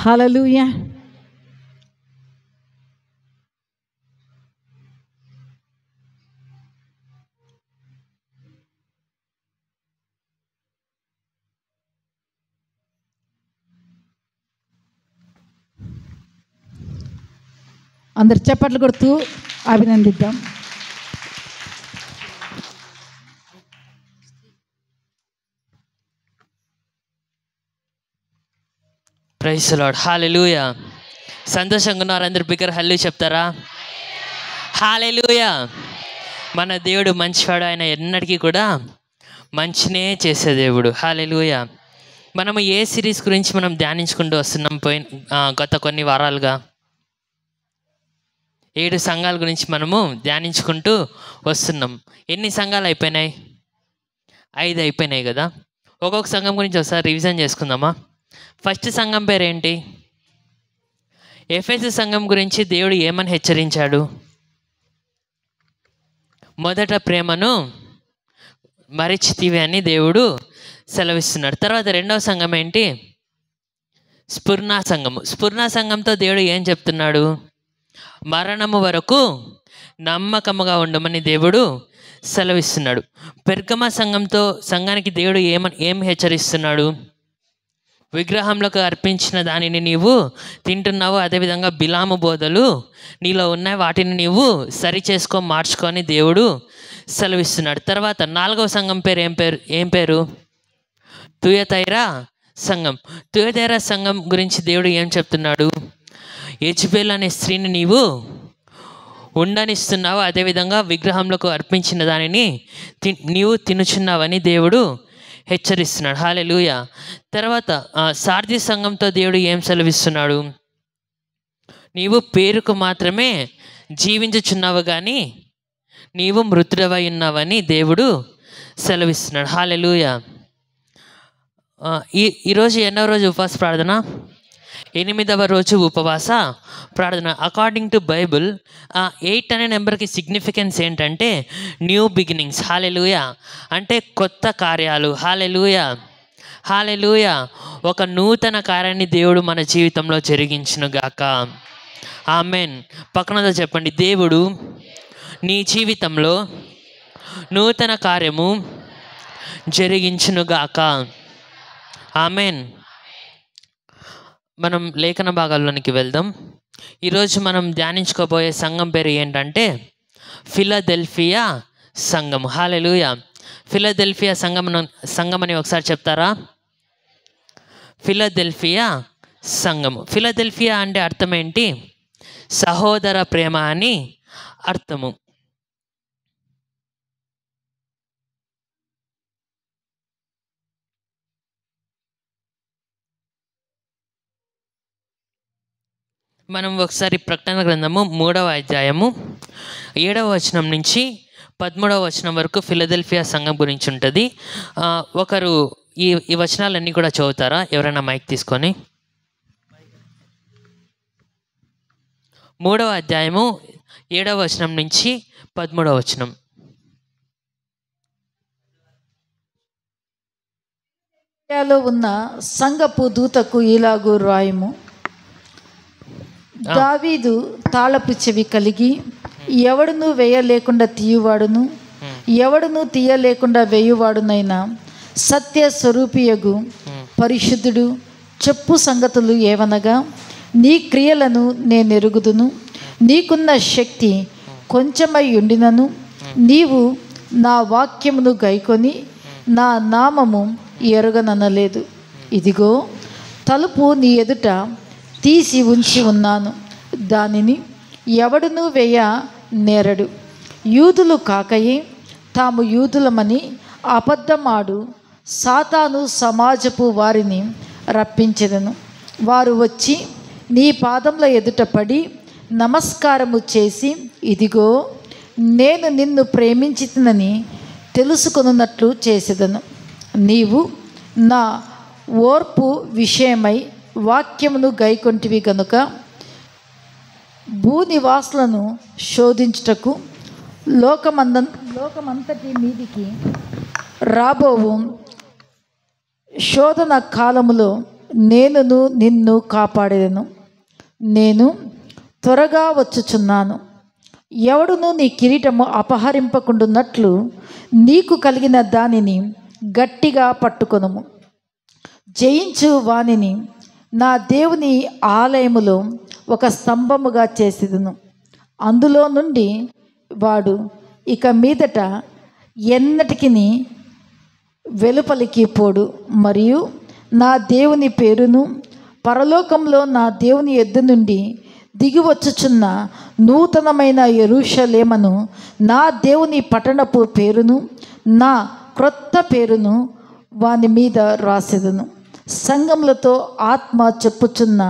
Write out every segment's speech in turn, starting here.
హల్లెలూయా. అందరు చప్పట్లు కొడుతూ అభినందిద్దాం. Praise the Lord. హల్లెలూయా. సంతోషంగా ఉన్నారు అందరు? బిగ్గర హల్లెలూయా చెప్తారా? హల్లెలూయా. మన దేవుడు మంచివాడు. ఆయన ఎన్నటికీ కూడా మంచినే చేసే దేవుడు. హల్లెలూయా. మనము ఏ సిరీస్ గురించి మనం ధ్యానించుకుంటూ వస్తున్నాం? గత కొన్ని వారాలుగా 7 సంఘాల గురించి మనము ధ్యానించుకుంటూ వస్తున్నాం. ఎన్ని సంఘాలు అయిపోయినాయి? 5 అయిపోయినాయి కదా. ఒక్కొక్క సంఘం గురించి ఒకసారి రివిజన్ చేసుకుందామా? ఫస్ట్ సంఘం పేరేంటి? ఎఫెసు సంఘం గురించి దేవుడు ఏమని హెచ్చరించాడు? మొదట ప్రేమను మరిచితివి అని దేవుడు సెలవిస్తున్నాడు. తర్వాత రెండవ సంఘం ఏంటి? స్ఫుర్ణ సంఘము. స్ఫుర్ణ సంఘంతో దేవుడు ఏం చెప్తున్నాడు? మరణము వరకు నమ్మకముగా ఉండమని దేవుడు సెలవిస్తున్నాడు. పెర్గమ సంఘానికి దేవుడు ఏం హెచ్చరిస్తున్నాడు? విగ్రహంలోకి అర్పించిన దానిని నీవు తింటున్నావు, అదేవిధంగా బిలాము బోధలు నీలో ఉన్నాయి, వాటిని నీవు సరి మార్చుకొని దేవుడు సెలవిస్తున్నాడు. తర్వాత 4వ సంఘం ఏం పేరు? తుయతైరా సంఘం. తుయతైరా సంఘం గురించి దేవుడు ఏం చెప్తున్నాడు? యెజబెల్ అనే స్త్రీని నీవు ఉండనిస్తున్నావు, అదేవిధంగా విగ్రహంలోకి అర్పించిన దానిని నీవు తినుచున్నావని దేవుడు హెచ్చరిస్తున్నాడు. హల్లెలూయా. తర్వాత సార్ది సంఘంతో దేవుడు ఏం సెలవిస్తున్నాడు? నీవు పేరుకు మాత్రమే జీవించుచున్నావు కానీ నీవు మృతుడవై ఉన్నావని దేవుడు సెలవిస్తున్నాడు. హల్లెలూయా. ఈరోజు ఎన్నో రోజు ఉపవాస ప్రార్థన? 8వ రోజు ఉపవాస ప్రార్థన. అకార్డింగ్ టు బైబుల్ 8 అనే నెంబర్కి సిగ్నిఫికెన్స్ ఏంటంటే న్యూ బిగినింగ్స్. హల్లెలూయా. అంటే కొత్త కార్యాలు. హల్లెలూయా. హల్లెలూయా. ఒక నూతన కార్యాన్ని దేవుడు మన జీవితంలో జరిగించునుగాక. ఆమెన్. పక్కనతో చెప్పండి, దేవుడు నీ జీవితంలో నూతన కార్యము జరిగించునుగాక. ఆమెన్. మనం లేఖన భాగాల్లోనికి వెళ్దాం. ఈరోజు మనం ధ్యానించుకోబోయే సంఘం పేరు ఏంటంటే ఫిలదెల్ఫియా సంఘం. హల్లెలూయా. ఫిలదెల్ఫియా సంఘం అని ఒకసారి చెప్తారా? ఫిలదెల్ఫియా సంఘము. ఫిలదెల్ఫియా అంటే అర్థం ఏంటి? సహోదర ప్రేమ అని అర్థము. మనం ఒకసారి ప్రకటన గ్రంథము 3వ అధ్యాయము 7వ వచనం నుంచి 13వ వచనం వరకు ఫిలదెల్ఫియా సంఘం గురించి ఉంటుంది. ఒకరు ఈ వచనాలన్నీ కూడా చదువుతారా? ఎవరైనా మైక్ తీసుకొని. 3వ అధ్యాయము 7వ వచనం నుంచి 13వ వచనం. ఉన్న సంఘపు దూతకు ఇలాగూ రాయము. దావీదు తాళపు చెవి కలిగి ఎవడును వేయలేకుండా తీయువాడును ఎవడును తీయలేకుండా వేయువాడునైనా సత్య స్వరూపియగు పరిశుద్ధుడు చెప్పు సంగతులు ఏవనగా, నీ క్రియలను నేనెరుగుదును, నీకున్న శక్తి కొంచెమై ఉండినను నీవు నా వాక్యమును గైకొని నా నామము ఎరుగననలేదు. ఇదిగో తలుపు నీ ఎదుట తీసి ఉంచి ఉన్నాను, దానిని ఎవడునూ వేయ నేరడు. యూదులు కాకయే తాము యూదులమని అబద్ధమాడు సాతాను సమాజపు వారిని రప్పించెదను. వారు వచ్చి నీ పాదముల ఎదుట పడి నమస్కారము చేసి, ఇదిగో నేను నిన్ను ప్రేమించితినని తెలుసుకొనున్నట్లు చేసేదను. నీవు నా ఓర్పు విషయమై వాక్యమును గైకొంటివి గనుక భూనివాసులను శోధించుటకు లోకమంతటి మీదికి రాబోవు శోధన కాలములో నేనును నిన్ను కాపాడేదను. నేను త్వరగా వచ్చుచున్నాను. ఎవడును నీ కిరీటము అపహరింపకుండున్నట్లు నీకు కలిగిన దానిని గట్టిగా పట్టుకొనుము. జయించు వానిని నా దేవుని ఆలయములో ఒక స్తంభముగా చేసేదను. అందులో నుండి వాడు ఇక మీదట ఎన్నటికిని వెలుపలికి పోడు. మరియు నా దేవుని పేరును, పరలోకంలో నా దేవుని యొద్ద నుండి దిగివచ్చుచున్న నూతనమైన యెరూషలేమును, నా దేవుని పట్టణపు పేరును, నా క్రొత్త పేరును వాని మీద రాసేదను. సంఘములతో ఆత్మ చెప్పుచున్న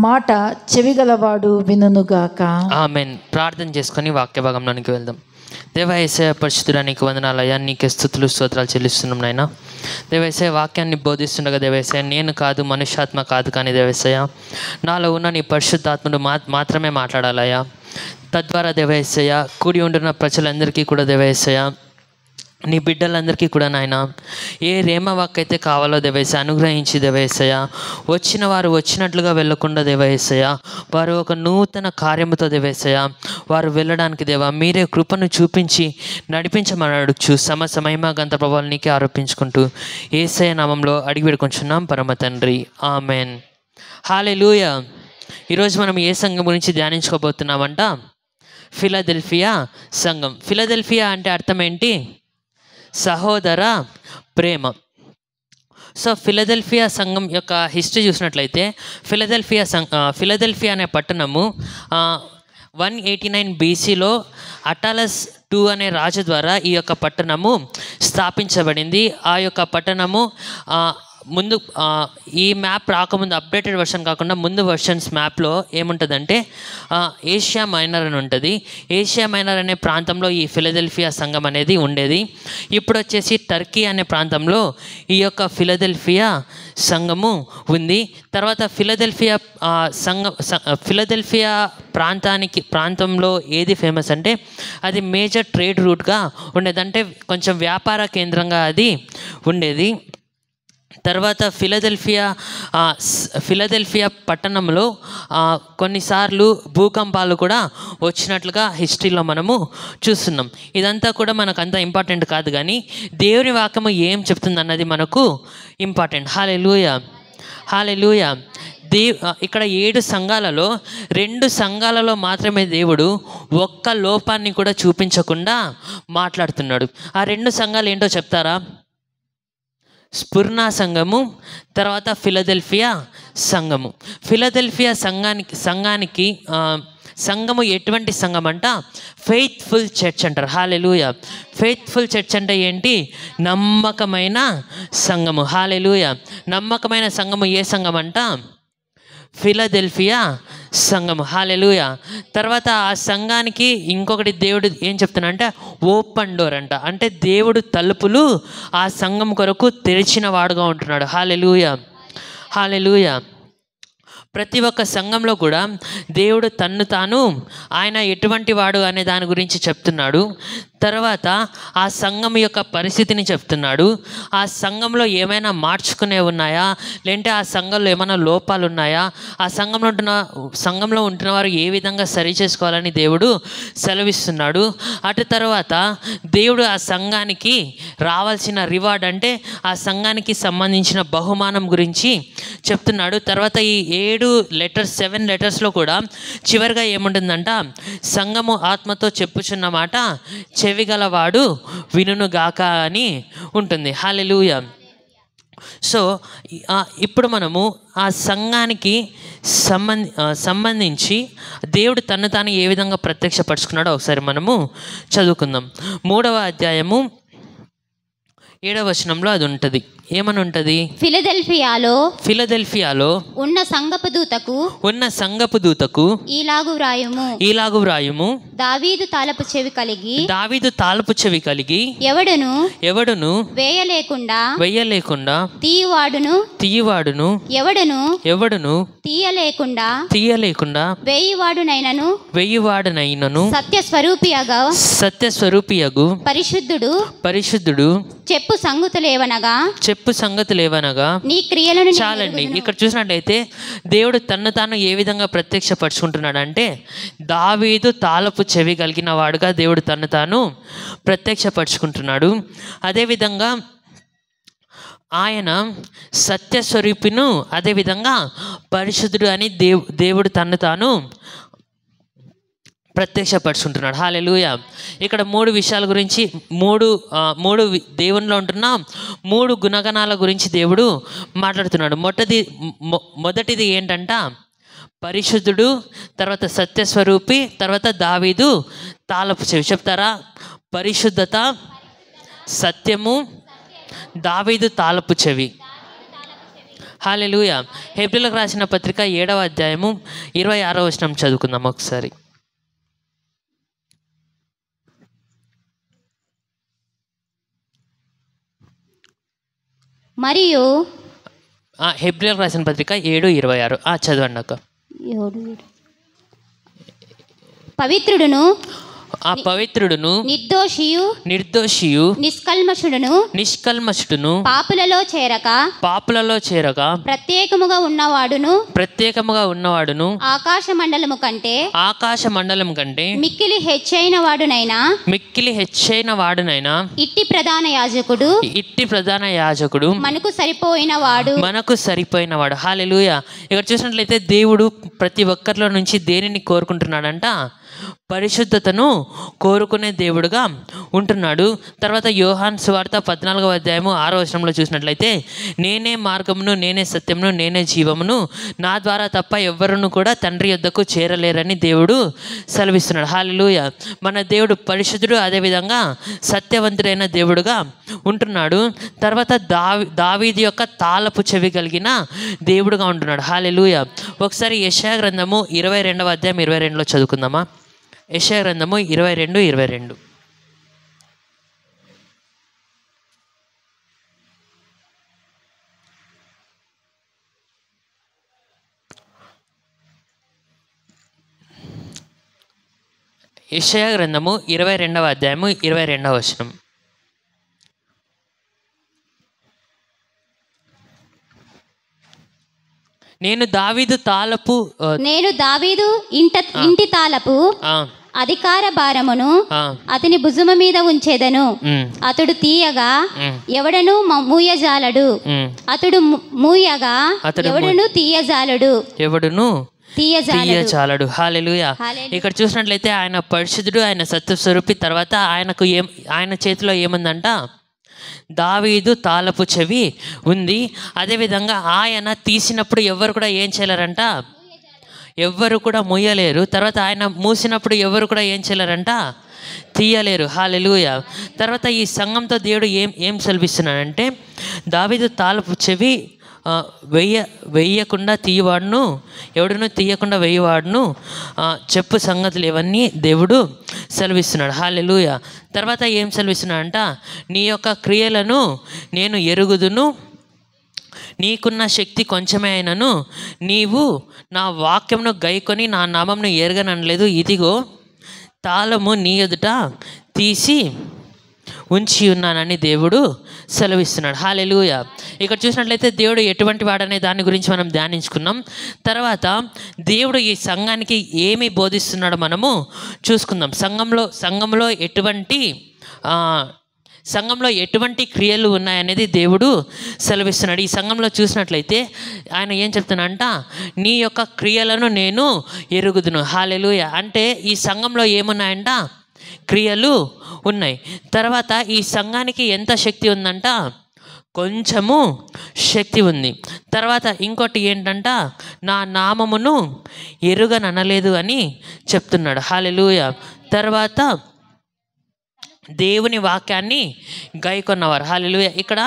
మాట చెవిగలవాడు వినుగాక. ఆమేన్. ప్రార్థన చేసుకొని వాక్య భాగంలోనికి వెళ్దాం. దేవా యేసయ్య పరిశుద్ధుడా, నీకు వందనాలయ్యా, నీకే స్తుతులు స్తోత్రాలు చెల్లిస్తున్నాం నాయన. దేవేశయ్య వాక్యాన్ని బోధిస్తుండగా దేవేశయ్య నేను కాదు, మనుష్యాత్మ కాదు, కానీ దేవేశయ్య నాలో ఉన్న నీ పరిశుద్ధాత్ముడు మాత్రమే మాట్లాడాలయ్యా. తద్వారా దేవేశయ్య కూడి ఉంటున్న ప్రజలందరికీ కూడా దేవేశయ్య, నీ బిడ్డలందరికీ కూడా నాయన ఏ రేమ వాక్ అయితే కావాలో దేవేశయ్య అనుగ్రహించి దేవేశయ్య, వచ్చిన వారు వచ్చినట్లుగా వెళ్ళకుండా దేవేశయ్య, వారు ఒక నూతన కార్యముతో దేవేశయ్య వారు వెళ్ళడానికి దేవా మీరే కృపను చూపించి నడిపించమని అడుగుచు సమస్త మహిమ గంత ప్రభావాలు నీకే ఆరోపించుకుంటూ యేసయ్య నామంలో అడిగి వేడుకొంచున్నాం పరమ తండ్రి. ఆమెన్. హల్లెలూయా. ఈరోజు మనం ఏ సంఘం గురించి ధ్యానించుకోబోతున్నామంట? ఫిలదెల్ఫియా సంఘం. ఫిలదెల్ఫియా అంటే అర్థం ఏంటి? సహోదర ప్రేమ. సో ఫిలదెల్ఫియా సంఘం యొక్క హిస్టరీ చూసినట్లయితే ఫిలదెల్ఫియా అనే పట్టణము 189 BCలో అటాలస్ II అనే రాజు ద్వారా ఈ యొక్క పట్టణము స్థాపించబడింది. ఆ యొక్క పట్టణము ముందు ఈ మ్యాప్ రాకముందు అప్డేటెడ్ వర్షన్ కాకుండా ముందు వర్షన్స్ మ్యాప్లో ఏముంటుందంటే ఏషియా మైనర్ అని ఉంటుంది. ఏషియా మైనర్ అనే ప్రాంతంలో ఈ ఫిలదెల్ఫియా సంఘం అనేది ఉండేది. ఇప్పుడు వచ్చేసి టర్కీ అనే ప్రాంతంలో ఈ యొక్క ఫిలదెల్ఫియా సంఘము ఉంది. తర్వాత ఫిలదెల్ఫియా ప్రాంతంలో ఏది ఫేమస్ అంటే అది మేజర్ ట్రేడ్ రూట్గా ఉండేది, అంటే కొంచెం వ్యాపార కేంద్రంగా అది ఉండేది. తర్వాత ఫిలదెల్ఫియా పట్టణంలో కొన్నిసార్లు భూకంపాలు కూడా వచ్చినట్లుగా హిస్టరీలో మనము చూస్తున్నాం. ఇదంతా కూడా మనకు అంత ఇంపార్టెంట్ కాదు, కానీ దేవుని వాక్యము ఏం చెప్తుంది అన్నది మనకు ఇంపార్టెంట్. హల్లెలూయా, హల్లెలూయా. ఇక్కడ 7 సంఘాలలో 2 సంఘాలలో మాత్రమే దేవుడు ఒక్క లోపాన్ని కూడా చూపించకుండా మాట్లాడుతున్నాడు. ఆ 2 సంఘాలు ఏంటో చెప్తారా? స్పుర్నా సంఘము, తర్వాత ఫిలదెల్ఫియా సంఘము. ఫిలదెల్ఫియా సంఘము ఎటువంటి సంఘం అంట? ఫెయిత్ఫుల్ చర్చ్ అంటారు. హల్లెలూయా. ఫెయిత్ఫుల్ చర్చ్ అంటే ఏంటి? నమ్మకమైన సంఘము. హల్లెలూయా. నమ్మకమైన సంఘము ఏ సంఘం అంట? ఫిలదెల్ఫియా సంఘము. హల్లెలూయా. తర్వాత ఆ సంఘానికి ఇంకొకటి దేవుడు ఏం చెప్తున్నా అంటే ఓపెన్ డోర్ అంట, అంటే దేవుడు తలుపులు ఆ సంఘం కొరకు తెరిచిన వాడుగా ఉంటున్నాడు. హల్లెలూయా, హల్లెలూయా. ప్రతి ఒక్క సంఘంలో కూడా దేవుడు తన్ను తాను ఆయన ఎటువంటి వాడు అనే దాని గురించి చెప్తున్నాడు. తర్వాత ఆ సంఘం యొక్క పరిస్థితిని చెప్తున్నాడు. ఆ సంఘంలో ఏమైనా మార్చుకునే ఉన్నాయా, లేదంటే ఆ సంఘంలో ఏమైనా లోపాలు ఉన్నాయా, ఆ సంఘంలో ఉంటున్న వారు ఏ విధంగా సరి చేసుకోవాలని దేవుడు సెలవిస్తున్నాడు. అటు తర్వాత దేవుడు ఆ సంఘానికి రావాల్సిన రివార్డ్, అంటే ఆ సంఘానికి సంబంధించిన బహుమానం గురించి చెప్తున్నాడు. తర్వాత ఈ 7 లెటర్స్లో కూడా చివరిగా ఏముంటుందంట? సంఘము ఆత్మతో చెప్పుచున్న మాట చెవిగలవాడు వినుగాక అని ఉంటుంది. హల్లెలూయా. సో ఇప్పుడు మనము ఆ సంఘానికి సంబంధించి దేవుడు తను తాను ఏ విధంగా ప్రత్యక్షపరుచుకున్నాడో ఒకసారి మనము చదువుకుందాం. 3వ అధ్యాయము 7వ వచనంలో అది ఉంటుంది. ఏమని ఉంటుంది? ఫిలదెల్ఫియాలో ఉన్న సంఘపు దూతకు ఈలాగు వ్రాయుము. దావీదు తాళపు చెవి కలిగి ఎవడును వేయలేకుండా తీయువాడును ఎవడును తీయలేకుండా వేయువాడునైనను సత్యస్వరూపియగు పరిశుద్ధుడు చెప్పు సంగతులేవనగా నీ క్రియలను చాలండి. ఇక్కడ చూసినట్లయితే దేవుడు తన్ను తాను ఏ విధంగా ప్రత్యక్షపరుచుకుంటున్నాడు అంటే, దావీదు తాళపు చెవి కలిగిన వాడుగా దేవుడు తన్ను తాను ప్రత్యక్షపరుచుకుంటున్నాడు. అదేవిధంగా ఆయన సత్యస్వరూపిను, అదేవిధంగా పరిశుద్ధుడు అని దేవుడు తన్ను తాను ప్రత్యక్షపరుచుకుంటున్నాడు. హల్లెలూయా. ఇక్కడ మూడు విషయాల గురించి, మూడు దేవునిలో ఉంటున్న మూడు గుణగణాల గురించి దేవుడు మాట్లాడుతున్నాడు. మొదటిది ఏంటంట, పరిశుద్ధుడు, తర్వాత సత్యస్వరూపి, తర్వాత దావీదు తాళపు చెవి. చెప్తారా? పరిశుద్ధత, సత్యము, దావీదు తాళపు చెవి. హల్లెలూయా. హెబ్రీయులకు రాసిన పత్రిక 7వ అధ్యాయము 26వ వచనం చదువుకుందాం ఒకసారి. మరియు హెబ్రీయులకు రాసిన పత్రిక 7:26 చదవండి అక్క. పవిత్రుడును, పవిత్రుడును, నిర్దోషియు, నిష్కల్మషుడును, పాపులలో చేరక ప్రత్యేకముగా ఉన్నవాడును, ఆకాశ మండలము కంటే మిక్కిలి హెచ్చైన వాడునైనా ఇట్టి ప్రధాన యాజకుడు మనకు సరిపోయినవాడు. హల్లెలూయా. ఇక్కడ చూసినట్లయితే దేవుడు ప్రతి ఒక్కరిలో నుంచి దేనిని కోరుకుంటున్నాడంట? పరిశుద్ధతను కోరుకునే దేవుడుగా ఉంటున్నాడు. తర్వాత యోహాను సువార్త 14వ అధ్యాయము 6వ వచనంలో చూసినట్లయితే, నేనే మార్గమును, నేనే సత్యమును, నేనే జీవమును, నా ద్వారా తప్ప ఎవ్వరును కూడా తండ్రి యొద్దకు చేరలేరని దేవుడు సెలవిస్తున్నాడు. హల్లెలూయా. మన దేవుడు పరిశుద్ధుడు, అదేవిధంగా సత్యవంతుడైన దేవుడుగా ఉంటున్నాడు. తర్వాత దావీదు యొక్క తాళపు చెవి కలిగిన దేవుడుగా ఉంటున్నాడు. హల్లెలూయా. ఒకసారి యెషయా గ్రంథము 22వ అధ్యాయం 22లో చదువుకుందామా? యెషయా గ్రంథము 22:22. యెషయా గ్రంథము 22వ అధ్యాయము 22వ వచనం. నేను దావీదు ఇంటి తాళపు అధికార భారమును అతని భుజము మీద ఉంచేదను. అతడు తీయగా ఎవడను మూయజాలడు, అతడు మూయగా ఎవడను తీయజాలడు. హల్లెలూయా. ఇక్కడ చూసినట్లయితే ఆయన పరిశుద్ధుడు, ఆయన సత్యస్వరూపి. తర్వాత ఆయన చేతిలో ఏముందంట? దావీదు తాళపు చెవి ఉంది. అదేవిధంగా ఆయన తీసినప్పుడు ఎవ్వరు కూడా ఏం చేయలేరంట? ఎవ్వరు కూడా మూయలేరు. తర్వాత ఆయన మూసినప్పుడు ఎవరు కూడా ఏం చేయలేరంట? తీయలేరు. హల్లెలూయా. తర్వాత ఈ సంఘంతో దేవుడు ఏం సెలవిస్తున్నాడంటే, దావీదు తాళపు చెవి వెయ్యకుండా తీయవాడును, ఎవడును తీయకుండా వెయ్యవాడును, చెప్పు సంగతులు ఇవన్నీ దేవుడు సెలవిస్తున్నాడు. హల్లెలూయా. తర్వాత ఏం సెలవిస్తున్నాడంట? నీ యొక్క క్రియలను నేను ఎరుగుదును, నీకున్న శక్తి కొంచెమే అయినను నీవు నా వాక్యమును గైకొని నా నామంను ఎరగననలేదు. ఇదిగో తాళము నీ ఎదుట తీసి ఉంచి ఉన్నానని దేవుడు సెలవిస్తున్నాడు. హల్లెలూయా. ఇక్కడ చూసినట్లయితే దేవుడు ఎటువంటి వాడనే దాని గురించి మనం ధ్యానించుకున్నాం. తర్వాత దేవుడు ఈ సంఘానికి ఏమి బోధిస్తున్నాడో మనము చూసుకుందాం. సంఘంలో ఎటువంటి క్రియలు ఉన్నాయనేది దేవుడు సెలవిస్తున్నాడు. ఈ సంఘంలో చూసినట్లయితే ఆయన ఏం చెప్తున్నాడంట? నీ యొక్క క్రియలను నేను ఎరుగుదును. హల్లెలూయా. అంటే ఈ సంఘంలో ఏమున్నాయంట? క్రియలు ఉన్నాయి. తర్వాత ఈ సంఘానికి ఎంత శక్తి ఉందంట? కొంచెము శక్తి ఉంది. తర్వాత ఇంకోటి ఏంటంట? నా నామమును ఎరుగననలేదు అని చెప్తున్నాడు. హల్లెలూయా. తర్వాత దేవుని వాక్యాన్ని గైకొన్నవారు. హల్లెలూయా. ఇక్కడ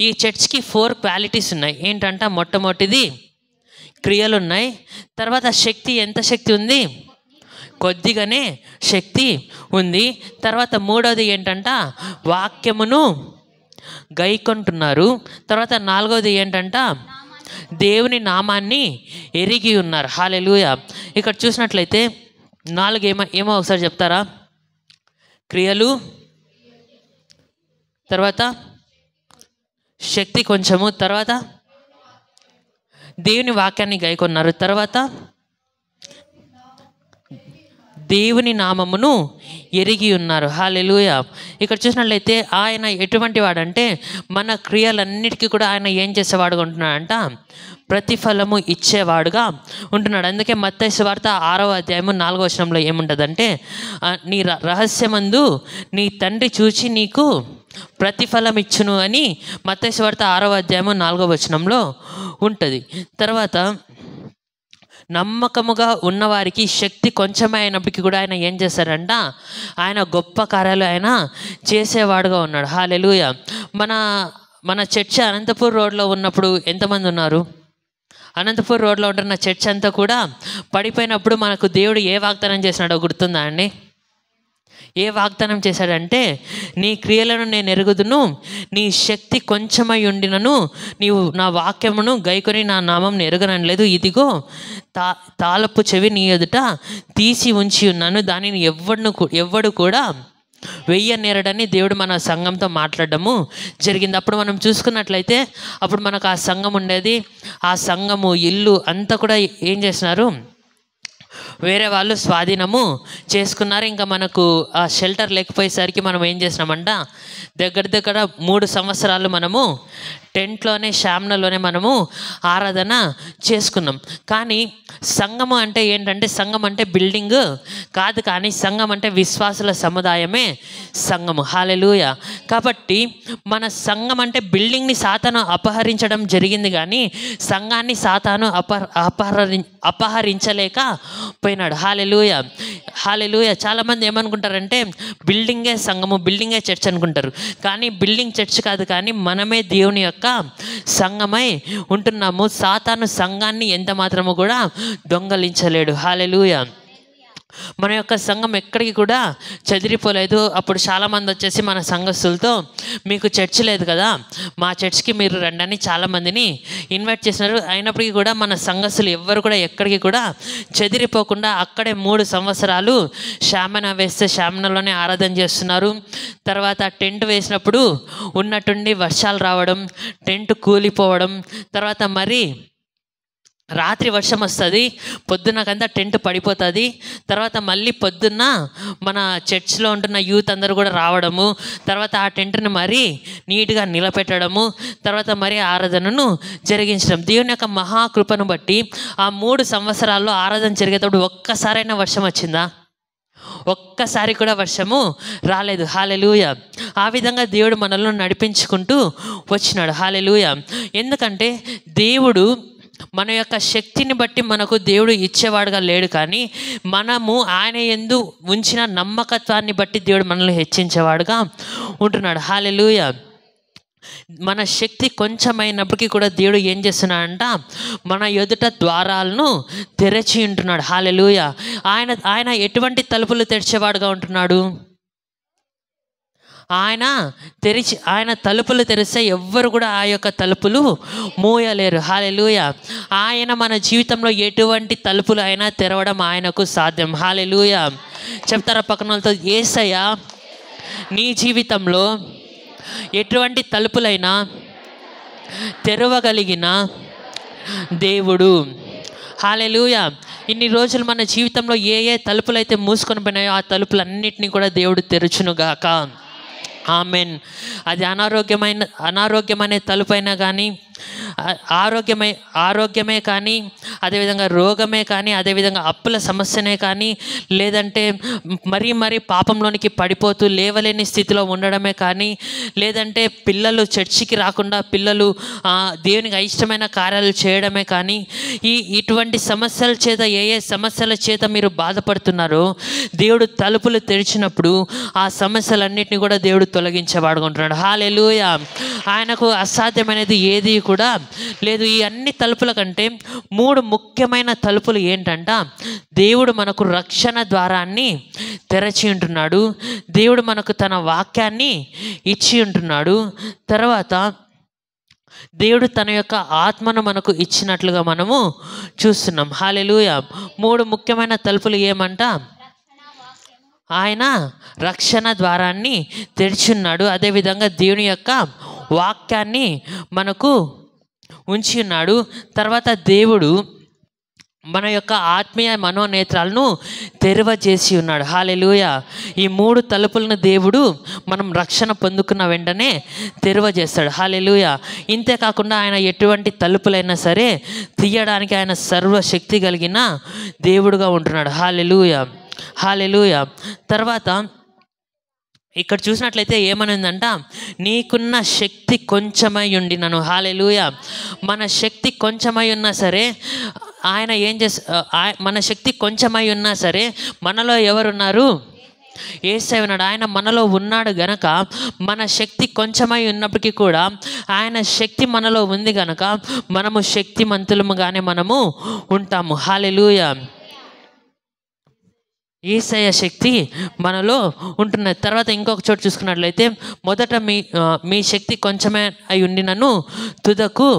ఈ చర్చ్కి 4 క్వాలిటీస్ ఉన్నాయి. ఏంటంట? మొట్టమొదటిది క్రియలు ఉన్నాయి. తర్వాత శక్తి, ఎంత శక్తి ఉంది? కొద్దిగానే శక్తి ఉంది. తర్వాత మూడవది ఏంటంట? వాక్యమును గైకొంటున్నారు. తర్వాత నాలుగవది ఏంటంట? దేవుని నామాన్ని ఎరిగి ఉన్నారు. హల్లెలూయా. ఇక్కడ చూసినట్లయితే 4 ఏమో ఒకసారి చెప్తారా? క్రియలు, తర్వాత శక్తి కొంచెము, తర్వాత దేవుని వాక్యాన్ని గైకొన్నారు, తర్వాత దేవుని నామమును ఎరిగి ఉన్నారు. హల్లెలూయా. ఇక్కడ చూసినట్లయితే ఆయన ఎటువంటి వాడంటే మన క్రియలన్నిటికీ కూడా ఆయన ఏం చేసేవాడుగా ఉంటున్నాడంట, ప్రతిఫలము ఇచ్చేవాడుగా ఉంటున్నాడు. అందుకే మత్తయి సువార్త 6వ అధ్యాయము 4వ వచనంలో ఏముంటుందంటే, నీ రహస్యమందు నీ తండ్రి చూచి నీకు ప్రతిఫలం ఇచ్చును అని మత్తయి సువార్త 6వ అధ్యాయము 4వ వచనంలో ఉంటుంది. తర్వాత నమ్మకముగా ఉన్నవారికి శక్తి కొంచెమే అయినప్పటికీ కూడా ఆయన ఏం చేశారంట, ఆయన గొప్ప కార్యాలు ఆయన చేసేవాడుగా ఉన్నాడు. హల్లెలూయా. మన చర్చ్ అనంతపూర్ రోడ్లో ఉన్నప్పుడు ఎంతమంది ఉన్నారు? అనంతపూర్ రోడ్లో ఉంటున్న చర్చ్ అంతా కూడా పడిపోయినప్పుడు మనకు దేవుడు ఏ వాగ్దానం చేసినాడో గుర్తుందా అండి? ఏ వాగ్దానం చేశాడంటే, నీ క్రియలను నేను ఎరుగుదును, నీ శక్తి కొంచెమై ఉండినను నీవు నా వాక్యమును గైకొని నా నామం ఎరుగనలేదు, ఇదిగో తాళపు చెవి నీ ఎదుట తీసి ఉంచి ఉన్నాను, దానిని ఎవ్వడు కూడా వెయ్యనేరడని దేవుడు మన సంఘంతో మాట్లాడడము జరిగింది. అప్పుడు మనం చూసుకున్నట్లయితే అప్పుడు మనకు ఆ సంఘం ఉండేది, ఆ సంఘము ఇల్లు అంతా కూడా ఏం చేసినారు, వేరే వాళ్ళు స్వాధీనము చేసుకున్నారు. ఇంకా మనకు ఆ షెల్టర్ లేకపోయేసరికి మనం ఏం చేసినామంట, దగ్గర 3 సంవత్సరాలు మనము టెంట్లోనే శామ్నలోనే మనము ఆరాధన చేసుకున్నాం. కానీ సంఘము అంటే ఏంటంటే, సంఘం అంటే బిల్డింగ్ కాదు, కానీ సంఘం అంటే విశ్వాసుల సముదాయమే సంఘము. హల్లెలూయా. కాబట్టి మన సంఘం అంటే బిల్డింగ్ని సాతాను అపహరించడం జరిగింది, కానీ సంఘాన్ని సాతాను అపహరించలేక పోయినాడు. హల్లెలూయా. హల్లెలూయా. చాలామంది ఏమనుకుంటారంటే బిల్డింగే సంఘము, బిల్డింగే చర్చ్ అనుకుంటారు. కానీ బిల్డింగ్ చర్చ్ కాదు, కానీ మనమే దేవుని యొక్క సంఘమై ఉంటున్నాము. సాతాను సంఘాన్ని ఎంత మాత్రము కూడా దొంగలించలేడు. హల్లెలూయా. మన యొక్క సంఘం ఎక్కడికి కూడా చెదిరిపోలేదు. అప్పుడు చాలామంది వచ్చేసి మన సంఘస్థులతో, మీకు చర్చ్ లేదు కదా, మా చర్చ్కి మీరు రండి చాలామందిని ఇన్వైట్ చేసినారు. అయినప్పటికీ కూడా మన సంఘస్థులు ఎవ్వరు కూడా ఎక్కడికి కూడా చెదిరిపోకుండా అక్కడే 3 సంవత్సరాలు శామన వేస్తే శామనలోనే ఆరాధన చేస్తున్నారు. తర్వాత టెంట్ వేసినప్పుడు ఉన్నట్టుండి వర్షాలు రావడం, టెంట్ కూలిపోవడం, తర్వాత మరి రాత్రి వర్షం వస్తుంది, పొద్దున్నకంతా టెంట్ పడిపోతుంది. తర్వాత మళ్ళీ పొద్దున్న మన చర్చ్లో ఉంటున్న యూత్ అందరూ కూడా రావడము, తర్వాత ఆ టెంట్ని మరీ నీట్గా నిలబెట్టడము, తర్వాత మరీ ఆరాధనను జరిగించడం. దేవుని యొక్క మహాకృపను బట్టి ఆ 3 సంవత్సరాల్లో ఆరాధన జరిగేటప్పుడు ఒక్కసారైనా వర్షం వచ్చిందా? ఒక్కసారి కూడా వర్షము రాలేదు. హల్లెలూయా. ఆ విధంగా దేవుడు మనల్ని నడిపించుకుంటూ వచ్చినాడు. హల్లెలూయా. ఎందుకంటే దేవుడు మన యొక్క శక్తిని బట్టి మనకు దేవుడు ఇచ్చేవాడుగా లేడు, కానీ మనము ఆయన యందు ఉంచిన నమ్మకత్వాన్ని బట్టి దేవుడు మనల్ని హెచ్చించేవాడుగా ఉంటున్నాడు. హల్లెలూయా. మన శక్తి కొంచెమైనప్పటికీ కూడా దేవుడు ఏం చేస్తున్నాడంట, మన ఎదుట ద్వారాలను తెరచి ఉంటున్నాడు. హల్లెలూయా. ఆయన ఎటువంటి తలుపులు తెరిచేవాడుగా ఉంటున్నాడు? ఆయన తలుపులు తెరిస్తే ఎవ్వరు కూడా ఆ యొక్క తలుపులు మూయలేరు. హల్లెలూయా. ఆయన మన జీవితంలో ఎటువంటి తలుపులు అయినా తెరవడం ఆయనకు సాధ్యం. హల్లెలూయా. చెప్తారా పక్కన వాళ్ళతో, యేసయ్య నీ జీవితంలో ఎటువంటి తలుపులైనా తెరవగలిగిన దేవుడు. హల్లెలూయా. ఇన్ని రోజులు మన జీవితంలో ఏ తలుపులైతే మూసుకొని పోయినాయో ఆ తలుపులన్నిటినీ కూడా దేవుడు తెరచునుగాక. ఆమెన్. అది అనారోగ్యమైన తలుపైనా కానీ, ఆరోగ్యమే కానీ, అదేవిధంగా రోగమే కానీ, అదేవిధంగా అప్పుల సమస్యనే కానీ, లేదంటే మరీ పాపంలోనికి పడిపోతూ లేవలేని స్థితిలో ఉండడమే కానీ, లేదంటే పిల్లలు చర్చికి రాకుండా పిల్లలు దేవునికి అయిష్టమైన కార్యాలు చేయడమే కానీ, ఇటువంటి సమస్యల చేత ఏ సమస్యల చేత మీరు బాధపడుతున్నారో దేవుడు తలుపులు తెరిచినప్పుడు ఆ సమస్యలన్నింటినీ కూడా దేవుడు తొలగించేవాడుగా ఉంటున్నాడు. హల్లెలూయా. ఆయనకు అసాధ్యమైనది ఏది కూడా లేదు. ఈ అన్ని తలుపుల కంటే 3 ముఖ్యమైన తలుపులు ఏంటంట, దేవుడు మనకు రక్షణ ద్వారాన్ని తెరచి ఉంటున్నాడు, దేవుడు మనకు తన వాక్యాన్ని ఇచ్చి ఉంటున్నాడు, తర్వాత దేవుడు తన యొక్క ఆత్మను మనకు ఇచ్చినట్లుగా మనము చూస్తున్నాం. హల్లెలూయా. 3 ముఖ్యమైన తలుపులు ఏమంట, ఆయన రక్షణ ద్వారాన్ని తెరిచున్నాడు, అదేవిధంగా దేవుని యొక్క వాక్యాన్ని మనకు ఉంచి ఉన్నాడు. తర్వాత దేవుడు మన యొక్క ఆత్మీయ మనోనేత్రాలను తెరవజేసి ఉన్నాడు. హల్లెలూయా. ఈ 3 తలుపులను దేవుడు మనం రక్షణ పొందుకున్న వెంటనే తెరవజేస్తాడు. హల్లెలూయా. ఇంతే కాకుండా ఆయన ఎటువంటి తలుపులైనా సరే తీయడానికి ఆయన సర్వశక్తి కలిగిన దేవుడుగా ఉంటున్నాడు. హల్లెలూయా, హల్లెలూయా. తర్వాత ఇక్కడ చూసినట్లయితే ఏమనుందంట, నీకున్న శక్తి కొంచెమై ఉండినను. హల్లెలూయా. మన శక్తి కొంచెమై ఉన్నా సరే ఆయన ఏం మన శక్తి కొంచెమై ఉన్నా సరే మనలో ఎవరున్నారు? యేసయ్య ఉన్నాడు. ఆయన మనలో ఉన్నాడు గనక మన శక్తి కొంచెమై ఉన్నప్పటికీ కూడా ఆయన శక్తి మనలో ఉంది గనక మనము శక్తిమంతులముగానే మనము ఉంటాము. హల్లెలూయా. యేసయ్య శక్తి మనలో ఉంటున్నది. తర్వాత ఇంకొక చోటు చూసుకున్నట్లయితే, మొదట మీ శక్తి కొంచెమే అయి ఉండినను తుదకు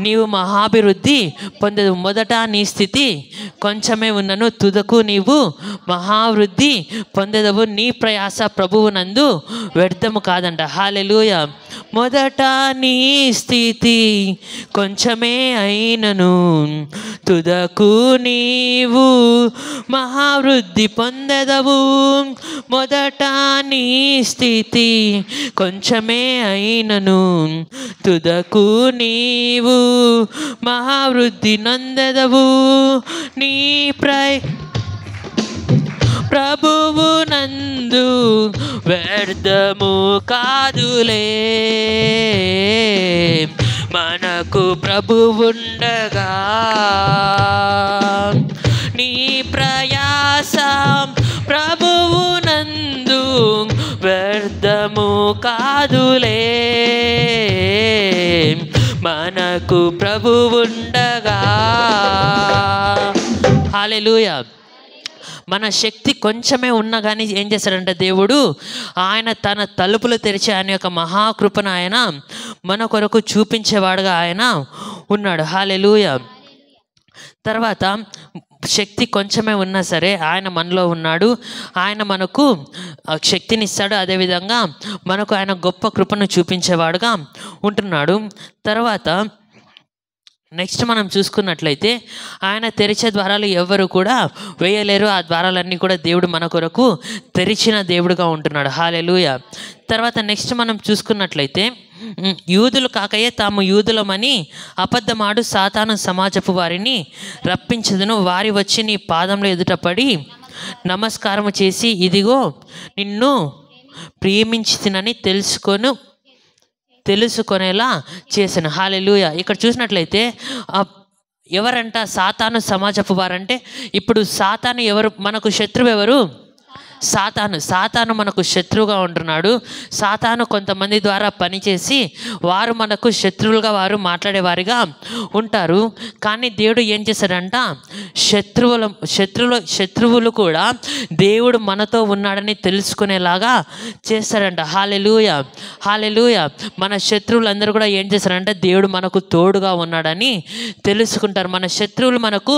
నీవు మహాభివృద్ధి పొందదు. మొదట నీ స్థితి కొంచెమే ఉన్నను తుదకు నీవు మహావృద్ధి పొందదవు. నీ ప్రయాస ప్రభువునందు వ్యర్థము కాదంట. హల్లెలూయా. మొదట నీ స్థితి కొంచెమే అయినను తుదకు నీవు మహావృద్ధి పొందదవు. మొదట నీ స్థితి కొంచెమే అయినను తుదకు నీవు మహావృద్ధి నందదవు. నీ ప్రభువు నందు వ్యర్థము కాదులే. మనకు ప్రభువుండగా నీ ప్రయాస ప్రభువు నందు వ్యర్థము కాదులే. మనకు ప్రభువుండగా. హల్లెలూయా. మన శక్తి కొంచెమే ఉన్నా కానీ ఏం చేస్తాడంటే దేవుడు ఆయన తన తలుపులు తెరిచి ఆయన యొక్క మహాకృపను ఆయన మన కొరకు చూపించేవాడుగా ఆయన ఉన్నాడు. హల్లెలూయా. తర్వాత శక్తి కొంచెమే ఉన్నా సరే ఆయన మనలో ఉన్నాడు. ఆయన మనకు శక్తినిస్తాడు. అదేవిధంగా మనకు ఆయన గొప్ప కృపను చూపించేవాడుగా ఉంటున్నాడు. తర్వాత నెక్స్ట్ మనం చూసుకున్నట్లయితే ఆయన తెరిచే ద్వారాలు ఎవరు కూడా వేయలేరు. ఆ ద్వారాలన్నీ కూడా దేవుడు మన కొరకు తెరిచిన దేవుడుగా ఉంటున్నాడు. హల్లెలూయా. తర్వాత నెక్స్ట్ మనం చూసుకున్నట్లయితే, యూదులు కాకయే తాము యూదులమని అబద్ధమాడు సాతాను సమాజపు వారిని రప్పించదును. వారి వచ్చి నీ పాదంలో ఎదుటపడి నమస్కారము చేసి, ఇదిగో నిన్ను ప్రేమించితినని తెలుసుకొనేలా చేశాను. హల్లెలూయా. ఇక్కడ చూసినట్లయితే ఎవరంట సాతాను సమాజపు వారంటే, ఇప్పుడు సాతాను ఎవరు? మనకు శత్రువు ఎవరు? సాతాను మనకు శత్రువుగా ఉంటున్నాడు. సాతాను కొంతమంది ద్వారా పనిచేసి వారు మనకు శత్రువులుగా మాట్లాడేవారిగా ఉంటారు. కానీ దేవుడు ఏం చేశాడంట, శత్రువులు కూడా దేవుడు మనతో ఉన్నాడని తెలుసుకునేలాగా చేస్తాడంట. హల్లెలూయా, హల్లెలూయా. మన శత్రువులందరూ కూడా ఏం చేస్తారంటే దేవుడు మనకు తోడుగా ఉన్నాడని తెలుసుకుంటారు. మన శత్రువులు మనకు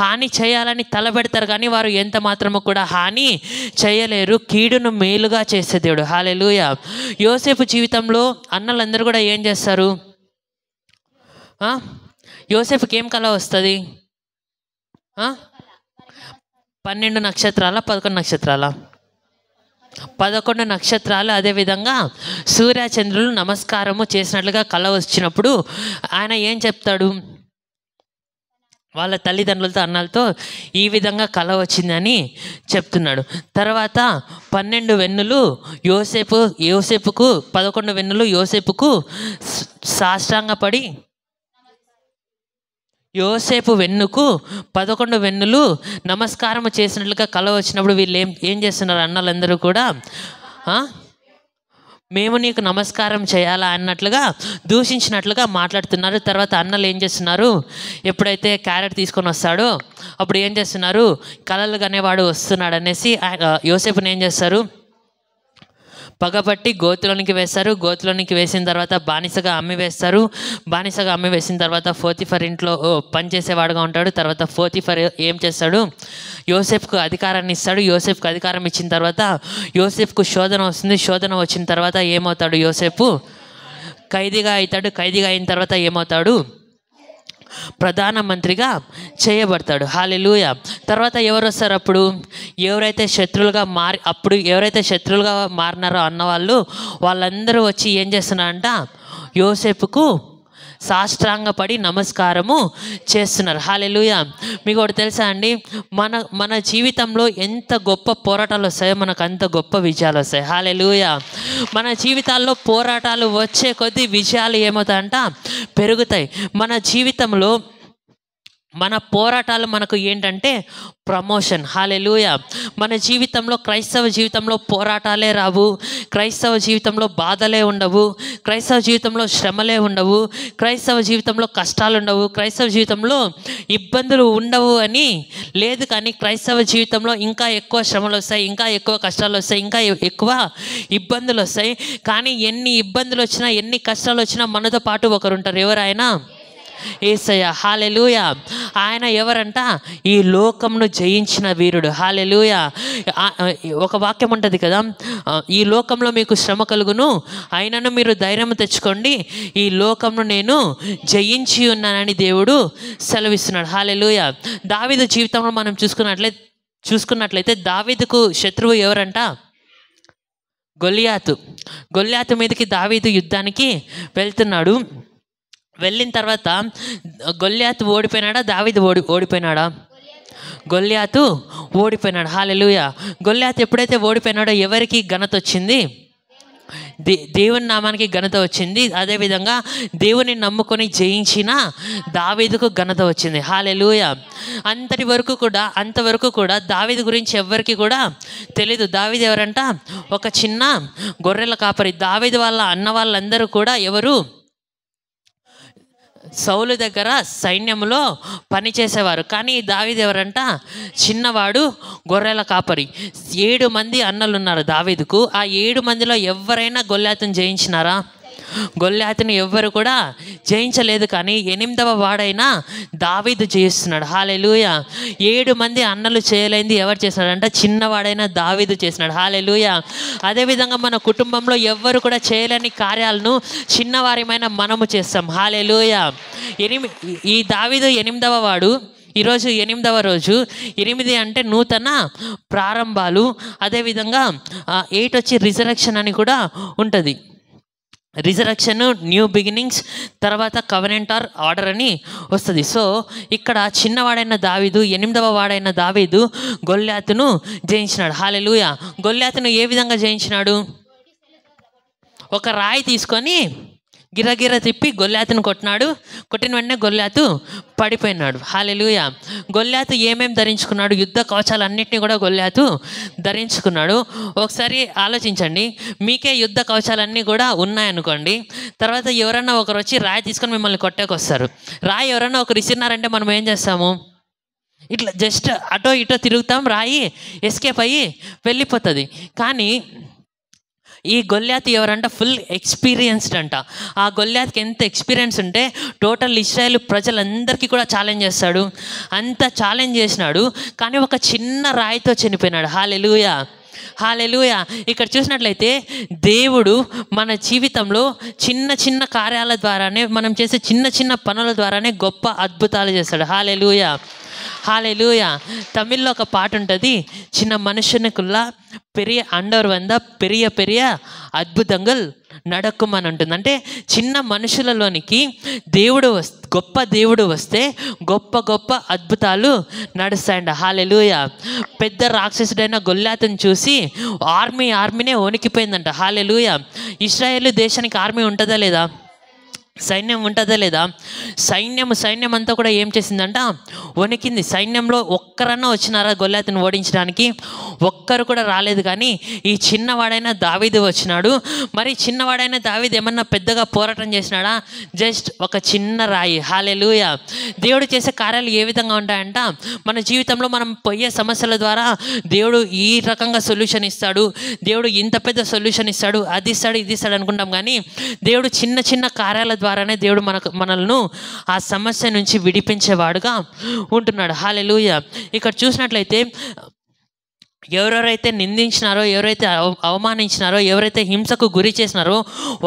హాని చేయాలని తలబెడతారు, కానీ వారు ఎంత మాత్రము కూడా హాని చేయలేరు. కీడును మేలుగా చేసే దేవుడు. హల్లెలూయా. యోసేపు జీవితంలో అన్నలందరూ కూడా ఏం చేస్తారు? యోసేపుకి ఏం కళ వస్తుంది? 12 నక్షత్రాల 11 నక్షత్రాల 11 నక్షత్రాలు. అదేవిధంగా సూర్యచంద్రులు నమస్కారము చేసినట్లుగా కళ వచ్చినప్పుడు ఆయన ఏం చెప్తాడు? వాళ్ళ తల్లిదండ్రులతో అన్నలతో ఈ విధంగా కళ వచ్చిందని చెప్తున్నాడు. తర్వాత 12 వెన్నులు యోసేపుకు 11 వెన్నులు యోసేపుకు సాష్టాంగపడి, యోసేపు వెన్నుకు 11 వెన్నులు నమస్కారం చేసినట్లుగా కళ వచ్చినప్పుడు వీళ్ళు ఏం చేస్తున్నారు? అన్నలందరూ కూడా మేము నీకు నమస్కారం చేయాలా అన్నట్లుగా దూషించినట్లుగా మాట్లాడుతున్నారు. తర్వాత అన్నలు ఏం చేస్తున్నారు? ఎప్పుడైతే క్యారెట్ తీసుకొని వస్తాడో అప్పుడు ఏం చేస్తున్నారు? కలలు కనేవాడు వస్తున్నాడు అనేసి యోసేపుని ఏం చేస్తారు? పగబట్టి గోతులోనికి వేస్తారు. గోతులోనికి వేసిన తర్వాత బానిసగా అమ్మి వేస్తారు. బానిసగా అమ్మి వేసిన తర్వాత పోతిఫర్ ఇంట్లో పనిచేసేవాడుగా ఉంటాడు. తర్వాత పోతిఫర్ ఏం చేస్తాడు? యోసేపుకు అధికారాన్ని ఇస్తాడు. యోసేపుకు అధికారం ఇచ్చిన తర్వాత యోసేపుకు శోధన వస్తుంది. శోధన వచ్చిన తర్వాత ఏమవుతాడు? యోసేపు ఖైదీగా అవుతాడు. ఖైదీగా అయిన తర్వాత ఏమవుతాడు? ప్రధానమంత్రిగా చేయబడతాడు. హల్లెలూయా. తర్వాత ఎవరు వస్తారు అప్పుడు? ఎవరైతే శత్రువులుగా మారినారో అన్నవాళ్ళు వాళ్ళందరూ వచ్చి ఏం చేస్తున్నారంట? యోసేపుకు సాష్టాంగపడి నమస్కారము చేస్తున్నారు. హల్లెలూయా. మీకు ఒకటి తెలుసా అండి, మన జీవితంలో ఎంత గొప్ప పోరాటాలు వస్తాయో మనకు అంత గొప్ప విజయాలు వస్తాయి. హల్లెలూయా. మన జీవితాల్లో పోరాటాలు వచ్చే కొద్దీ విజయాలు ఏమవుతాయంట? పెరుగుతాయి. మన జీవితంలో మన పోరాటాలు మనకు ఏంటంటే ప్రమోషన్. హల్లెలూయా. మన జీవితంలో, క్రైస్తవ జీవితంలో పోరాటాలే రావు, క్రైస్తవ జీవితంలో బాధలే ఉండవు, క్రైస్తవ జీవితంలో శ్రమలే ఉండవు, క్రైస్తవ జీవితంలో కష్టాలు ఉండవు, క్రైస్తవ జీవితంలో ఇబ్బందులు ఉండవు అని లేదు. కానీ క్రైస్తవ జీవితంలో ఇంకా ఎక్కువ శ్రమలు వస్తాయి, ఇంకా ఎక్కువ కష్టాలు వస్తాయి, ఇంకా ఎక్కువ ఇబ్బందులు వస్తాయి. కానీ ఎన్ని ఇబ్బందులు వచ్చినా, ఎన్ని కష్టాలు వచ్చినా మనతో పాటు ఒకరు ఉంటారు. ఎవరైనా? యేసయ్య. హల్లెలూయా. ఆయన ఎవరంట? ఈ లోకంను జయించిన వీరుడు. హల్లెలూయా. ఒక వాక్యం ఉంటుంది కదా, ఈ లోకంలో మీకు శ్రమ కలుగును, అయినను మీరు ధైర్యం తెచ్చుకోండి, ఈ లోకంను నేను జయించి ఉన్నానని దేవుడు సెలవిస్తున్నాడు. హల్లెలూయా. దావీదు జీవితంలో మనం చూసుకున్నట్లయితే దావీదుకు శత్రువు ఎవరంట? గొల్యాతు మీదకి దావీదు యుద్ధానికి వెళ్తున్నాడు. వెళ్ళిన తర్వాత గొల్యాతు ఓడిపోయినాడా? దావీదు ఓడిపోయినాడా? గొల్యాతు ఓడిపోయినాడు. హల్లెలూయా. గొల్యాతు ఎప్పుడైతే ఓడిపోయినాడో ఎవరికి ఘనత వచ్చింది? దేవుని నామానికి ఘనత వచ్చింది. అదేవిధంగా దేవుని నమ్ముకొని జయించిన దావీదుకు ఘనత వచ్చింది. హల్లెలూయా. అంతవరకు కూడా దావీదు గురించి ఎవరికి కూడా తెలీదు. దావీదు ఎవరంట? ఒక చిన్న గొర్రెల కాపరి. దావీదు వాళ్ళ అన్న వాళ్ళందరూ కూడా ఎవరు? సౌలు దగ్గర సైన్యంలో పనిచేసేవారు. కానీ దావీదు ఎవరంట? చిన్నవాడు, గొర్రెల కాపరి. 7 మంది అన్నలు ఉన్నారు దావీదుకు. ఆ 7 మందిలో ఎవరైనా గొల్యాతుని జయించినారా? గొల్యాతుని ఎవ్వరు కూడా జయించలేదు. కానీ 8వ వాడైనా దావీదు జయిస్తున్నాడు. హల్లెలూయా. 7 మంది అన్నలు చేయలేంది ఎవరు చేస్తున్నాడంటే చిన్నవాడైనా దావీదు చేస్తున్నాడు. హల్లెలూయా. అదేవిధంగా మన కుటుంబంలో ఎవ్వరు కూడా చేయలేని కార్యాలను చిన్నవారిమైన మనము చేస్తాం. హల్లెలూయా. ఈ దావీదు 8వ వాడు. ఈరోజు 8వ రోజు. 8 అంటే నూతన ప్రారంభాలు. అదేవిధంగా 8 వచ్చి రిజరెక్షన్ అని కూడా ఉంటుంది. రిజరెక్షన్, న్యూ బిగినింగ్స్, తర్వాత కవెనెంట్ ఆర్డర్ అని వస్తుంది. సో ఇక్కడ చిన్నవాడైన దావీదు, 8వ వాడైన దావీదు గొల్యాతును జయించినాడు. హల్లెలూయా. గొల్యాతును ఏ విధంగా జయించినాడు? ఒక రాయి తీసుకొని గిరగిర తిప్పి గొల్యాతును కొట్టినాడు. కొట్టిన వెంటనే గొల్యాతు పడిపోయినాడు. హల్లెలూయా. గొల్యాతు ఏమేమి ధరించుకున్నాడు? యుద్ధ కవచాలన్నింటినీ కూడా గొల్యాతు ధరించుకున్నాడు. ఒకసారి ఆలోచించండి, మీకే యుద్ధ కవచాలన్నీ కూడా ఉన్నాయనుకోండి, తర్వాత ఎవరన్నా ఒకరు వచ్చి రాయి తీసుకొని మిమ్మల్ని కొట్టేకొస్తారు. రాయి ఎవరన్నా ఒకరు ఇస్తున్నారంటే మనం ఏం చేస్తాము? ఇట్లా జస్ట్ అటో ఇటో తిరుగుతాం, రాయి ఎస్కేప్ అయ్యి వెళ్ళిపోతుంది. కానీ ఈ గొల్యాతు ఎవరంట? ఫుల్ ఎక్స్పీరియన్స్డ్ అంట. ఆ గొల్యాతుకి ఎంత ఎక్స్పీరియన్స్ ఉంటే టోటల్ ఇశ్రాయేలు ప్రజలందరికీ కూడా ఛాలెంజ్ చేస్తాడు. అంత ఛాలెంజ్ చేసినాడు, కానీ ఒక చిన్న రాయితో చనిపోయినాడు. హల్లెలూయా. హల్లెలూయా. ఇక్కడ చూసినట్లయితే దేవుడు మన జీవితంలో చిన్న చిన్న కార్యాల ద్వారానే, మనం చేసే చిన్న చిన్న పనుల ద్వారానే గొప్ప అద్భుతాలు చేస్తాడు. హల్లెలూయా. హల్లెలూయా. తమిళ్లో ఒక పాట ఉంటుంది, చిన్న మనుషునికుల్లా పెరియ అండర్ వంద పెరియ పెరియ అద్భుతంగా నడక్కుమని ఉంటుంది. అంటే చిన్న మనుషులలోనికి గొప్ప దేవుడు వస్తే గొప్ప గొప్ప అద్భుతాలు నడుస్తాయంట. హల్లెలూయా. పెద్ద రాక్షసుడైన గొల్యాతుని చూసి ఆర్మీనే వణికిపోయిందంట. హల్లెలూయా. ఇశ్రాయేలు దేశానికి ఆర్మీ ఉంటుందా లేదా? సైన్యం ఉంటుందా లేదా? సైన్యం అంతా కూడా ఏం చేసిందంట? వణికింది. సైన్యంలో ఒక్కరన్నా వచ్చినారా గొల్యాతుని ఓడించడానికి? ఒక్కరు కూడా రాలేదు. కానీ ఈ చిన్నవాడైన దావీదు వచ్చినాడు. మరి చిన్నవాడైన దావీదు ఏమన్నా పెద్దగా పోరాటం చేసినాడా? జస్ట్ ఒక చిన్న రాయి. హల్లెలూయా. దేవుడు చేసే కార్యాలు ఏ విధంగా ఉంటాయంట? మన జీవితంలో మనం పోయే సమస్యల ద్వారా దేవుడు ఈ రకంగా సొల్యూషన్ ఇస్తాడు, దేవుడు ఇంత పెద్ద సొల్యూషన్ ఇస్తాడు, అది ఇస్తాడు, ఇది ఇస్తాడు అనుకుంటాం. కానీ దేవుడు చిన్న చిన్న కార్యాల ద్వారానే దేవుడు మనల్ని ఆ సమస్య నుంచి విడిపించేవాడుగా ఉంటున్నాడు. హల్లెలూయా. ఇక్కడ చూసినట్లయితే ఎవరెవరైతే నిందించినారో, ఎవరైతే అవమానించినారో, ఎవరైతే హింసకు గురి చేసినారో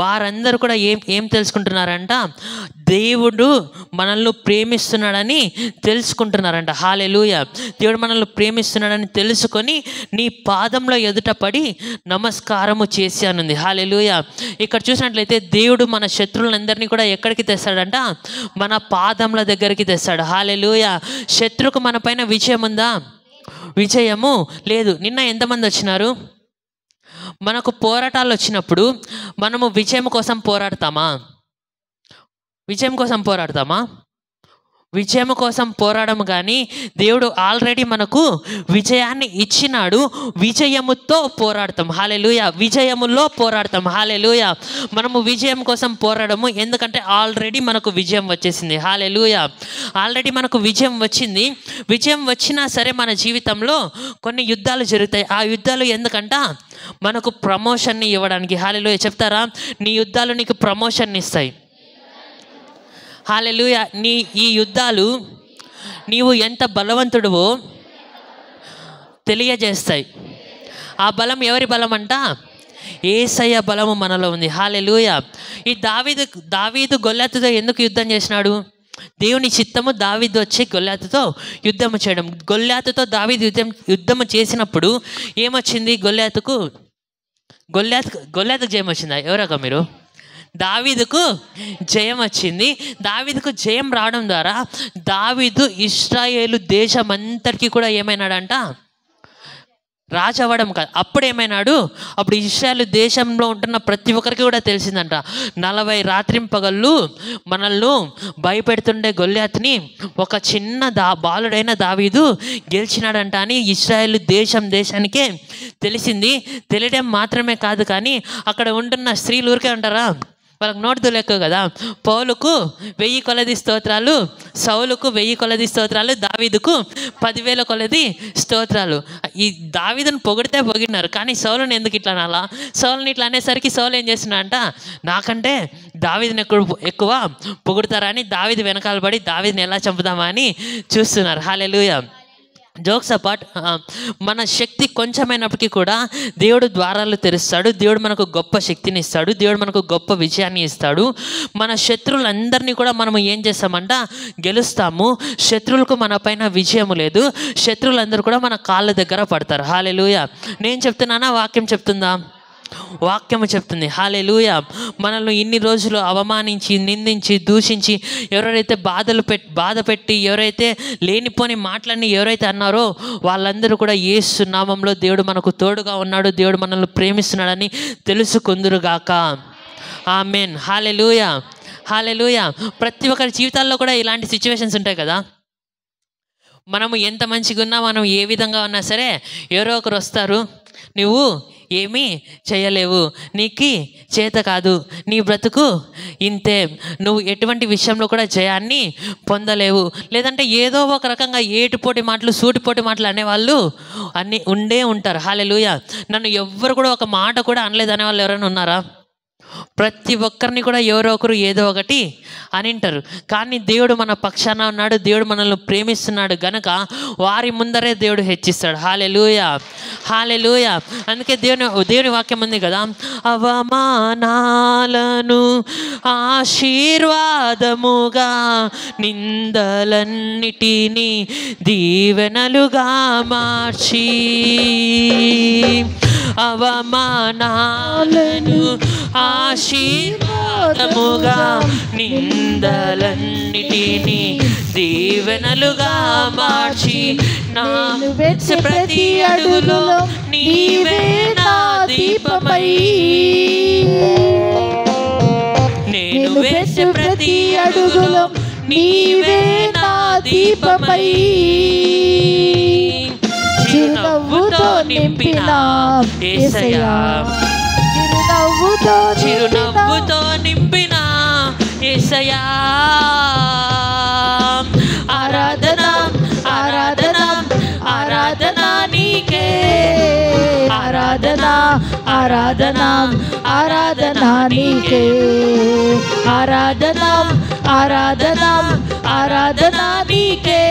వారందరూ కూడా ఏం తెలుసుకుంటున్నారంట? దేవుడు మనల్ని ప్రేమిస్తున్నాడని తెలుసుకుంటున్నారంట. హల్లెలూయా. దేవుడు మనల్ని ప్రేమిస్తున్నాడని తెలుసుకొని నీ పాదంలో ఎదుట పడి నమస్కారము చేశానుంది. హల్లెలూయా. ఇక్కడ చూసినట్లయితే దేవుడు మన శత్రువులందరినీ కూడా ఎక్కడికి తెస్తాడంట? మన పాదముల దగ్గరికి తెస్తాడు. హల్లెలూయా. శత్రువుకు మన పైన విజయం ఉందా? విజయము లేదు. నిన్న ఎంతమంది వచ్చినారు? మనకు పోరాటాలు వచ్చినప్పుడు మనము విజయం కోసం పోరాడతామా? విజయం కోసం పోరాడతామా? విజయం కోసం పోరాడము. కానీ దేవుడు ఆల్రెడీ మనకు విజయాన్ని ఇచ్చినాడు. విజయముతో పోరాడతాం. హల్లెలూయా. విజయములో పోరాడతాం. హల్లెలూయా. మనము విజయం కోసం పోరాడము, ఎందుకంటే ఆల్రెడీ మనకు విజయం వచ్చేసింది. హల్లెలూయా. ఆల్రెడీ మనకు విజయం వచ్చింది. విజయం వచ్చినా సరే మన జీవితంలో కొన్ని యుద్ధాలు జరుగుతాయి. ఆ యుద్ధాలు ఎందుకంట? మనకు ప్రమోషన్ని ఇవ్వడానికి. హల్లెలూయా. చెప్తారా? నీ యుద్ధాలు నీకు ప్రమోషన్ ఇస్తాయి. హల్లెలూయా. ఈ యుద్ధాలు నీవు ఎంత బలవంతుడివో తెలియజేస్తాయి. ఆ బలం ఎవరి బలం అంట? యేసయ్య బలము మనలో ఉంది. హల్లెలూయా. ఈ దావీదు గొల్యాతుతో ఎందుకు యుద్ధం చేసినాడు? దేవుని చిత్తము దావీదు వచ్చి గొల్యాతుతో యుద్ధము చేయడం. గొల్యాతుతో దావీదు యుద్ధము చేసినప్పుడు ఏమొచ్చింది? గొల్యాతుకు జయం వచ్చిందా? ఎవరగా మీరు? దావీదుకు జయం వచ్చింది. దావీదుకు జయం రావడం ద్వారా దావీదు ఇశ్రాయేలు దేశం అంతటికీ కూడా ఏమైనాడంట? రాజు అవ్వడం కాదు, అప్పుడు ఏమైనాడు? అప్పుడు ఇశ్రాయేలు దేశంలో ఉంటున్న ప్రతి ఒక్కరికి కూడా తెలిసిందంట, 40 రాత్రింపగళ్ళు మనల్ని భయపెడుతుండే గొల్యాతుని ఒక చిన్న బాలుడైన దావీదు గెలిచినాడంట అని ఇశ్రాయేలు దేశానికే తెలిసింది. తెలియడం మాత్రమే కాదు, కానీ అక్కడ ఉంటున్న స్త్రీలు ఊరికే అంటారా? వాళ్ళకి నోటితో లెక్క కదా. పౌలుకు 1000 కొలది స్తోత్రాలు, సౌలుకు 1000 కొలది స్తోత్రాలు, దావీదుకు 10,000 కొలది స్తోత్రాలు. ఈ దావీదుని పొగిడినారు, కానీ సౌలుని ఎందుకు ఇట్లా అనాలా? సౌలుని ఇట్లా అనేసరికి సౌలు ఏం చేస్తున్నాడంట? నాకంటే దావీదుని ఎక్కువ పొగుడతారా అని దావీదు వెనకాల పడి దావీదుని ఎలా చంపుదామా అని చూస్తున్నారు. హల్లెలూయా. జోక్స్ అపార్ట్, మన శక్తి కొంచెమైనప్పటికీ కూడా దేవుడు ద్వారాలు తెరుస్తాడు. దేవుడు మనకు గొప్ప శక్తిని ఇస్తాడు. దేవుడు మనకు గొప్ప విజయాన్ని ఇస్తాడు. మన శత్రువులందరినీ కూడా మనము ఏం చేస్తామంట? గెలుస్తాము. శత్రువులకు మన పైన విజయము లేదు. శత్రువులందరూ కూడా మన కాళ్ళ దగ్గర పడతారు. హల్లెలూయా. నేను చెప్తున్నానా? వాక్యం చెప్తుందా? వాక్యము చెప్తుంది. హల్లెలూయా. మనల్ని ఇన్ని రోజులు అవమానించి, నిందించి, దూషించి, ఎవరైతే బాధ పెట్టి ఎవరైతే లేనిపోని మాటలన్నీ ఎవరైతే అన్నారో వాళ్ళందరూ కూడా యేసు నామంలో దేవుడు మనకు తోడుగా ఉన్నాడు, దేవుడు మనల్ని ప్రేమిస్తున్నాడని తెలుసుకుందురుగాక. ఆమేన్. హల్లెలూయా. హల్లెలూయా. ప్రతి ఒక్కరి జీవితాల్లో కూడా ఇలాంటి సిచ్యువేషన్స్ ఉంటాయి కదా. మనము ఎంత మంచిగా ఉన్నా, మనం ఏ విధంగా ఉన్నా సరే ఎవరో ఒకరు వస్తారు, నువ్వు ఏమీ చేయలేవు, నీకు చేత కాదు, నీ బ్రతుకు ఇంతే, నువ్వు ఎటువంటి విషయంలో కూడా జయాన్ని పొందలేవు, లేదంటే ఏదో ఒక రకంగా ఏటుపోటి మాటలు, సూటిపోటి మాటలు అనేవాళ్ళు అన్నీ ఉంటారు. హల్లెలూయా. నన్ను ఎవ్వరు కూడా ఒక మాట కూడా అనలేదు అనేవాళ్ళు ఎవరైనా ఉన్నారా? ప్రతి ఒక్కరిని కూడా ఎవరో ఒకరు ఏదో ఒకటి అనింటారు. కానీ దేవుడు మన పక్షాన ఉన్నాడు. దేవుడు మనల్ని ప్రేమిస్తున్నాడు గనక వారి ముందరే దేవుడు హెచ్చిస్తాడు. హల్లెలూయా. హల్లెలూయా. అందుకే దేవుని వాక్యం ఉంది కదా, అవమానాలను ఆశీర్వాదముగా, నిందలన్నిటినీ దీవెనలుగా మార్చి, అవమానాలను ఆశీర్వాదముగా, నిందలన్నిటినీ దీవెనలుగా మార్చి, నా ప్రతి అడుగులో నీవే నా దీపమై, నేను వేసే ప్రతి అడుగులో నీవే నా దీపమై, చిరునవ్వుతో నింపిన యేసయ్యా, చిరునవ్వుతో నింపిన యేసయ్యా, ఆరాధన ఆరాధన ఆరాధన నీకే, ఆరాధన ఆరాధన ఆరాధన నీకే, ఆరాధన ఆరాధన ఆరాధన నీకే,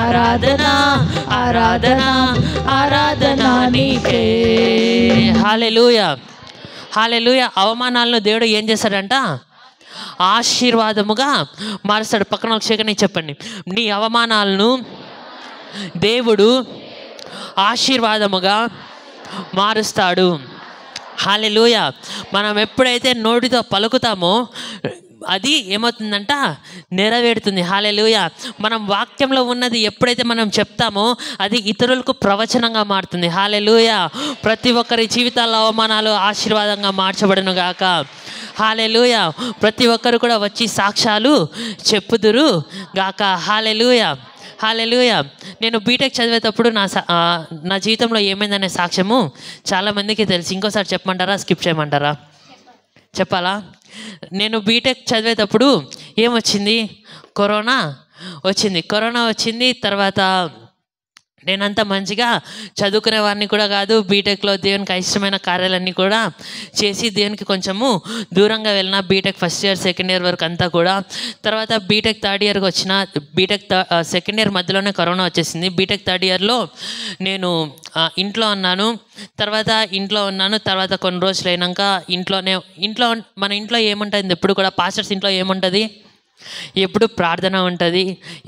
ఆరాధన ఆరాధన ఆరాధన నీకే. హల్లెలూయా, హల్లెలూయా. అవమానాలను దేవుడు ఏం చేశాడంట? ఆశీర్వాదముగా మారుస్తాడు. పక్కన ఒక సెకండ్ చెప్పండి, నీ అవమానాలను దేవుడు ఆశీర్వాదముగా మారుస్తాడు. హల్లెలూయా. మనం ఎప్పుడైతే నోటితో పలుకుతామో అది ఏమవుతుందంట? నెరవేరుతుంది. హల్లెలూయా. మనం వాక్యంలో ఉన్నది ఎప్పుడైతే మనం చెప్తామో అది ఇతరులకు ప్రవచనంగా మారుతుంది. హల్లెలూయా. ప్రతి ఒక్కరి జీవితాల్లో అవమానాలు ఆశీర్వాదంగా మార్చబడును గాక. హల్లెలూయా. ప్రతి ఒక్కరు కూడా వచ్చి సాక్ష్యాలు చెప్పుదురు గాక. హల్లెలూయా, హల్లెలూయా. నేను బీటెక్ చదివేటప్పుడు నా జీవితంలో ఏమైందనే సాక్ష్యము చాలామందికి తెలుసు. ఇంకోసారి చెప్పమంటారా, స్కిప్ చేయమంటారా? చెప్పాలా? నేను బీటెక్ చదివేటప్పుడు ఏమొచ్చింది? కరోనా వచ్చింది. తర్వాత నేనంతా మంచిగా చదువుకునే వాడిని కూడా కాదు. బీటెక్లో దేవునికి ఇష్టమైన కార్యాలన్నీ కూడా చేసి దేవునికి కొంచెము దూరంగా వెళ్ళిన. BTech first year second year వరకు అంతా కూడా. తర్వాత బీటెక్ థర్డ్ ఇయర్కి వచ్చిన. బీటెక్ సెకండ్ ఇయర్ మధ్యలోనే కరోనా వచ్చేసింది. బీటెక్ థర్డ్ ఇయర్లో నేను ఇంట్లో ఉన్నాను. తర్వాత కొన్ని రోజులు అయినాక మన ఇంట్లో ఏముంటుంది? ఎప్పుడు కూడా పాస్టర్స్ ఇంట్లో ఏముంటుంది? ఎప్పుడు ప్రార్థన ఉంటుంది,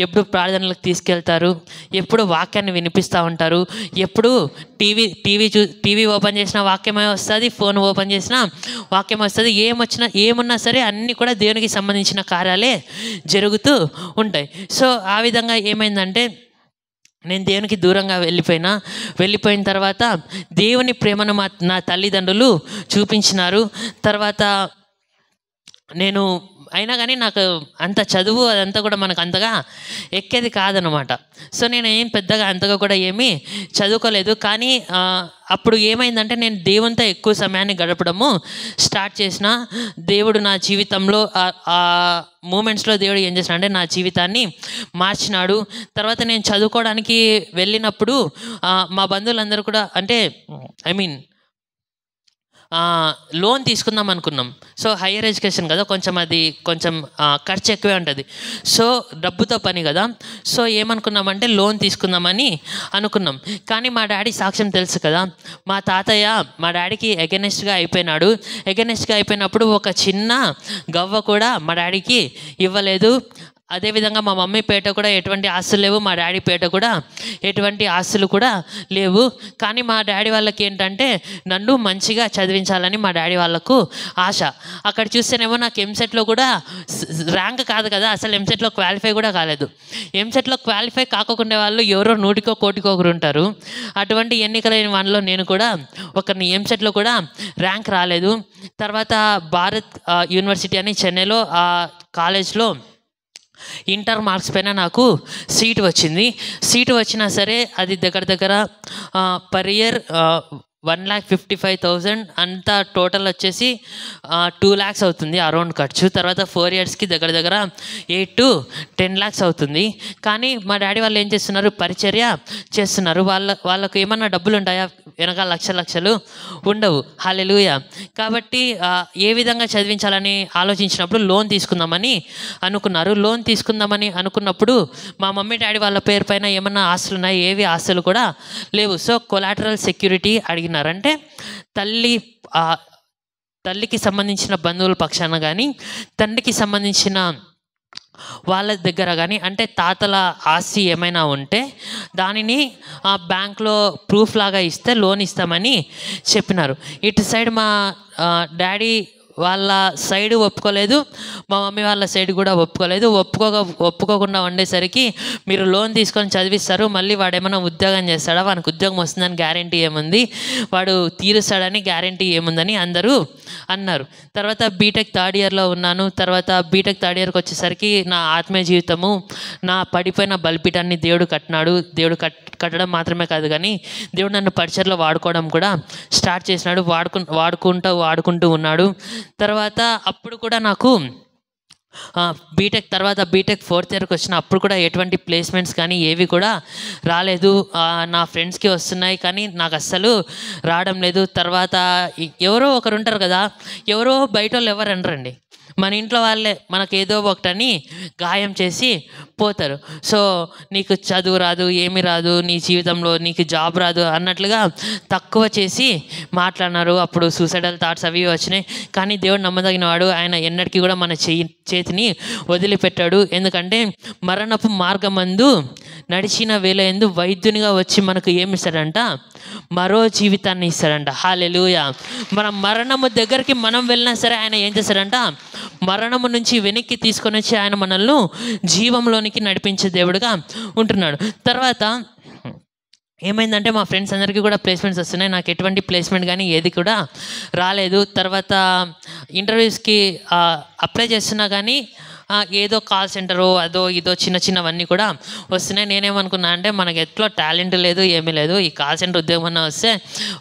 ఎప్పుడు ప్రార్థనలకు తీసుకెళ్తారు, ఎప్పుడు వాక్యాన్ని వినిపిస్తూ ఉంటారు, ఎప్పుడు టీవీ ఓపెన్ చేసిన వాక్యమే వస్తుంది, ఫోన్ ఓపెన్ చేసిన వాక్యం వస్తుంది. ఏమున్నా సరే అన్నీ కూడా దేవునికి సంబంధించిన కార్యాలే జరుగుతూ ఉంటాయి. సో ఆ విధంగా ఏమైందంటే నేను దేవునికి దూరంగా వెళ్ళిపోయిన తర్వాత దేవుని ప్రేమను నా తల్లిదండ్రులు చూపించినారు. తర్వాత నేను అయినా కానీ నాకు అంత చదువు అదంతా కూడా మనకు అంతగా ఎక్కేది కాదనమాట. సో నేను పెద్దగా అంతగా కూడా ఏమీ చదువుకోలేదు. కానీ అప్పుడు ఏమైందంటే నేను దేవునితో ఎక్కువ సమయాన్ని గడపడము స్టార్ట్ చేసిన. దేవుడు నా జీవితంలో ఆ మూమెంట్స్లో దేవుడు ఏం చేసినాడంటే నా జీవితాన్ని మార్చినాడు. తర్వాత నేను చదువుకోవడానికి వెళ్ళినప్పుడు మా బంధువులందరూ కూడా లోన్ తీసుకుందాం అనుకున్నాం. సో హయ్యర్ ఎడ్యుకేషన్ కదా, కొంచెం ఖర్చు ఎక్కువే ఉంటుంది. సో డబ్బుతో పని కదా. సో ఏమనుకున్నామంటే లోన్ తీసుకుందామని అనుకున్నాం. కానీ మా డాడీ సాక్ష్యం తెలుసు కదా, మా తాతయ్య మా డాడీకి ఎగెనెస్ట్గా అయిపోయినప్పుడు ఒక చిన్న గవ్వ కూడా మా డాడీకి ఇవ్వలేదు. అదేవిధంగా మా మమ్మీ పేట కూడా ఎటువంటి ఆస్తులు లేవు, మా డాడీ పేట కూడా ఎటువంటి ఆస్తులు కూడా లేవు. కానీ మా డాడీ వాళ్ళకి ఏంటంటే నన్ను మంచిగా చదివించాలని మా డాడీ వాళ్ళకు ఆశ. అక్కడ చూస్తేనేమో నాకు ఎంసెట్లో కూడా ర్యాంక్ కాదు కదా, అసలు ఎంసెట్లో క్వాలిఫై కూడా కాలేదు. ఎంసెట్లో క్వాలిఫై కాకుండా వాళ్ళు ఎవరో 100కో 1,00,000 ఉంటారు. అటువంటి ఎన్నికలైన వాళ్ళలో నేను కూడా ఒకరిని ఎంసెట్లో కూడా ర్యాంక్ రాలేదు. తర్వాత భారత్ యూనివర్సిటీ అని చెన్నైలో ఆ కాలేజ్లో ఇంటర్ మార్క్స్ పైన నాకు సీటు వచ్చినా సరే అది దగ్గర పర్ ఇయర్ 1,55,000 అంతా టోటల్ వచ్చేసి 2 lakhs అవుతుంది అరౌండ్ ఖర్చు. తర్వాత 4 yearsకి దగ్గర 8 to 10 lakhs అవుతుంది. కానీ మా డాడీ వాళ్ళు ఏం చేస్తున్నారు? పరిచర్య చేస్తున్నారు. వాళ్ళకు ఏమన్నా డబ్బులు ఉంటాయా? వెనకాల లక్షలు ఉండవు. హల్లెలూయా. కాబట్టి ఏ విధంగా చదివించాలని ఆలోచించినప్పుడు లోన్ తీసుకుందామని అనుకున్నప్పుడు మా మమ్మీ డాడీ వాళ్ళ పేరు పైన ఏమన్నా ఆస్తులు ఉన్నాయి? ఏవి ఆస్తులు కూడా లేవు. సో కొలాటరల్ సెక్యూరిటీ అడిగినారు. అంటే తల్లికి సంబంధించిన బంధువుల పక్షాన కానీ, తండ్రికి సంబంధించిన వాళ్ళ దగ్గర కానీ, అంటే తాతల ఆస్తి ఏమైనా ఉంటే దానిని బ్యాంక్లో ప్రూఫ్ లాగా ఇస్తే లోన్ ఇస్తామని చెప్పినారు. ఇటు సైడ్ మా డాడీ వాళ్ళ సైడ్ ఒప్పుకోలేదు, మా మమ్మీ వాళ్ళ సైడ్ కూడా ఒప్పుకోలేదు. ఒప్పుకోకుండా ఉండేసరికి మీరు లోన్ తీసుకొని చదివిస్తారు, మళ్ళీ వాడు ఏమైనా ఉద్యోగం చేస్తాడా, వానికి ఉద్యోగం వస్తుందని గ్యారంటీ ఏముంది, వాడు తీరుస్తాడని గ్యారంటీ ఏముందని అందరూ అన్నారు. తర్వాత బీటెక్ థర్డ్ ఇయర్లో ఉన్నాను. తర్వాత బీటెక్ థర్డ్ ఇయర్కి వచ్చేసరికి నా ఆత్మీయ జీవితము, నా పడిపోయిన బలిపీఠాన్ని దేవుడు కట్టినాడు. దేవుడు కట్టడం మాత్రమే కాదు కానీ దేవుడు నన్ను పరిచర్లో వాడుకోవడం కూడా స్టార్ట్ చేసినాడు. వాడుకుంటూ ఉన్నాడు. తర్వాత అప్పుడు కూడా నాకు బీటెక్ 4th yearకి వచ్చిన అప్పుడు కూడా ఎటువంటి ప్లేస్మెంట్స్ కానీ ఏవి కూడా రాలేదు. నా ఫ్రెండ్స్కి వస్తున్నాయి కానీ నాకు అస్సలు రావడం లేదు. తర్వాత ఎవరో ఒకరు ఉంటారు కదా, ఎవరో బయట వాళ్ళు ఎవరు అనరండి, మన ఇంట్లో వాళ్ళే మనకు ఏదో ఒకటని గాయం చేసి పోతారు. సో నీకు చదువు రాదు, ఏమి రాదు, నీ జీవితంలో నీకు జాబ్ రాదు అన్నట్లుగా తక్కువ చేసి మాట్లాడినారు. అప్పుడు సూసైడల్ థాట్స్ అవి వచ్చినాయి. కానీ దేవుడు నమ్మదగిన వాడు, ఆయన ఎన్నటికీ కూడా మన చేతిని వదిలిపెట్టాడు. ఎందుకంటే మరణపు మార్గమందు నడిచిన వేళ ఎందు వైద్యునిగా వచ్చి మనకు ఏమి ఇస్తాడంట? మరో జీవితాన్ని ఇస్తాడంట. హల్లెలూయా. మన మరణము దగ్గరికి మనం వెళ్ళినా సరే ఆయన ఏం చేస్తాడంట? మరణము నుంచి వెనక్కి తీసుకొని వచ్చి ఆయన మనల్ని జీవంలోనికి నడిపించే దేవుడుగా ఉంటున్నాడు. తర్వాత ఏమైందంటే మా ఫ్రెండ్స్ అందరికీ కూడా ప్లేస్మెంట్స్ వస్తున్నాయి. నాకు ఎటువంటి ప్లేస్మెంట్ కానీ ఏది కూడా రాలేదు. తర్వాత ఇంటర్వ్యూస్కి అప్లై చేస్తున్నా కానీ ఏదో కాల్ సెంటరు అదో ఇదో చిన్న చిన్నవన్నీ కూడా వస్తున్నాయి. నేనేమనుకున్నా అంటే మనకి ఎట్లా టాలెంట్ లేదు, ఏమీ లేదు, ఈ కాల్ సెంటర్ ఉద్యోగం అన్నా వస్తే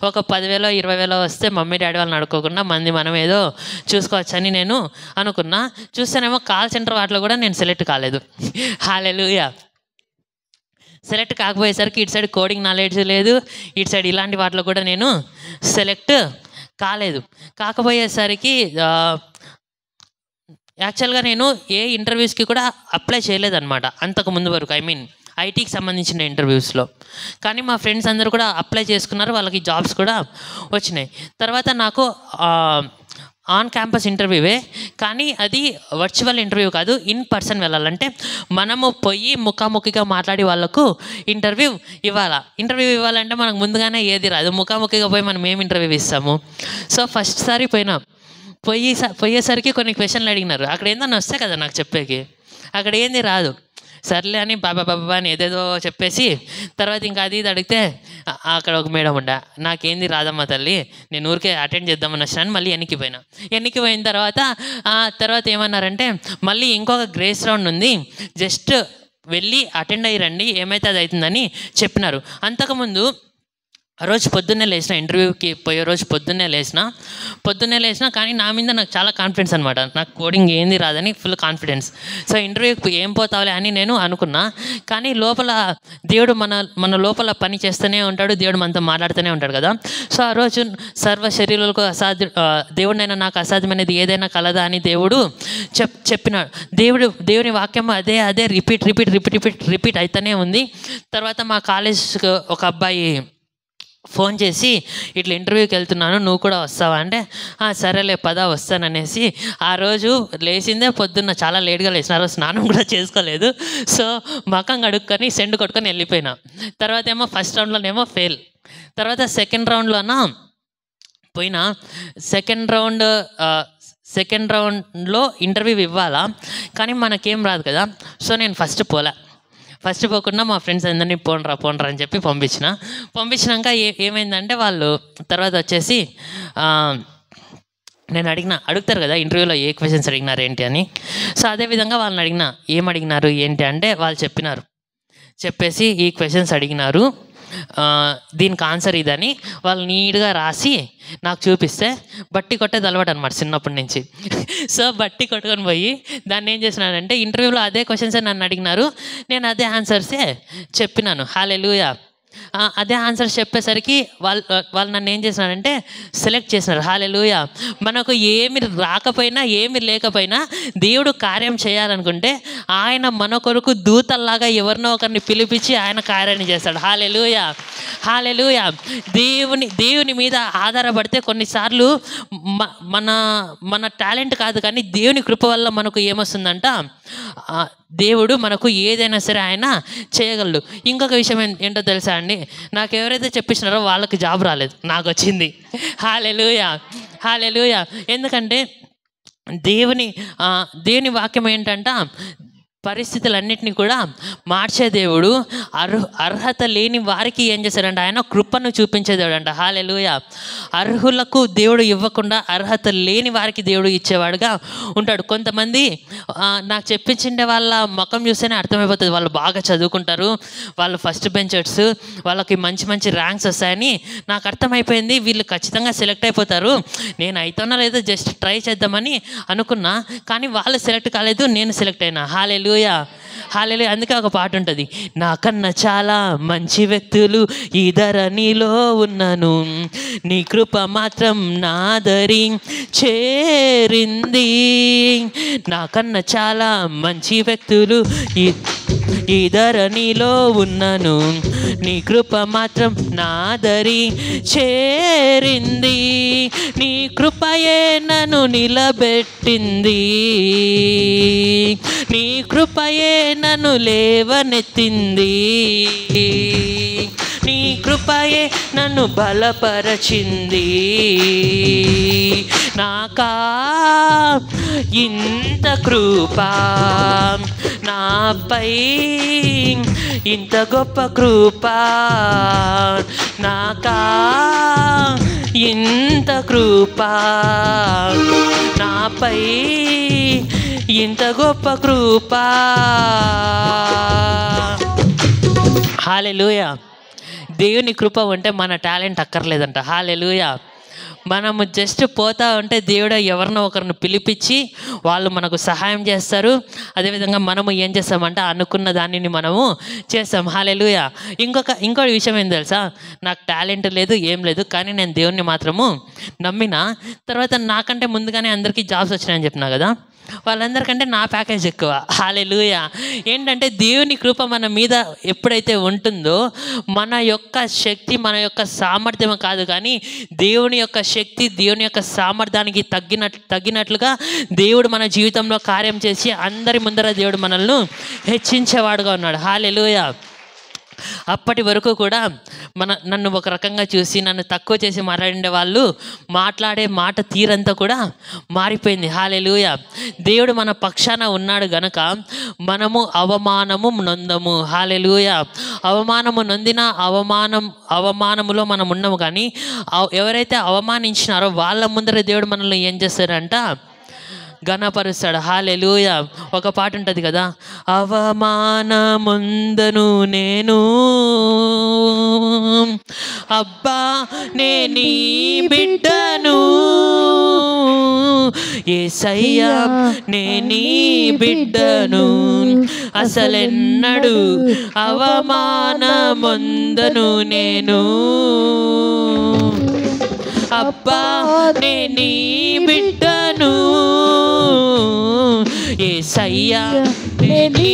ఒక 10,000 20,000 వస్తే మమ్మీ డాడీ వాళ్ళని అడుక్కోకుండా మనం ఏదో చూసుకోవచ్చని నేను అనుకున్నా. చూస్తేనేమో కాల్ సెంటర్ వాటిలో కూడా నేను సెలెక్ట్ కాలేదు. హల్లెలూయా. సెలెక్ట్ కాకపోయేసరికి ఇటు సైడ్ కోడింగ్ నాలెడ్జ్ లేదు, ఇటు సైడ్ ఇలాంటి వాటిలో కూడా నేను సెలెక్ట్ కాలేదు. కాకపోయేసరికి యాక్చువల్గా నేను ఏ ఇంటర్వ్యూస్కి కూడా అప్లై చేయలేదన్నమాట అంతకు ముందు వరకు. ఐటీకి సంబంధించిన ఇంటర్వ్యూస్లో. కానీ మా ఫ్రెండ్స్ అందరూ కూడా అప్లై చేసుకున్నారు, వాళ్ళకి జాబ్స్ కూడా వచ్చినాయి. తర్వాత నాకు ఆన్ క్యాంపస్ ఇంటర్వ్యూవే, కానీ అది వర్చువల్ ఇంటర్వ్యూ కాదు, ఇన్ పర్సన్ వెళ్ళాలంటే మనము పోయి ముఖాముఖిగా మాట్లాడి వాళ్ళకు ఇంటర్వ్యూ ఇవ్వాలంటే మనకు ముందుగానే ఏది రాదు. ముఖాముఖిగా పోయి మనం ఏం ఇంటర్వ్యూ ఇస్తాము? సో ఫస్ట్ సారి పోయేసరికి కొన్ని క్వశ్చన్లు అడిగినారు. అక్కడ ఏందన్నా వస్తే కదా నాకు చెప్పేకి, అక్కడ ఏంది రాదు. సర్లే అని బాబా అని ఏదేదో చెప్పేసి తర్వాత ఇంకా అది ఇది అడిగితే అక్కడ ఒక మేడం ఉండే, నాకేంది రాదమ్మా తల్లి, నేను ఊరికే అటెండ్ చేద్దామని వచ్చాను. మళ్ళీ వెనక్కి పోయిన తర్వాత ఏమన్నారంటే మళ్ళీ ఇంకొక గ్రేస్ రౌండ్ ఉంది, జస్ట్ వెళ్ళి అటెండ్ అయ్యి రండి, ఏమైతే అది అవుతుందని చెప్పినారు. అంతకుముందు ఆ రోజు పొద్దున్నే లేచిన, ఇంటర్వ్యూకి పోయే రోజు పొద్దున్నే లేచిన కానీ నా మీద నాకు చాలా కాన్ఫిడెన్స్ అనమాట. నాకు కోడింగ్ ఏంది రాదని ఫుల్ కాన్ఫిడెన్స్. సో ఇంటర్వ్యూకి ఏం పోతావులే అని నేను అనుకున్నా. కానీ లోపల దేవుడు మన లోపల పని చేస్తూనే ఉంటాడు, దేవుడు మనతో మాట్లాడుతూనే ఉంటాడు కదా. సో ఆ రోజు సర్వ శరీరాలకు దేవుడినైనా నాకు అసాధ్యమైనది ఏదైనా కలదా అని దేవుడు చెప్పినాడు. దేవుని వాక్యం అదే రిపీట్ అయితేనే ఉంది. తర్వాత మా కాలేజ్కి ఒక అబ్బాయి ఫోన్ చేసి ఇట్లా ఇంటర్వ్యూకి వెళ్తున్నాను, నువ్వు కూడా వస్తావా అంటే సరేలే పదా వస్తాననేసి ఆ రోజు లేచిందే పొద్దున్న చాలా లేట్గా లేచిన. ఆ రోజు స్నానం కూడా చేసుకోలేదు. సో మకం కడుక్కొని సెండ్ కొట్టుకొని వెళ్ళిపోయినా. తర్వాత ఏమో ఫస్ట్ రౌండ్లోనేమో ఫెయిల్. తర్వాత సెకండ్ రౌండ్లోనా పోయినా. సెకండ్ రౌండ్లో ఇంటర్వ్యూ ఇవ్వాలా, కానీ మనకేం రాదు కదా. సో నేను ఫస్ట్ పోకుండా మా ఫ్రెండ్స్ అందరినీ పోండ్రా అని చెప్పి పంపించినాక ఏమైందంటే వాళ్ళు తర్వాత వచ్చేసి నేను అడుగుతారు కదా ఇంటర్వ్యూలో ఏ క్వశ్చన్స్ అడిగినారు ఏంటి అని. సో అదేవిధంగా వాళ్ళని ఏం అడిగినారు ఏంటి అంటే వాళ్ళు చెప్పేసి ఈ క్వశ్చన్స్ అడిగినారు, దీనికి ఆన్సర్ ఇదని వాళ్ళు నీట్గా రాసి నాకు చూపిస్తే బట్టి కొట్టేది అలవాటు అనమాట చిన్నప్పటి నుంచి. సో బట్టి కొట్టుకొని పోయి దాన్ని ఏం చేసినానంటే ఇంటర్వ్యూలో అదే క్వశ్చన్సే నన్ను అడిగినారు, నేను అదే ఆన్సర్సే చెప్పినాను. హల్లెలూయా. అదే ఆన్సర్స్ చెప్పేసరికి వాళ్ళు నన్ను ఏం చేసినారంటే సెలెక్ట్ చేసినారు. హల్లెలూయా. మనకు ఏమి రాకపోయినా ఏమి లేకపోయినా దేవుడు కార్యం చేయాలనుకుంటే ఆయన మన కొరకు దూతల్లాగా ఎవరినో ఒకరిని పిలిపించి ఆయన కార్యాన్ని చేస్తాడు. హల్లెలూయా. దేవుని మీద ఆధారపడితే కొన్నిసార్లు మన టాలెంట్ కాదు కానీ దేవుని కృప వల్ల మనకు ఏమొస్తుందంట, దేవుడు మనకు ఏదైనా సరే ఆయన చేయగలడు. ఇంకొక విషయం ఏంటో తెలుసా అండి, నాకు ఎవరైతే చెప్పిస్తున్నారో వాళ్ళకి జాబ్ రాలేదు, నాకు వచ్చింది. హల్లెలూయా. ఎందుకంటే దేవుని వాక్యం ఏంటంట, పరిస్థితులన్నింటినీ కూడా మార్చే దేవుడు. అర్హత లేని వారికి ఏం చేశాడంట, ఆయన కృపను చూపించే దేవుడు అంట. హల్లెలూయా. అర్హులకు దేవుడు ఇవ్వకుండా అర్హత లేని వారికి దేవుడు ఇచ్చేవాడుగా ఉంటాడు. కొంతమంది నాకు చెప్పించిండే వాళ్ళ ముఖం చూస్తేనే అర్థమైపోతుంది, వాళ్ళు బాగా చదువుకుంటారు, వాళ్ళు ఫస్ట్ బెంచర్స్, వాళ్ళకి మంచి మంచి ర్యాంక్స్ వస్తాయని నాకు అర్థమైపోయింది, వీళ్ళు ఖచ్చితంగా సెలెక్ట్ అయిపోతారు, నేను అయితేనో లేదో జస్ట్ ట్రై చేద్దామని అనుకున్నా. కానీ వాళ్ళు సెలెక్ట్ కాలేదు, నేను సెలెక్ట్ అయినా. హల్లెలూయా. హల్లెలూయా. అందుకే ఒక పాట ఉంటుంది, నాకన్నా చాలా మంచి వ్యక్తులు ఈ ధరణిలో ఉన్నాను, నీ కృప మాత్రం నాదరి చేరింది. నాకన్నా చాలా మంచి వ్యక్తులు ఈ ధరణిలో ఉన్నాను, నీ కృప మాత్రం నాదరి చేరింది. నీ కృపయే నన్ను నిలబెట్టింది, నీ కృపయే నన్ను లేవనెత్తింది, నీ కృపయే నన్ను బలపరచింది. నాకా ఇంత కృప, నాపై ఇంత గొప్ప కృప, నాకా ఇంత కృప, నాపై ఇంత గొప్ప కృప. హల్లెలూయా. దేవుని కృప ఉంటే మన టాలెంట్ అక్కర్లేదంట. హల్లెలూయా. మనము జస్ట్ పోతా ఉంటే దేవుడు ఎవరినో ఒకరిని పిలిపించి వాళ్ళు మనకు సహాయం చేస్తారు. అదేవిధంగా మనము ఏం చేస్తామంటే అనుకున్న దానిని మనము చేస్తాం. హల్లెలూయా. ఇంకోటి విషయం ఏం తెలుసా, నాకు టాలెంట్ లేదు, ఏం లేదు, కానీ నేను దేవుణ్ణి మాత్రము నమ్మిన తర్వాత నాకంటే ముందుగానే అందరికీ జాబ్స్ వచ్చినాయని చెప్పినా కదా, వాళ్ళందరికంటే నా ప్యాకేజ్ ఎక్కువ. హల్లెలూయా. ఏంటంటే దేవుని కృప మన మీద ఎప్పుడైతే ఉంటుందో మన యొక్క శక్తి, మన యొక్క సామర్థ్యం కాదు, కానీ దేవుని యొక్క శక్తి, దేవుని యొక్క సామర్థ్యానికి తగ్గినట్లుగా దేవుడు మన జీవితంలో కార్యం చేసి అందరి ముందర దేవుడు మనల్ని హెచ్చించేవాడుగా ఉన్నాడు. హల్లెలూయా. అప్పటి వరకు కూడా నన్ను ఒక రకంగా చూసి నన్ను తక్కువ చేసి మాట్లాడే వాళ్ళు మాట్లాడే మాట తీరంతా కూడా మారిపోయింది. హల్లెలూయా. దేవుడు మన పక్షాన ఉన్నాడు గనక మనము అవమానము నొందము. హల్లెలూయా. అవమానము నొందిన అవమానములో మనం ఉన్నాము, కానీ ఎవరైతే అవమానించినారో వాళ్ళ ముందర దేవుడు మనల్ని ఏం చేస్తాడంట, ఘనపరుస్తాడు. హల్లెలూయా. ఒక పాట ఉంటుంది కదా, అవమానముందను నేను, అబ్బా నేనీ బిడ్డను, యేసయ్యా నేనీ బిడ్డను, అసలెన్నడు అవమానముందను నేను, అబ్బా నేనీ బిడ్డను, యేసయ్యా నేనీ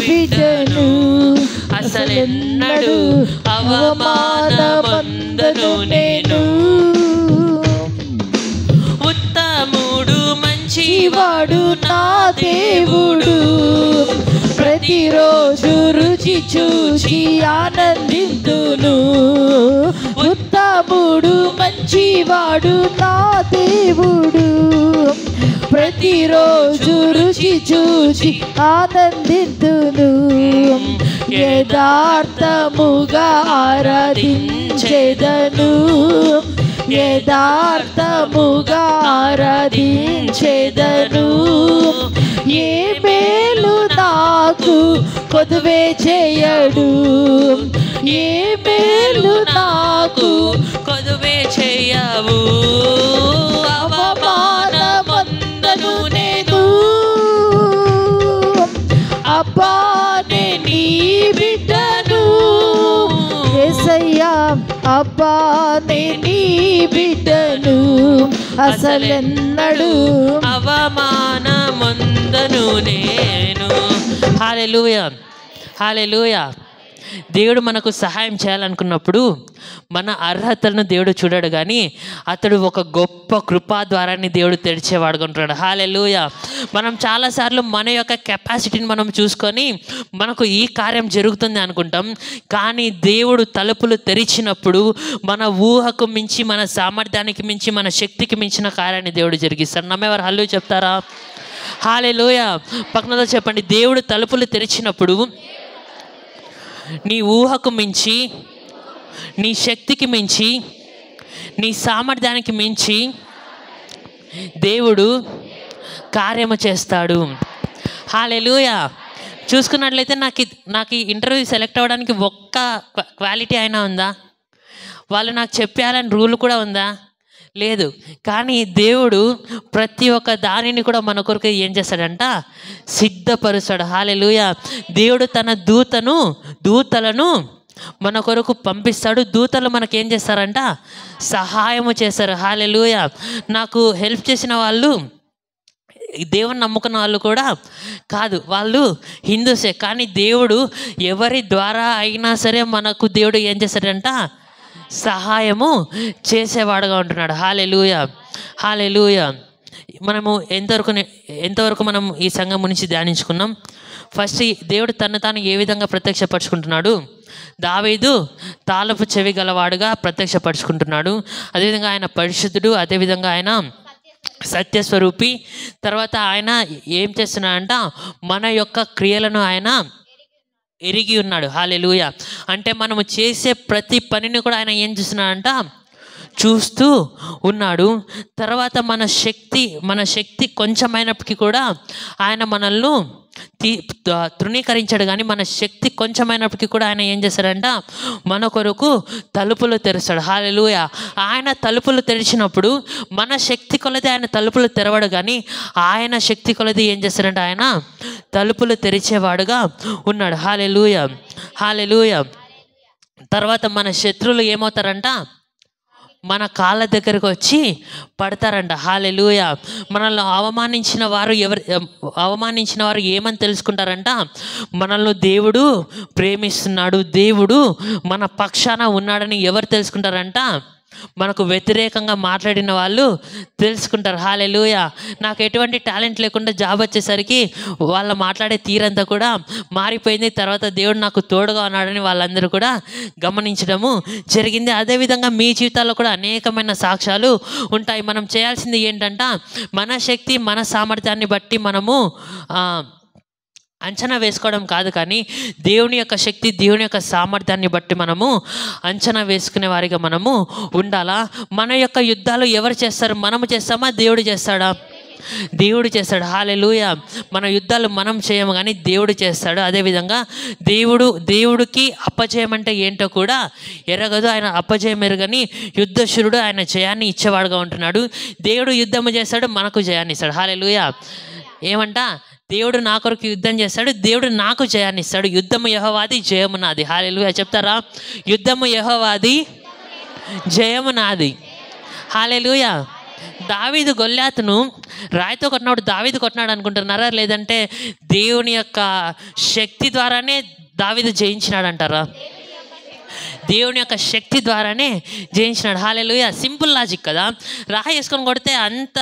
బిడ్డను, అసలెన్నడు అవమానముందను నేను. ఉత్తముడు మంచివాడు నా దేవుడు, ప్రతిరోజు రుచి చూసి ఆనందింతును. ఉత్తముడు మంచివాడు నా దేవుడు, ప్రతిరోజు రుచి చూసి ఆనందింతును. యథార్థముగా ఆరాధించెదను, యథార్థముగా ఆరాధించెదను. ఏ మేలు నాకు కొదువే చేయడు, ఏ మేలు నాకు కొదువే చేయవు. అవమానముందను నేను, అబ్బా నేనీ బిడ్డను, యేసయ్యా అబ్బా నేనీ బిడ్డను, అసలెన్నడు అవమానముందను నేను. హల్లెలూయా. హల్లెలూయా. దేవుడు మనకు సహాయం చేయాలనుకున్నప్పుడు మన అర్హతలను దేవుడు చూడడు, కానీ అతడు ఒక గొప్ప కృపా ద్వారాన్ని దేవుడు తెరిచేవాడుగా ఉంటాడు. హల్లెలూయా. మనం చాలాసార్లు మన యొక్క కెపాసిటీని మనం చూసుకొని మనకు ఈ కార్యం జరుగుతుంది అనుకుంటాం, కానీ దేవుడు తలుపులు తెరిచినప్పుడు మన ఊహకు మించి, మన సామర్థ్యానికి మించి, మన శక్తికి మించిన కార్యాన్ని దేవుడు జరిగిస్తాడు. నమ్మేవారు హల్లెలూయా చెప్తారా? హల్లెలూయా. పక్కనతో చెప్పండి, దేవుడు తలుపులు తెరిచినప్పుడు నీ ఊహకు మించి, నీ శక్తికి మించి, నీ సామర్థ్యానికి మించి దేవుడు కార్యము చేస్తాడు. హల్లెలూయా. చూసుకున్నట్లయితే నాకు ఈ ఇంటర్వ్యూ సెలెక్ట్ అవ్వడానికి ఒక్క క్వాలిటీ అయినా ఉందా? వాళ్ళు నాకు చెప్పాలని రూల్ కూడా ఉందా? లేదు. కానీ దేవుడు ప్రతి ఒక్క దానిని కూడా మన కొరకు ఏం చేస్తాడంట, సిద్ధపరుస్తాడు. హల్లెలూయా. దేవుడు తన దూతలను మన కొరకు పంపిస్తాడు. దూతలు మనకేం చేస్తారంట, సహాయము చేస్తారు. హల్లెలూయా. నాకు హెల్ప్ చేసిన వాళ్ళు దేవుని నమ్ముకున్న వాళ్ళు కూడా కాదు, వాళ్ళు హిందూసే. కానీ దేవుడు ఎవరి ద్వారా అయినా సరే మనకు దేవుడు ఏం చేస్తాడంట, సహాయము చేసేవాడుగా ఉంటున్నాడు. హల్లెలూయా, హల్లెలూయా. మనము ఎంతవరకు మనం ఈ సంఘం గురించి ధ్యానించుకున్నాం. ఫస్ట్ దేవుడు తను తాను ఏ విధంగా ప్రత్యక్షపరుచుకుంటున్నాడు, దావీదు తాళపు చెవి గలవాడుగా ప్రత్యక్షపరుచుకుంటున్నాడు. అదేవిధంగా ఆయన పరిశుద్ధుడు, అదేవిధంగా ఆయన సత్యస్వరూపి. తర్వాత ఆయన ఏం చేస్తున్నాడంట, మన యొక్క క్రియలను ఆయన ఎరిగి ఉన్నాడు. హల్లెలూయా. అంటే మనము చేసే ప్రతి పనిని కూడా ఆయన ఏం చేస్తున్నాడంట, చూస్తూ ఉన్నాడు. తర్వాత మన శక్తి కొంచెమైనప్పటికీ కూడా ఆయన మనల్ని తృణీకరించాడు. కానీ మన శక్తి కొంచెమైనప్పటికీ కూడా ఆయన ఏం చేస్తాడంట, మన కొరకు తలుపులు తెరుస్తాడు. హల్లెలూయా. ఆయన తలుపులు తెరిచినప్పుడు మన శక్తి కొలది ఆయన తలుపులు తెరవడు, కానీ ఆయన శక్తి కొలది ఏం చేస్తాడంట, ఆయన తలుపులు తెరిచేవాడుగా ఉన్నాడు. హల్లెలూయా, హల్లెలూయా. తర్వాత మన శత్రువులు ఏమవుతారంట, మన కాళ్ళ దగ్గరకు వచ్చి పడతారంట. హల్లెలూయా. మనల్ని అవమానించిన వారు ఏమని తెలుసుకుంటారంట, మనల్ని దేవుడు ప్రేమిస్తున్నాడు, దేవుడు మన పక్షాన ఉన్నాడని ఎవరు తెలుసుకుంటారంట, మనకు వ్యతిరేకంగా మాట్లాడిన వాళ్ళు తెలుసుకుంటారు. హల్లెలూయా. నాకు ఎటువంటి టాలెంట్ లేకుండా జాబ్ వచ్చేసరికి వాళ్ళ మాట్లాడే తీరంతా కూడా మారిపోయింది. తర్వాత దేవుడు నాకు తోడుగా ఉన్నాడని వాళ్ళందరూ కూడా గమనించడము జరిగింది. అదేవిధంగా మీ జీవితాల్లో కూడా అనేకమైన సాక్ష్యాలు ఉంటాయి. మనం చేయాల్సింది ఏంటంట, మన శక్తి మన సామర్థ్యాన్ని బట్టి మనము అంచనా వేసుకోవడం కాదు, కానీ దేవుని యొక్క శక్తి దేవుని యొక్క సామర్థ్యాన్ని బట్టి మనము అంచనా వేసుకునే వారిగా మనము ఉండాలా. మన యొక్క యుద్ధాలు ఎవరు చేస్తారు, మనము చేస్తామా, దేవుడు చేస్తాడా? దేవుడు చేస్తాడు. హల్లెలూయా. మన యుద్ధాలు మనం చేయము, కానీ దేవుడు చేస్తాడు. అదేవిధంగా దేవుడికి అపజయం అంటే ఏంటో కూడా ఎరగదు. ఆయన అపజయం ఎరగని యుద్ధశూరుడు, ఆయన జయాన్ని ఇచ్చేవాడుగా ఉంటున్నాడు. దేవుడు యుద్ధము చేస్తాడు, మనకు జయాన్ని ఇస్తాడు. హల్లెలూయా. ఏమంట, దేవుడు నా కొరకు యుద్ధం చేస్తాడు, దేవుడు నాకు జయాన్ని ఇస్తాడు. యుద్ధము యెహోవాది, జయము నాది. హల్లెలూయా. చెప్తారా? యుద్ధము యెహోవాది, జయము నాది. హల్లెలూయా. దావీదు గొల్యాతును రాయితో కొట్టినాడు, దావీదు కొట్టినాడు అనుకుంటున్నారా? లేదంటే దేవుని యొక్క శక్తి ద్వారానే దావీదు జయించినాడు అంటారా? దేవుని యొక్క శక్తి ద్వారానే జయించినాడు. హల్లెలూయా. సింపుల్ లాజిక్ కదా. రాయి వేసుకొని కొడితే అంత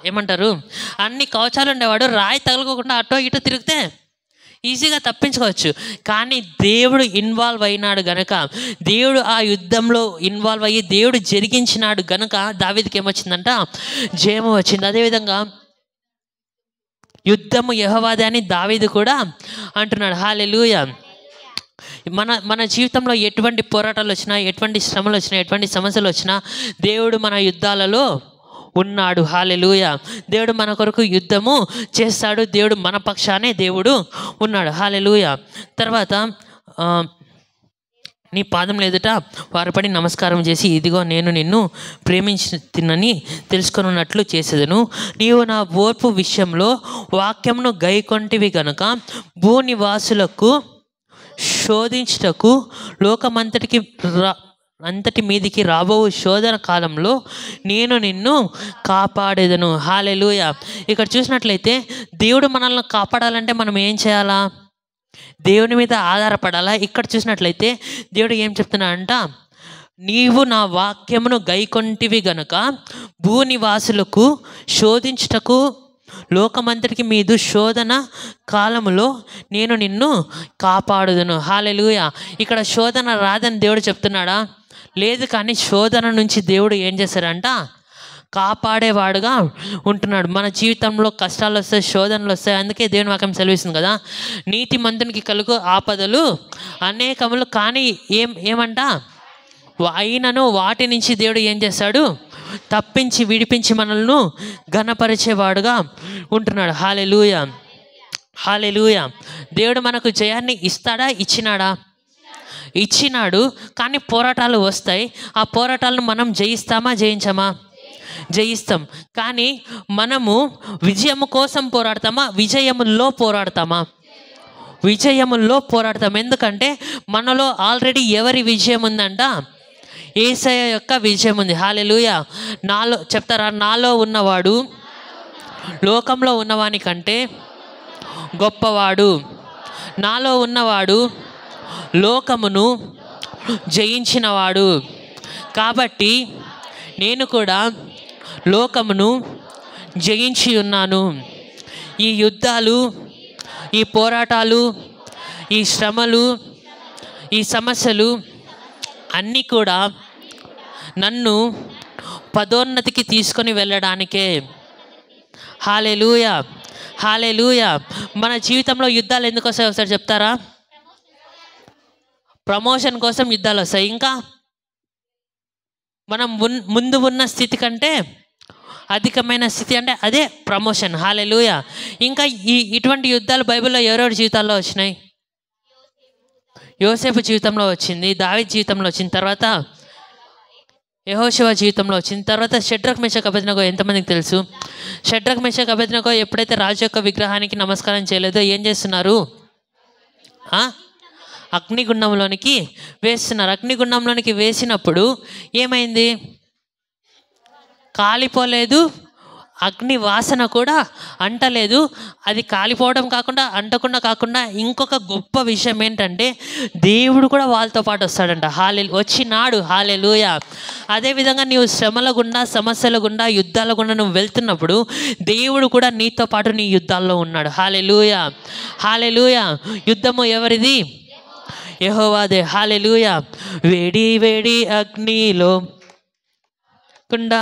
ఏమంటారు, అన్ని కవచాలు ఉండేవాడు, రాయి తగలకోకుండా అటో ఇటో తిరిగితే ఈజీగా తప్పించుకోవచ్చు. కానీ దేవుడు ఇన్వాల్వ్ అయినాడు గనక, దేవుడు ఆ యుద్ధంలో ఇన్వాల్వ్ అయ్యి దేవుడు జరిగించినాడు గనక దావీదుకి ఏమొచ్చిందంట, జయము వచ్చింది. అదేవిధంగా యుద్ధము యెహోవాదే అని దావీదు కూడా అంటున్నాడు. హల్లెలూయా. మన జీవితంలో ఎటువంటి పోరాటాలు వచ్చినా, ఎటువంటి శ్రమలు వచ్చినా, ఎటువంటి సమస్యలు వచ్చినా దేవుడు మన యుద్ధాలలో ఉన్నాడు. హల్లెలూయా. దేవుడు మన కొరకు యుద్ధము చేస్తాడు. దేవుడు మన పక్షానే దేవుడు ఉన్నాడు. హల్లెలూయా. తర్వాత నీ పాదం ఎదుట వారిపడి నమస్కారం చేసి, ఇదిగో నేను నిన్ను ప్రేమించుతున్నని తెలుసుకొనున్నట్లు చేసేదను. నీవు నా ఓర్పు విషయంలో వాక్యమును గైకొంటివి గనుక భూనివాసులకు శోధించుటకు అంతటి మీదికి రాబో శోధన కాలంలో నేను నిన్ను కాపాడేదను. హల్లెలూయా. ఇక్కడ చూసినట్లయితే దేవుడు మనల్ని కాపాడాలంటే మనం ఏం చేయాలా? దేవుని మీద ఆధారపడాలా. ఇక్కడ చూసినట్లయితే దేవుడు ఏం చెప్తున్నాడంట, నీవు నా వాక్యమును గైకొంటివి గనుక భూనివాసులకు శోధించుటకు లోకమంతటికి మీదు శోధన కాలములో నేను నిన్ను కాపాడుదును. హల్లెలూయా. ఇక్కడ శోధన రాదని దేవుడు చెప్తున్నాడా? లేదు. కానీ శోధన నుంచి దేవుడు ఏం చేశారంట, కాపాడేవాడుగా ఉంటున్నాడు. మన జీవితంలో కష్టాలు వస్తాయి, శోధనలు వస్తాయి. అందుకే దేవుని వాక్యం సెలవిస్తుంది కదా, నీతిమంతునికి కలుగు ఆపదలు అనేకములు, కానీ ఏమంట, అయినను వాటి నుంచి దేవుడు ఏం చేస్తాడు, తప్పించి విడిపించి మనల్ని ఘనపరిచేవాడుగా ఉంటున్నాడు. హల్లెలూయా, హల్లెలూయా. దేవుడు మనకు జయాన్ని ఇస్తాడా, ఇచ్చినాడా? ఇచ్చినాడు. కానీ పోరాటాలు వస్తాయి. ఆ పోరాటాలను మనం జయిస్తామా, జయించమా? జయిస్తాం. కానీ మనము విజయము కోసం పోరాడతామా, విజయములో పోరాడతామా? విజయములో పోరాడతాం. ఎందుకంటే మనలో ఆల్రెడీ ఎవరి విజయం ఉందంట? యేసయ్య యొక్క విజయం ఉంది. హల్లెలూయా. నాలో చెప్తారా? నాలో ఉన్నవాడు లోకంలో ఉన్నవాని కంటే గొప్పవాడు. నాలో ఉన్నవాడు లోకమును జయించినవాడు. కాబట్టి నేను కూడా లోకమును జయించి ఉన్నాను. ఈ యుద్ధాలు, ఈ పోరాటాలు, ఈ శ్రమలు, ఈ సమస్యలు అన్నీ కూడా నన్ను పదోన్నతికి తీసుకొని వెళ్ళడానికే. హల్లెలూయా, హల్లెలూయా. మన జీవితంలో యుద్ధాలు ఎందుకు వస్తాయి ఒకసారి చెప్తారా? ప్రమోషన్ కోసం యుద్ధాలు వస్తాయి. ఇంకా మనం ముందు ఉన్న స్థితి కంటే అధికమైన స్థితి అంటే అదే ప్రమోషన్. హల్లెలూయా. ఇంకా ఇటువంటి యుద్ధాలు బైబిల్లో ఎవరెవరి జీవితాల్లో వచ్చినాయి? యోసేపు జీవితంలో వచ్చింది, దావీదు జీవితంలో వచ్చిన తర్వాత యెహోషువ జీవితంలో వచ్చిన తర్వాత షడ్రక్ మేషక్ అబేద్నెగో ఎంతమందికి తెలుసు? షడ్రక్ మేషక్ అబేద్నెగో ఎప్పుడైతే రాజు యొక్క విగ్రహానికి నమస్కారం చేయలేదో ఏం చేస్తున్నారు? అగ్నిగుండంలోనికి వేస్తున్నారు. అగ్నిగుండంలోనికి వేసినప్పుడు ఏమైంది? కాలిపోలేదు, అగ్ని వాసన కూడా అంటలేదు. అది కాలిపోవడం కాకుండా అంటకుండా కాకుండా ఇంకొక గొప్ప విషయం ఏంటంటే దేవుడు కూడా వాళ్ళతో పాటు వస్తాడంట. వచ్చినాడు. హల్లెలూయా. అదేవిధంగా నీవు శ్రమల గుండా, సమస్యల గుండా, యుద్ధాల గుండా నువ్వు వెళ్తున్నప్పుడు దేవుడు కూడా నీతో పాటు నీ యుద్ధాల్లో ఉన్నాడు. హల్లెలూయా, హల్లెలూయా. యుద్ధము ఎవరిది? యెహోవాదే. హల్లెలూయా. వేడి వేడి అగ్నిలో కుండా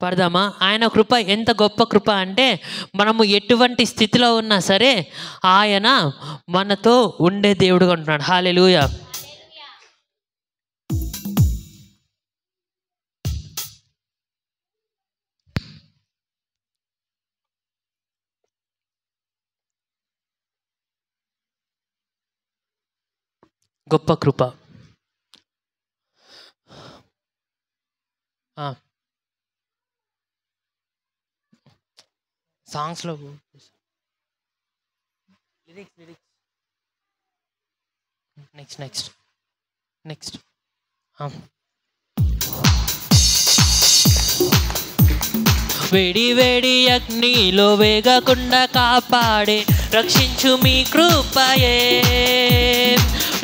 పడదామా? ఆయన కృప ఎంత గొప్ప కృప అంటే మనము ఎటువంటి స్థితిలో ఉన్నా సరే ఆయన మనతో ఉండే దేవుడుగా ఉంటున్నాడు. హల్లెలూయా. గొప్ప కృప. సాంగ్స్లో నెక్స్ట్ వేడి వేడి అగ్నిలో వేగకుండా కాపాడే రక్షించు మీ కృపయే.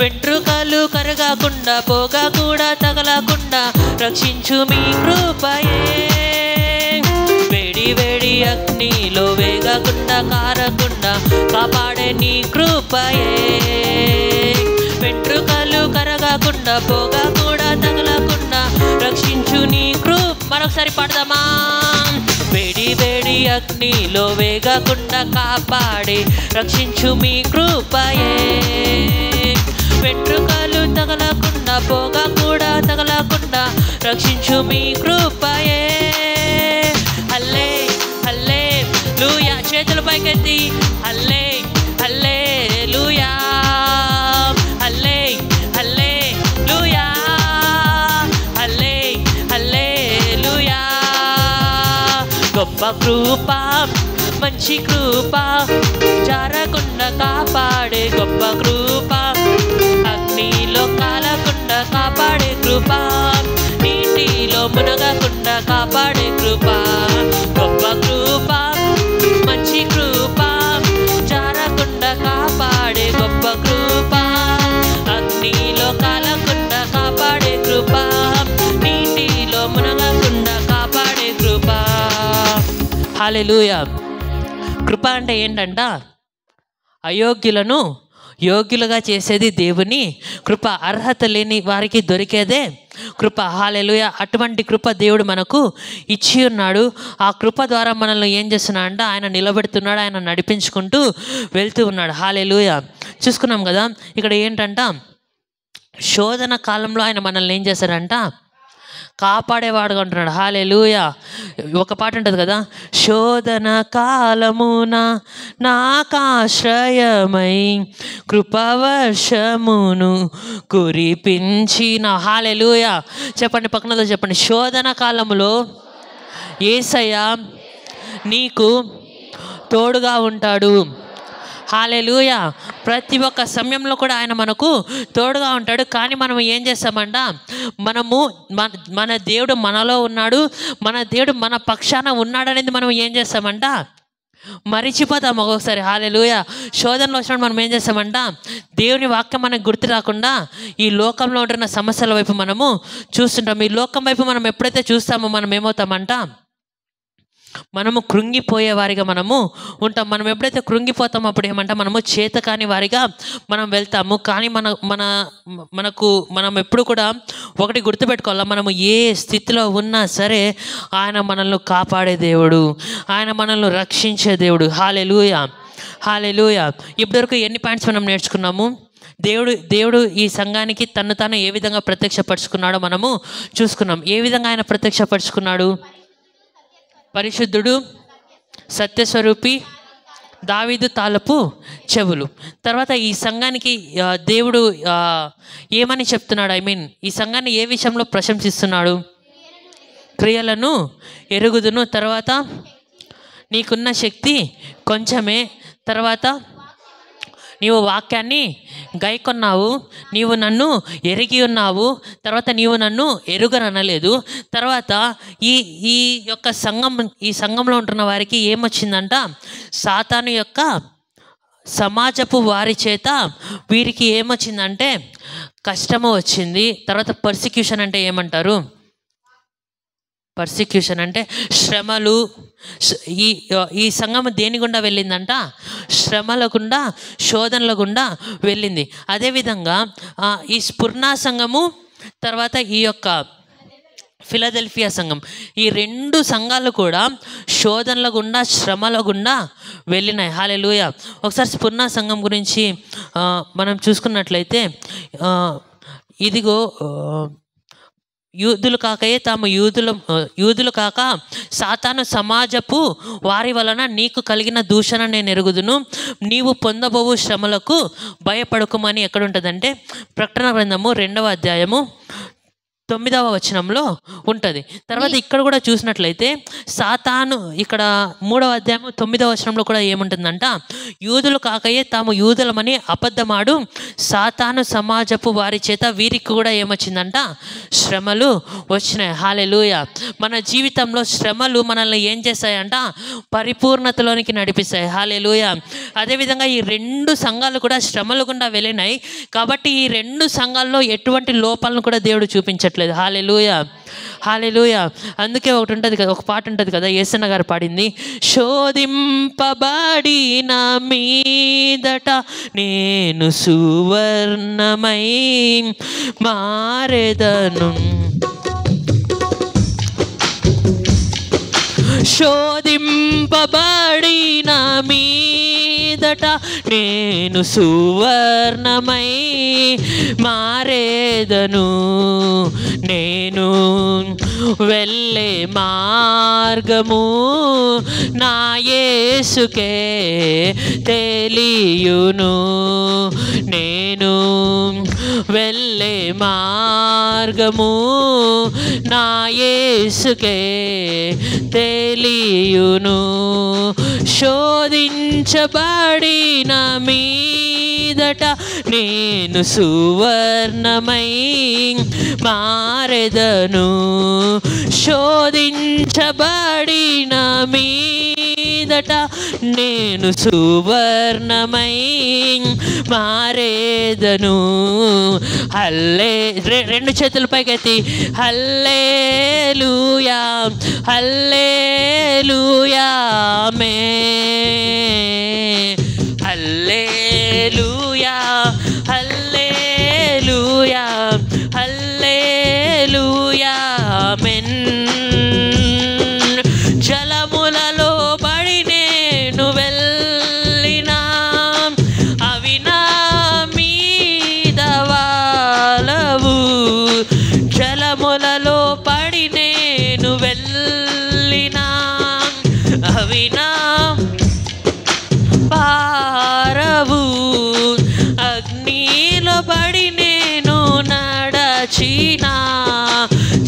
వెంట్రుకలు కరగకుండా, పొగ కూడా తగలకుండా రక్షించు మీ కృపయే. వేడి వేడి అగ్నిలో వేగకుండా కారకుండా కాపాడే నీ కృపయే. వెంట్రుకలు కరగకుండా, పొగ కూడా తగలకుండా రక్షించు నీ కృప. మరొకసారి పాడదామా? వేడి వేడి అగ్నిలో వేగకుండా కాపాడే రక్షించు మీ కృపయే. వెంట్రుకలు తగలకుండా, పొగ కూడా తగలకుండా రక్షించు మీ కృపయే. హల్లే హల్లెలూయా. చేతుల పైకెత్తి హల్లే హల్లెలూయా, హల్లే హల్లెలూయా, హల్లే హల్లెలూయా. గొప్ప కృప, మంచి కృప, జారకుండా కాపాడే గొప్ప కృప, అగ్నిలో కాలకుండా కాపాడే కృప, నీటిలో మునగకుండా కాపాడే కృప. గొప్ప కృప, మంచి కృప, జారకుండా కాపాడే గొప్ప కృప, అగ్నిలో కాలకుండా కాపాడే కృప, నీటిలో మునగకుండా కాపాడే కృప. హల్లెలూయా. కృప అంటే ఏంటంట? అయోగ్యులను యోగ్యులుగా చేసేది దేవుని కృప. అర్హత లేని వారికి దొరికేదే కృప. హల్లెలూయా. అటువంటి కృప దేవుడు మనకు ఇచ్చి ఉన్నాడు. ఆ కృప ద్వారా మనల్ని ఏం చేస్తున్నాడు అంటే ఆయన నిలబెడుతున్నాడు, ఆయన నడిపించుకుంటూ వెళ్తూ ఉన్నాడు. హల్లెలూయా. చూసుకున్నాం కదా ఇక్కడ ఏంటంట, శోధన కాలంలో ఆయన మనల్ని ఏం చేశాడంట? కాపాడేవాడుగా ఉంటున్నాడు. హల్లెలూయా. ఒక పాట ఉంటుంది కదా, శోధన కాలమున నాకాశ్రయమై కృపవర్షమును కురిపించిన. హల్లెలూయా. చెప్పండి, పక్కనతో చెప్పండి, శోధన కాలములో యేసయ్య నీకు తోడుగా ఉంటాడు. హల్లెలూయా. ప్రతి ఒక్క సమయంలో కూడా ఆయన మనకు తోడుగా ఉంటాడు. కానీ మనం ఏం చేస్తామంట, మన దేవుడు మనలో ఉన్నాడు, మన దేవుడు మన పక్షాన ఉన్నాడు అనేది మనం ఏం చేస్తామంట, మరిచిపోతాం ఒక్కొక్కసారి. హల్లెలూయా. శోధనలో వచ్చినప్పుడు మనం ఏం చేస్తామంట, దేవుని వాక్యం మనకు గుర్తు రాకుండా ఈ లోకంలో ఉంటున్న సమస్యల వైపు మనము చూస్తుంటాం. ఈ లోకం వైపు మనం ఎప్పుడైతే చూస్తామో మనం ఏమవుతామంట, మనము కృంగిపోయే వారిగా మనము ఉంటాం. మనం ఎప్పుడైతే కృంగిపోతామో అప్పుడు ఏమంటే మనము చేతకాని వారిగా మనం వెళ్తాము. కానీ మనం ఎప్పుడు కూడా ఒకటి గుర్తుపెట్టుకోవాలా, మనము ఏ స్థితిలో ఉన్నా సరే ఆయన మనల్ని కాపాడే దేవుడు, ఆయన మనల్ని రక్షించే దేవుడు. హల్లెలూయా. హల్లెలూయా. ఇప్పటివరకు ఎన్ని పాయింట్స్ మనం నేర్చుకున్నాము? దేవుడు ఈ సంఘానికి తను తాను ఏ విధంగా ప్రత్యక్షపరుచుకున్నాడో మనము చూసుకున్నాం. ఏ విధంగా ఆయన ప్రత్యక్షపరుచుకున్నాడు? పరిశుద్ధుడు, సత్యస్వరూపి, దావీదు తాళపు చెవులు. తర్వాత ఈ సంఘానికి దేవుడు ఏమని చెప్తున్నాడు? ఈ సంఘాన్ని ఏ విషయంలో ప్రశంసిస్తున్నాడు? క్రియలను ఎరుగుదును. తర్వాత నీకున్న శక్తి కొంచెమే. తర్వాత నీవు వాక్యాన్ని గైకొన్నావు, నీవు నన్ను ఎరిగి ఉన్నావు. తర్వాత నీవు నన్ను ఎరుగననలేదు. తర్వాత ఈ సంఘంలో ఉంటున్న వారికి ఏమొచ్చిందంట, సాతాను యొక్క సమాజపు వారి చేత వీరికి ఏమొచ్చిందంటే కష్టము వచ్చింది. తర్వాత పర్సిక్యూషన్ అంటే ఏమంటారు? పర్సిక్యూషన్ అంటే శ్రమలు. ఈ సంఘము దేని గుండా వెళ్ళిందంట? శ్రమల గుండా, శోధనల గుండా వెళ్ళింది. అదేవిధంగా ఈ స్ఫుర్ణ సంఘము, తర్వాత ఈ యొక్క ఫిలదెల్ఫియా సంఘం, ఈ రెండు సంఘాలు కూడా శోధనల గుండా, శ్రమల గుండా వెళ్ళినాయి. హల్లెలూయా. ఒకసారి స్ఫుర్ణ సంఘం గురించి మనం చూసుకున్నట్లయితే, ఇదిగో యూదులు కాకయే తాము యూదులు కాక సాతాను సమాజపు వారి వలన నీకు కలిగిన దూషణ నేను ఎరుగుదును, నీవు పొందబోవు శ్రమలకు భయపడకుమని ఎక్కడుంటుందంటే ప్రకటన గ్రంథము 2వ అధ్యాయము 9వ వచనంలో ఉంటుంది. తర్వాత ఇక్కడ కూడా చూసినట్లయితే సాతాను ఇక్కడ 3వ అధ్యాయము 9వ వచనంలో కూడా ఏముంటుందంట, యూదులు కాకయే తాము యూదులమని అబద్ధమాడు సాతాను సమాజపు వారి చేత వీరికి కూడా ఏమొచ్చిందంట, శ్రమలు వచ్చినాయి. హల్లెలూయా. మన జీవితంలో శ్రమలు మనల్ని ఏం చేస్తాయంట, పరిపూర్ణతలోనికి నడిపిస్తాయి. హల్లెలూయా. అదేవిధంగా ఈ రెండు సంఘాలు కూడా శ్రమలు గుండా వెళ్ళినాయి. కాబట్టి ఈ రెండు సంఘాల్లో ఎటువంటి లోపాలను కూడా దేవుడు చూపించట్లేదు. హల్లెలూయా. హల్లెలూయా. అందుకే ఒకటి ఉంటుంది కదా, ఒక పాట ఉంటుంది కదా, యేసన్న గారు పాడింది, శోధింపబడిన మీదట నేను సువర్ణమై మారెదను, శోధింపబడిన మీదట నేను సువర్ణమై మారేదను, నేను వెళ్ళే మార్గము నా యేసుకే తెలియును, నేను వెళ్ళే మార్గము నా యేసుకే తెలియును, శోధించబడిన మీదట నేను సువర్ణమై మారెదను, శోధించబడిన మీదట నేను సువర్ణమై మారేదను. రెండు చేతులు పైకెత్తి హల్లెలూయా, హల్లెలూయా, ఆమేన్, హల్లెలూయా, హల్లెలూయా, హల్లెలూయా, ఆమేన్. జలములలో బడి నేను వెళ్ళినా అవి నా మీద వాలవు, జలములలో నడచిన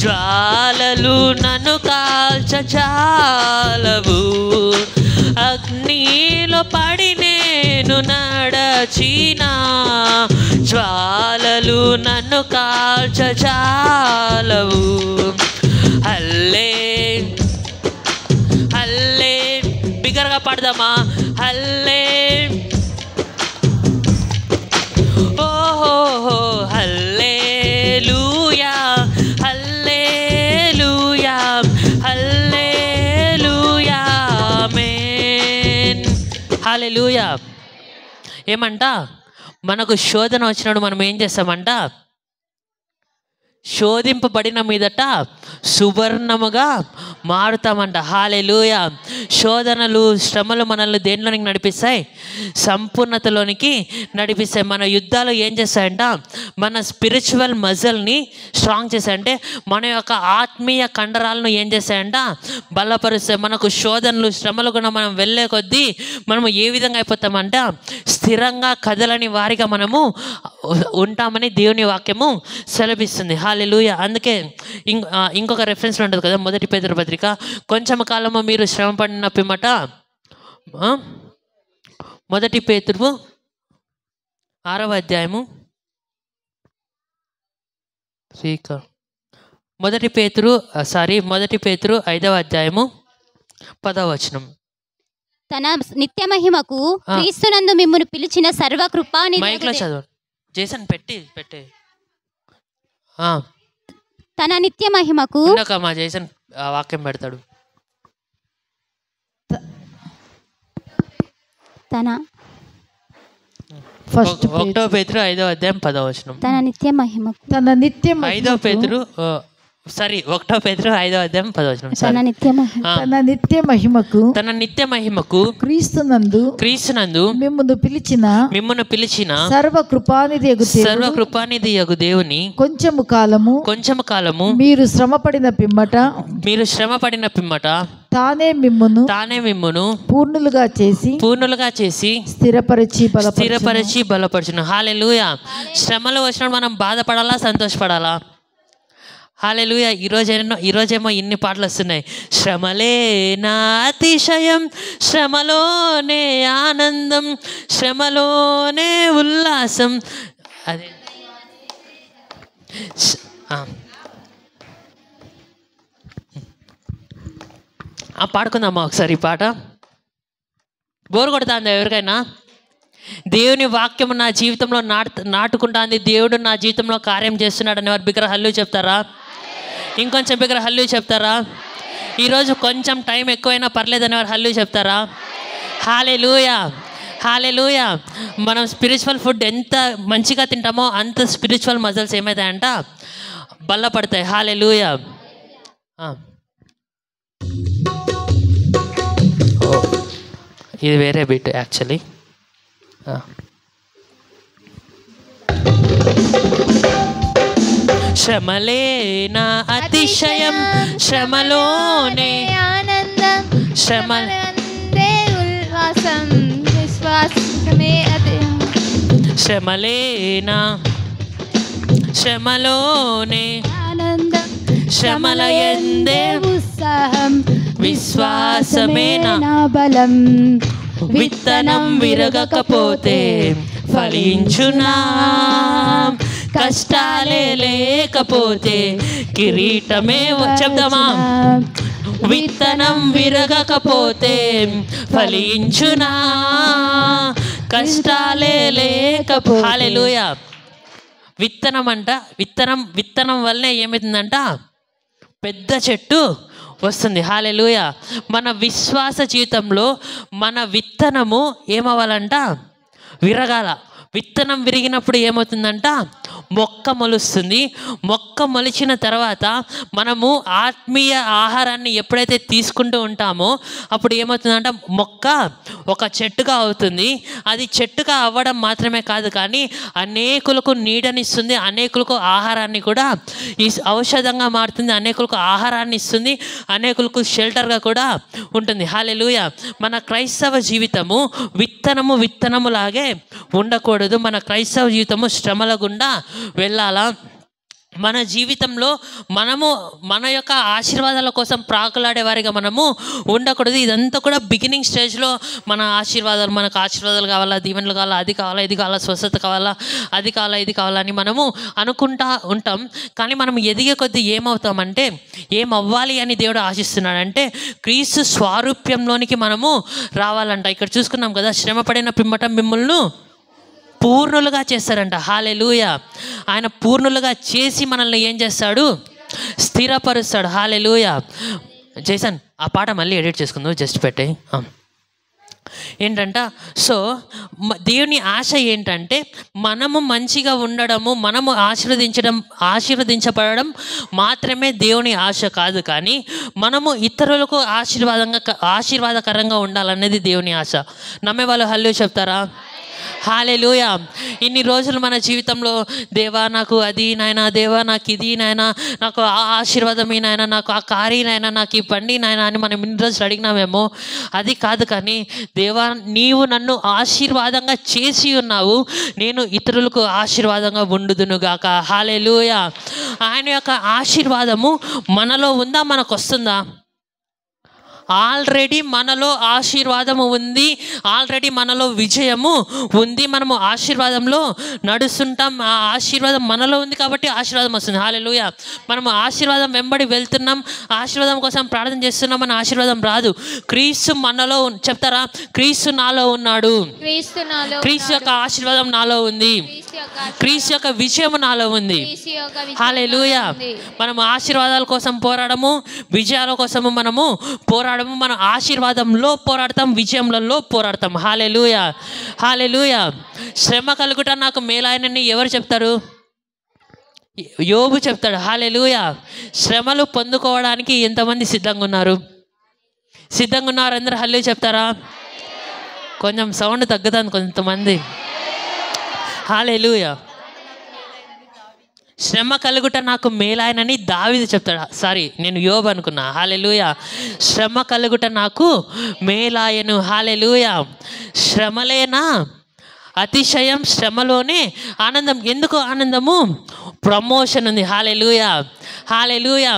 జ్వాలలు నన్ను కాల్చచాలవు. అగ్నిలో పడి నేను నడచిన జ్వాలలు నన్ను కాల్చచాలవు. హల్లే హల్లే బిగ్గరగా పాడదామా? హల్లే ఓహో హల్లెలూయా హల్లెలూయా హల్లెలూయా ఆమేన్. హల్లెలూయా. ఏమంట? మనకు శోధన వచ్చినప్పుడు మనం ఏం చేస్తామంట? శోధింపబడిన మీదట సువర్ణముగా మారుతామంట. హల్లెలూయా. శోధనలు శ్రమలు మనల్ని దేనిలోనికి నడిపిస్తాయి? సంపూర్ణతలోనికి నడిపిస్తాయి. మన యుద్ధాలు ఏం చేస్తాయంట? మన స్పిరిచువల్ మజిల్ని స్ట్రాంగ్ చేస్తాయంటే మన యొక్క ఆత్మీయ కండరాలను ఏం చేస్తాయంట? బలపరుస్తాయి. మనకు శోధనలు శ్రమలు కూడా మనం వెళ్ళే కొద్దీ మనము ఏ విధంగా అయిపోతామంట? స్థిరంగా కదలని వారిగా మనము ఉంటామని దేవుని వాక్యము సెలవిస్తుంది. హల్లెలూయా. అందుకే ఇంకొక రెఫరెన్స్లో ఉంటుంది కదా, 1 పేతురు పత్రిక, కొంచెం కాలము మీరు శ్రమ పడిన పిమ్మట 1 పేతురు 6వ అధ్యాయము 1 పేతురు 5వ అధ్యాయము 10వ వచనం. తన నిత్య మహిమకు క్రీస్తునందు మిమ్మును పిలిచిన సర్వకృపానిధి మైక్లో చదవండి. జేసన్ పెట్టి తన నిత్య మహిమకు మా జేసన్ వాక్యం పెడతాడు. తన 1 పేతురు 5వ అధ్యాయం 10వ వచనం. తన నిత్య మహిమకు 1 పేతురు 5వ అధ్యాయం 10వ వచనం. తన నిత్య మహిమకు క్రీస్తునందు మిమ్మును పిలిచిన సర్వకృపానిధి యగు దేవుని కొంచెము కాలము మీరు శ్రమ పడిన పిమ్మట తానే మిమ్మును పూర్ణులుగా చేసి స్థిరపరిచి బలపరచును. హల్లెలూయా. శ్రమలు వచ్చినప్పుడు మనం బాధపడాలా, సంతోషపడాలా? హల్లెలూయా. ఈరోజేమో ఇన్ని పాటలు వస్తున్నాయి. శ్రమలే నా అతిశయం, శ్రమలోనే ఆనందం, శ్రమలోనే ఉల్లాసం. అదే పాడుకుందామా ఒకసారి ఈ పాట? బోరు కొడుతుందా ఎవరికైనా? దేవుని వాక్యం నా జీవితంలో నాటుకుంటుంది, దేవుడు నా జీవితంలో కార్యం చేస్తున్నాడు అనేవారు బిగ్గర హల్లు చెప్తారా? ఇంకొంచెం బిగ్గర హల్లు చెప్తారా? ఈరోజు కొంచెం టైం ఎక్కువైనా పర్లేదు అనేవారు హల్లు చెప్తారా? హల్లెలూయా. హల్లెలూయా. మనం స్పిరిచువల్ ఫుడ్ ఎంత మంచిగా తింటామో అంత స్పిరిచువల్ మజిల్స్ ఏమవుతాయంట? బలపడతాయి. హల్లెలూయా. ఇది వేరే బీట్ యాక్చువల్లీ. శ్రమలే నా అతిశయం, శ్రమలోనే ఆనందం, ఉల్లాసం, విశ్వాసమే శ్రమలోనే ఆనందం, శ్రమలయందే ఉత్సాహం, విశ్వాసమే నా బలం. విత్తనం విరగకపోతే ఫలించునా? కష్టాలే లేకపోతే కిరీటమే చెప్దామా? విత్తనం విరగకపోతే ఫలించునా? కష్టాలే లేకపోతే. హల్లెలూయా. విత్తనం వల్లనే ఏమవుతుందంట? పెద్ద చెట్టు వస్తుంది. హల్లెలూయా. మన విశ్వాస జీవితంలో మన విత్తనము ఏమవ్వాలంట? విరగాల. విత్తనం విరిగినప్పుడు ఏమవుతుందంట? మొక్క మొలుస్తుంది. మొక్క మొలిచిన తర్వాత మనము ఆత్మీయ ఆహారాన్ని ఎప్పుడైతే తీసుకుంటూ ఉంటామో అప్పుడు ఏమవుతుందంట? మొక్క ఒక చెట్టుగా అవుతుంది. అది చెట్టుగా అవ్వడం మాత్రమే కాదు, కానీ అనేకులకు నీడనిస్తుంది, అనేకులకు ఆహారాన్ని కూడా ఔషధంగా మారుతుంది, అనేకులకు ఆహారాన్ని ఇస్తుంది, అనేకులకు షెల్టర్గా కూడా ఉంటుంది. హల్లెలూయా. మన క్రైస్తవ జీవితము విత్తనములాగే ఉండకూడదు. మన క్రైస్తవ జీవితము శ్రమల గుండా వెళ్ళాలా. మన జీవితంలో మనము మన యొక్క ఆశీర్వాదాల కోసం ప్రాకులాడే వారిగా మనము ఉండకూడదు. ఇదంతా కూడా బిగినింగ్ స్టేజ్లో మన ఆశీర్వాదాలు, మనకు ఆశీర్వాదాలు కావాలా, దీవెనలు కావాలా, అది కావాలా, ఇది కావాలా, స్వస్థత కావాలా, అది కావాలా, ఇది కావాలని మనము అనుకుంటా ఉంటాం. కానీ మనం ఎదిగే కొద్దీ ఏమవుతామంటే, ఏమవ్వాలి అని దేవుడు ఆశిస్తున్నాడంటే క్రీస్తు స్వారూప్యంలోనికి మనము రావాలంట. ఇక్కడ చూసుకున్నాం కదా, శ్రమ పడిన పిమ్మట మిమ్మల్ని పూర్ణులుగా చేస్తారంట. హల్లెలూయా. ఆయన పూర్ణులుగా చేసి మనల్ని ఏం చేస్తాడు? స్థిరపరుస్తాడు. హల్లెలూయా. జేసన్ ఆ పాట మళ్ళీ ఎడిట్ చేసుకుందాం, జస్ట్ పెట్టే. ఏంటంట, సో దేవుని ఆశ ఏంటంటే మనము మంచిగా ఉండడము, మనము ఆశీర్వదించబడడం మాత్రమే దేవుని ఆశ కాదు, కానీ మనము ఇతరులకు ఆశీర్వాదకరంగా ఉండాలనేది దేవుని ఆశ. నమ్మే వాళ్ళు హల్లెలూయా చెప్తారా? హల్లెలూయా. ఇన్ని రోజులు మన జీవితంలో దేవా నాకు అది నాయనా, దేవా నాకు ఇది నాయనా, నాకు ఆ ఆశీర్వాదం నాయనా, నాకు ఆ కారీ నాయనా, నాకు ఈ బండి నాయనా అని మనం ఇన్ని రోజులు అడిగినామేమో. అది కాదు, కానీ దేవా నీవు నన్ను ఆశీర్వాదంగా చేసి ఉన్నావు, నేను ఇతరులకు ఆశీర్వాదంగా ఉండుదునుగాక. హల్లెలూయా. ఆయన యొక్క ఆశీర్వాదము మనలో ఉందా? మనకు వస్తుందా? ఆల్రెడీ మనలో ఆశీర్వాదము ఉంది, ఆల్రెడీ మనలో విజయము ఉంది. మనము ఆశీర్వాదంలో నడుస్తుంటాం. ఆ ఆశీర్వాదం మనలో ఉంది కాబట్టి ఆశీర్వాదం వస్తుంది. హల్లెలూయా. మనము ఆశీర్వాదం వెంబడి వెళ్తున్నాం, ఆశీర్వాదం కోసం ప్రార్థన చేస్తున్నాం, మన ఆశీర్వాదం రాదు. క్రీస్తు మనలో, చెప్తారా? క్రీస్తు నాలో ఉన్నాడు, క్రీస్తు యొక్క ఆశీర్వాదం నాలో ఉంది, క్రీస్తు యొక్క విజయము నాలో ఉంది. హల్లెలూయా. మనము ఆశీర్వాదాల కోసం పోరాడము, విజయాల కోసము మనము పోరాడము. మన ఆశీర్వాదంలో పోరాడతాం, విజయంలో పోరాడతాం. హల్లెలూయా. హల్లెలూయా. శ్రమ కలుగుట నాకు మేలాయనని ఎవరు చెప్తారు? యోబు చెప్తాడు. హల్లెలూయా. శ్రమలు పొందుకోవడానికి ఎంతమంది సిద్ధంగా ఉన్నారు? సిద్ధంగా ఉన్నారు అందరూ హల్లెలూయా చెప్తారా? కొంచెం సౌండ్ తగ్గుతుంది కొంతమంది. హల్లెలూయా. శ్రమ కలుగుట నాకు మేలాయనని దావీదు చెప్తాడు. సారీ, నేను యోబు అనుకున్నా. హల్లెలూయా. శ్రమ కలుగుట నాకు మేలాయను. హల్లెలూయా. శ్రమలేనా అతిశయం, శ్రమలోనే ఆనందం. ఎందుకు ఆనందము? ప్రమోషన్ ఉంది. హల్లెలూయా. హల్లెలూయా.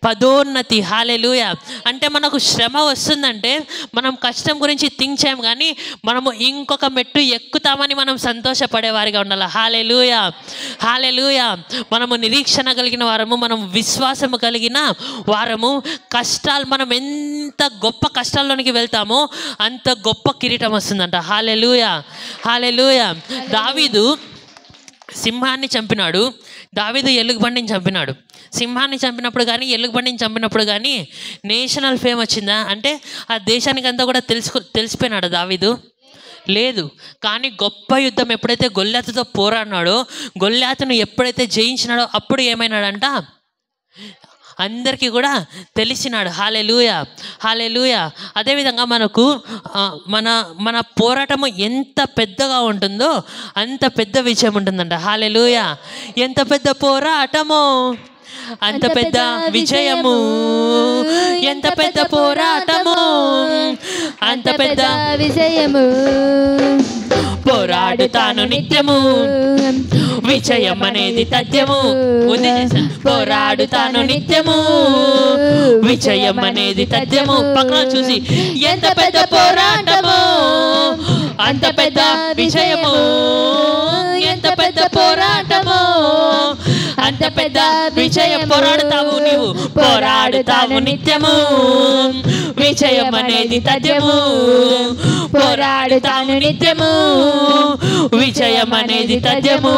పదోన్నతి. హల్లెలూయా. అంటే మనకు శ్రమ వస్తుందంటే మనం కష్టం గురించి థింక్ చేయం, కానీ మనము ఇంకొక మెట్టు ఎక్కుతామని మనం సంతోషపడేవారిగా ఉండాలి. హల్లెలూయా. హల్లెలూయా. మనము నిరీక్షణ కలిగిన వారము, మనం విశ్వాసము కలిగిన వారము. కష్టాలు, మనం ఎంత గొప్ప కష్టాల్లోనికి వెళ్తామో అంత గొప్ప కిరీటం వస్తుందంట. హల్లెలూయా. హల్లెలూయా. దావీదు సింహాన్ని చంపినాడు, దావీదు ఎలుగుబండిని చంపినాడు. సింహాన్ని చంపినప్పుడు కానీ ఎలుగుబండిని చంపినప్పుడు కానీ నేషనల్ ఫేమ్ వచ్చిందా అంటే ఆ దేశానికి అంతా కూడా తెలిసిపోయినాడు దావీదు? లేదు. కానీ గొప్ప యుద్ధం ఎప్పుడైతే గొల్యాతుతో పోరాడినాడో, గొల్యాతును ఎప్పుడైతే జయించినాడో అప్పుడు ఏమైనాడంట? అందరికీ కూడా తెలిసినాడు. హల్లెలూయా. హల్లెలూయా. అదేవిధంగా మనకు మన పోరాటము ఎంత పెద్దగా ఉంటుందో అంత పెద్ద విజయం ఉంటుందంట. హల్లెలూయా. ఎంత పెద్ద పోరాటమో అంత పెద్ద విజయము, ఎంత పెద్ద పోరాటము అంత పెద్ద విజయము. పోరాడుతాను నిత్యము, విజయం అనేది తథ్యము. పోరాడుతాను నిత్యము, విజయం అనేది తథ్యము. పక్కన చూసి ఎంత పెద్ద పోరాటము అంత పెద్ద విజయము, ఎంత పెద్ద పోరాటము అంత పెద్ద విజయం. పోరాడుతావు నీవు, పోరాడుతావు నిత్యము, విజయం అనేది తథ్యము. పోరాడుతాను నిత్యము, విజయం అనేది తథ్యము.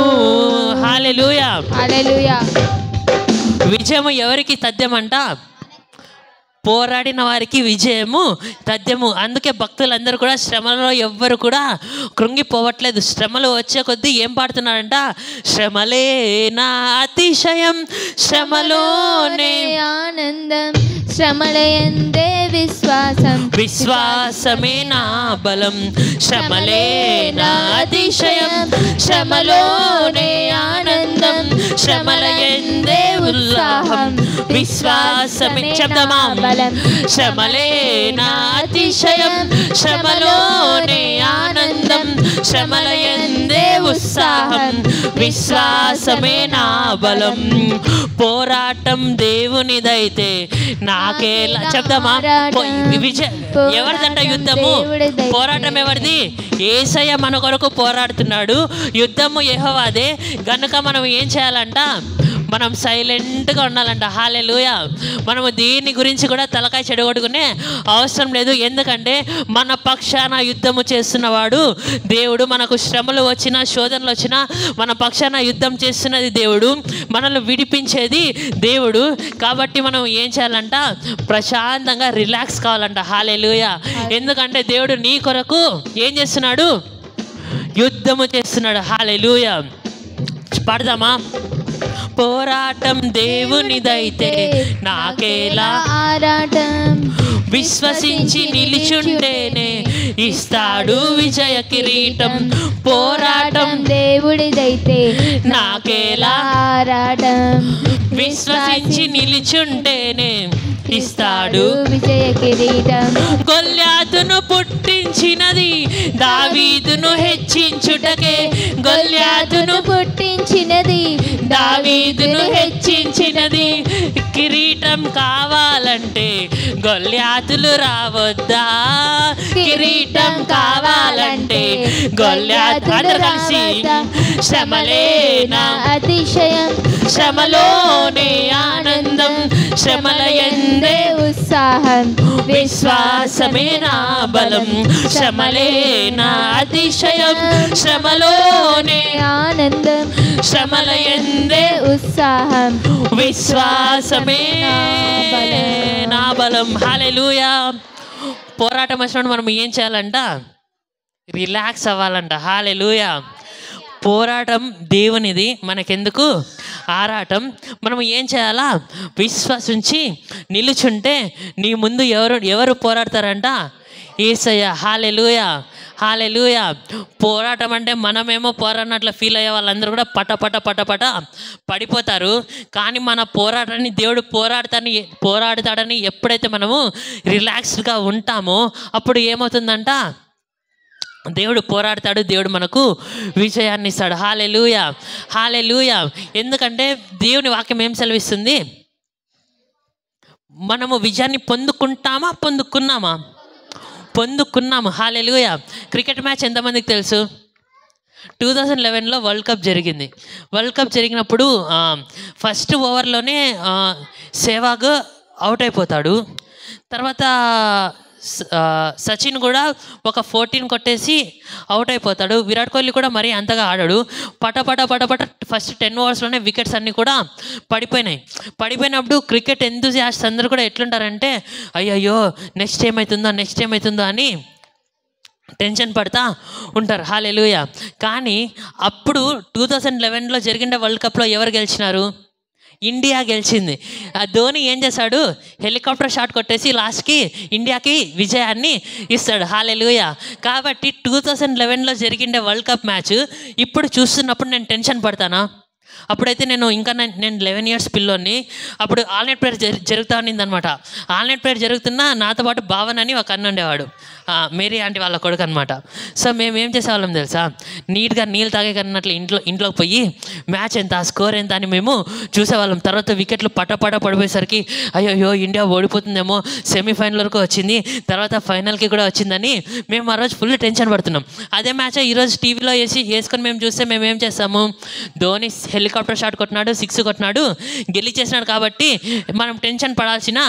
హల్లెలూయా. హల్లెలూయా. విజయము ఎవరికి తథ్యమంట? పోరాడిన వారికి విజయము తథ్యము. అందుకే భక్తులందరూ కూడా శ్రమలో ఎవ్వరు కూడా కృంగిపోవట్లేదు. శ్రమలు వచ్చే కొద్దీ ఏం పాడుతున్నారంట? శ్రమలే నా అతిశయం, శ్రమలోనే ఆనందం, శ్రమలయందే విశ్వాసం, విశ్వాసమే నా బలం. శ్రమలే నా అతిశయం, శ్రమలోనే ఆనందం, శ్రమలయందే ఉత్సాహం, విశ్వాసమే. చెప్దామా? శ్రమలే నా అతిశయం, శ్రమలోనే ఆనందం, శ్రమల యందే ఉత్సాహం, విశ్వాసమే నా బలం. పోరాటం దేవునిదైతే నాకేలా చెప్దామా? ఎవరిదంట యుద్ధము? పోరాటం ఎవరిది? యేసయ్య మన కొరకు పోరాడుతున్నాడు. యుద్ధము యెహోవాదే. గనుక మనం ఏం చేయాలంట? మనం సైలెంట్గా ఉండాలంట. హల్లెలూయా. మనము దీని గురించి కూడా తలకాయ చెడగొట్టుకునే అవసరం లేదు. ఎందుకంటే మన పక్షాన యుద్ధము చేస్తున్నవాడు దేవుడు. మనకు శ్రమలు వచ్చినా శోధనలు వచ్చినా మన పక్షాన యుద్ధం చేస్తున్నది దేవుడు, మనల్ని విడిపించేది దేవుడు. కాబట్టి మనం ఏం చేయాలంట? ప్రశాంతంగా రిలాక్స్ కావాలంట. హల్లెలూయా. ఎందుకంటే దేవుడు నీ కొరకు ఏం చేస్తున్నాడు? యుద్ధము చేస్తున్నాడు. హల్లెలూయా. పాడదామా? పోరాటం దేవునిదైతే నాకేలా ఆరాటం, విశ్వసించి నిలిచుంటేనే ఇస్తాడు విజయ కిరీటం. పోరాటం దేవుడిదైతే నాకేలా ఆరాటం, విశ్వసించి నిలిచుంటేనే ఇస్తాడు విజయ కిరీటం. గొల్యాతును పుట్టించినది దావీదును హెచ్చించుటకే. గొల్యాతును పుట్టించినది దావీదును హెచ్చించినది. కిరీటం కావాలంటే గొల్యాతులు రావద్దా? కిరీటం కావాలంటే గొల్యాతు. అందరూ కలిసి శ్రమలే నా అతిశయం, శ్రమలోనే ఆనందం, శ్రమల యందే ఉత్సాహం, విశ్వాసమే నా బలం. శ్రమలే నా అతిశయం, శ్రమలోనే ఆనందం, శ్రమల యందే ఉత్సాహం, విశ్వాసమే నా బలం. హల్లెలూయా. పోరాటం వచ్చినప్పుడు మనం ఏం చేయాలంట? రిలాక్స్ అవ్వాలంట. హల్లెలూయా. పోరాటం దేవునిది, మనకెందుకు ఆరాటం? మనం ఏం చేయాలా? విశ్వసించి నిలుచుంటే నీ ముందు ఎవరు పోరాడతారంట? యేసయ్య. హల్లెలూయా. హల్లెలూయా. పోరాటం అంటే మనమేమో పోరాడినట్లు ఫీల్ అయ్యే వాళ్ళందరూ కూడా పట పడిపోతారు. కానీ మన పోరాటాన్ని దేవుడు పోరాడతాడని ఎప్పుడైతే మనము రిలాక్స్డ్గా ఉంటామో అప్పుడు ఏమవుతుందంట? దేవుడు పోరాడతాడు, దేవుడు మనకు విజయాన్ని ఇస్తాడు. హల్లెలూయా. హల్లెలూయా. ఎందుకంటే దేవుని వాక్యం ఏం సెలవిస్తుంది? మనము విజయాన్ని పొందుకున్నామా? పొందుకున్నాము. హల్లెలూయా. క్రికెట్ మ్యాచ్ ఎంతమందికి తెలుసు? 2011లో వరల్డ్ కప్ జరిగింది. వరల్డ్ కప్ జరిగినప్పుడు ఫస్ట్ ఓవర్లోనే సెహ్వాగ్ అవుట్ అయిపోతాడు. తర్వాత సచిన్ కూడా ఒక 14 కొట్టేసి అవుట్ అయిపోతాడు. విరాట్ కోహ్లీ కూడా మరీ అంతగా ఆడాడు. పట ఫస్ట్ 10 ఓవర్స్లోనే వికెట్స్ అన్నీ కూడా పడిపోయినప్పుడు క్రికెట్ ఎంతూజియాస్ట్స్ అందరూ కూడా ఎట్లుంటారంటే అయ్యయ్యో నెక్స్ట్ ఏమవుతుందో అని టెన్షన్ పడతా ఉంటారు. హల్లెలూయా. కానీ అప్పుడు 2011లో జరిగిన వరల్డ్ కప్లో ఎవరు గెలిచినారు? ఇండియా గెలిచింది. ధోని ఏం చేశాడు? హెలికాప్టర్ షాట్ కొట్టేసి లాస్ట్కి ఇండియాకి విజయాన్ని ఇస్తాడు. హల్లెలూయా. కాబట్టి 2011లో జరిగిండే వరల్డ్ కప్ మ్యాచ్ ఇప్పుడు చూస్తున్నప్పుడు నేను టెన్షన్ పడతానా? అప్పుడైతే నేను 11 ఇయర్స్ పిల్లోని. అప్పుడు ఆల్నైట్ ప్రేయర్ జరుగుతూ ఉన్నింది అనమాట. ఆల్నైట్ ప్రేయర్ జరుగుతున్నా నాతో పాటు భావన్ అని ఒక అన్న ఉండేవాడు, మేరీ ఆంటీ వాళ్ళ కొడుకు అనమాట. సో మేము ఏం చేసేవాళ్ళం తెలుసా? నీట్గా నీళ్ళు తాగే కన్నట్లు ఇంట్లోకి పోయి మ్యాచ్ ఎంత, స్కోర్ ఎంత అని మేము చూసేవాళ్ళం. తర్వాత వికెట్లు పడిపోయేసరికి అయ్యో ఇండియా ఓడిపోతుందేమో, సెమీఫైనల్ వరకు వచ్చింది, తర్వాత ఫైనల్కి కూడా వచ్చిందని మేము ఆ రోజు ఫుల్ టెన్షన్ పడుతున్నాం. అదే మ్యాచ్ ఈరోజు టీవీలో వేసుకొని మేము చూస్తే మేము ఏం చేస్తాము? ధోని హెలికాప్టర్ షాట్ కొట్టినాడు, 6 కొట్టినాడు, గెలిచేసినాడు. కాబట్టి మనం టెన్షన్ పడాల్సిన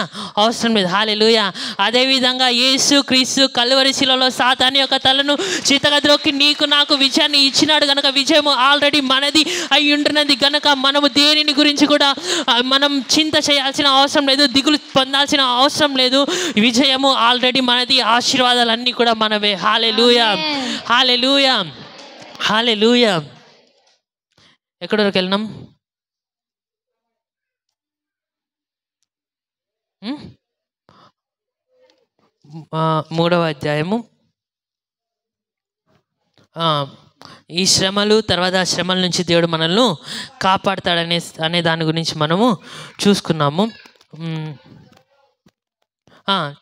అవసరం లేదు. హల్లెలూయా. అదేవిధంగా యేసు క్రీస్తు కల్వరి శిలలో సాతాను యొక్క తలను చితగద్రోకి నీకు నాకు విజయాన్ని ఇచ్చినాడు గనక విజయము ఆల్రెడీ మనది అయి ఉంటున్నది గనక మనము దేనిని గురించి కూడా మనం చింత చేయాల్సిన అవసరం లేదు, దిగులు పొందాల్సిన అవసరం లేదు. విజయము ఆల్రెడీ మనది, ఆశీర్వాదాలన్నీ కూడా మనవే. హల్లెలూయా. హల్లెలూయా. హల్లెలూయా. ఎక్కడి వరకు వెళ్ళినాం? మూడవ అధ్యాయము. ఈ శ్రమలు, తర్వాత ఆ శ్రమల నుంచి దేవుడు మనల్ని కాపాడతాడనే దాని గురించి మనము చూసుకున్నాము.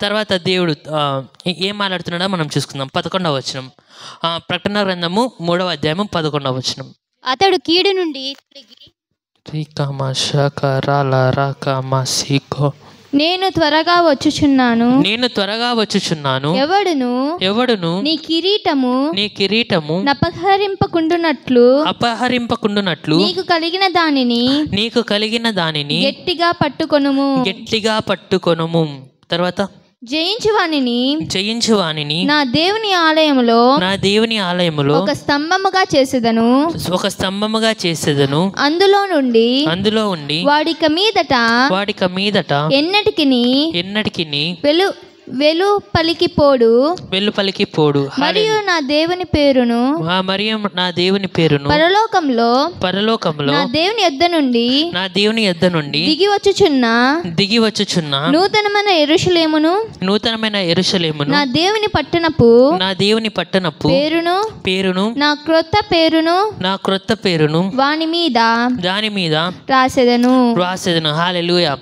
తర్వాత దేవుడు ఏం మాట్లాడుతున్నాడో మనం చూసుకుందాం. 11వ వచనం, ప్రకటన గ్రంథము 3వ అధ్యాయము 11వ వచనం. అతడు కీడు నుండి నేను త్వరగా వచ్చుచున్నాను. ఎవడును నీ కిరీటము అపహరింపకుండునట్లు నీకు కలిగిన దానిని గట్టిగా పట్టుకొనుము. తర్వాత జయించు వానిని నా దేవుని ఆలయములో ఒక స్తంభముగా చేసేదను. అందులో ఉండి వాడిక మీదట ఎన్నటికిని వెలు పలికి పోడు. మరియు నా దేవుని పేరును పరలోకంలో నా దేవుని యొద్ద నుండి దిగి వచ్చుచున్న నూతనమైన యెరూషలేమును నా దేవుని పట్టణపు పేరును నా క్రొత్త పేరును దాని మీద రాసెదను. హల్లెలూయా.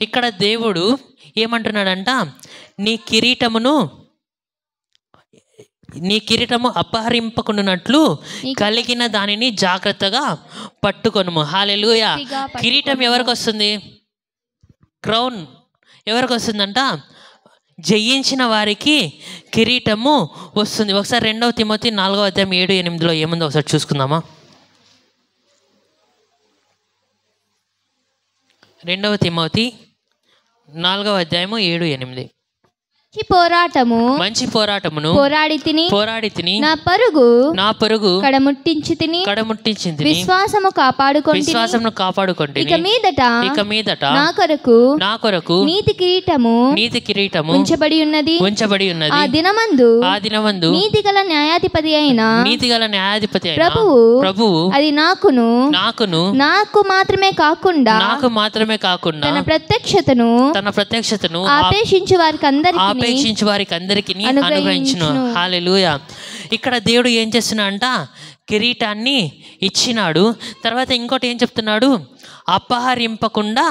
ఇక్కడ దేవుడు ఏమంటున్నాడంట, నీ కిరీటము అపహరింపకుండానట్లు కలిగిన దానిని జాగ్రత్తగా పట్టుకొనుము. హల్లెలూయా. కిరీటం ఎవరికి వస్తుంది? క్రౌన్ ఎవరికి వస్తుందంట? జయించిన వారికి కిరీటము వస్తుంది. ఒకసారి 2వ తిమోతి 4వ అధ్యాయం 7-8 ఏముందో ఒకసారి చూసుకుందామా? 2వ తిమోతి 4వ అధ్యాయము 7-8. మంచి పోరాటమును పోరాడి తిని నా పరుగు కడముట్టించి తిని విశ్వాసము కాపాడుకొంటిని. ఇక మీదట నా కొరకు నీతి కిరీటము ఉంచబడి ఉన్నది. ఆ దినమందు నీతిగల న్యాయాధిపతి అయిన ప్రభువు అది నాకు మాత్రమే కాకుండా తన ప్రత్యక్షతను ఆపేక్షించు వారికి అందరికీ అనుగ్రహించును. హల్లెలూయా. ఇక్కడ దేవుడు ఏం చేస్తున్నాడంట? కిరీటాన్ని ఇచ్చినాడు. తర్వాత ఇంకోటి ఏం చెప్తున్నాడు? అపహరింపకుండా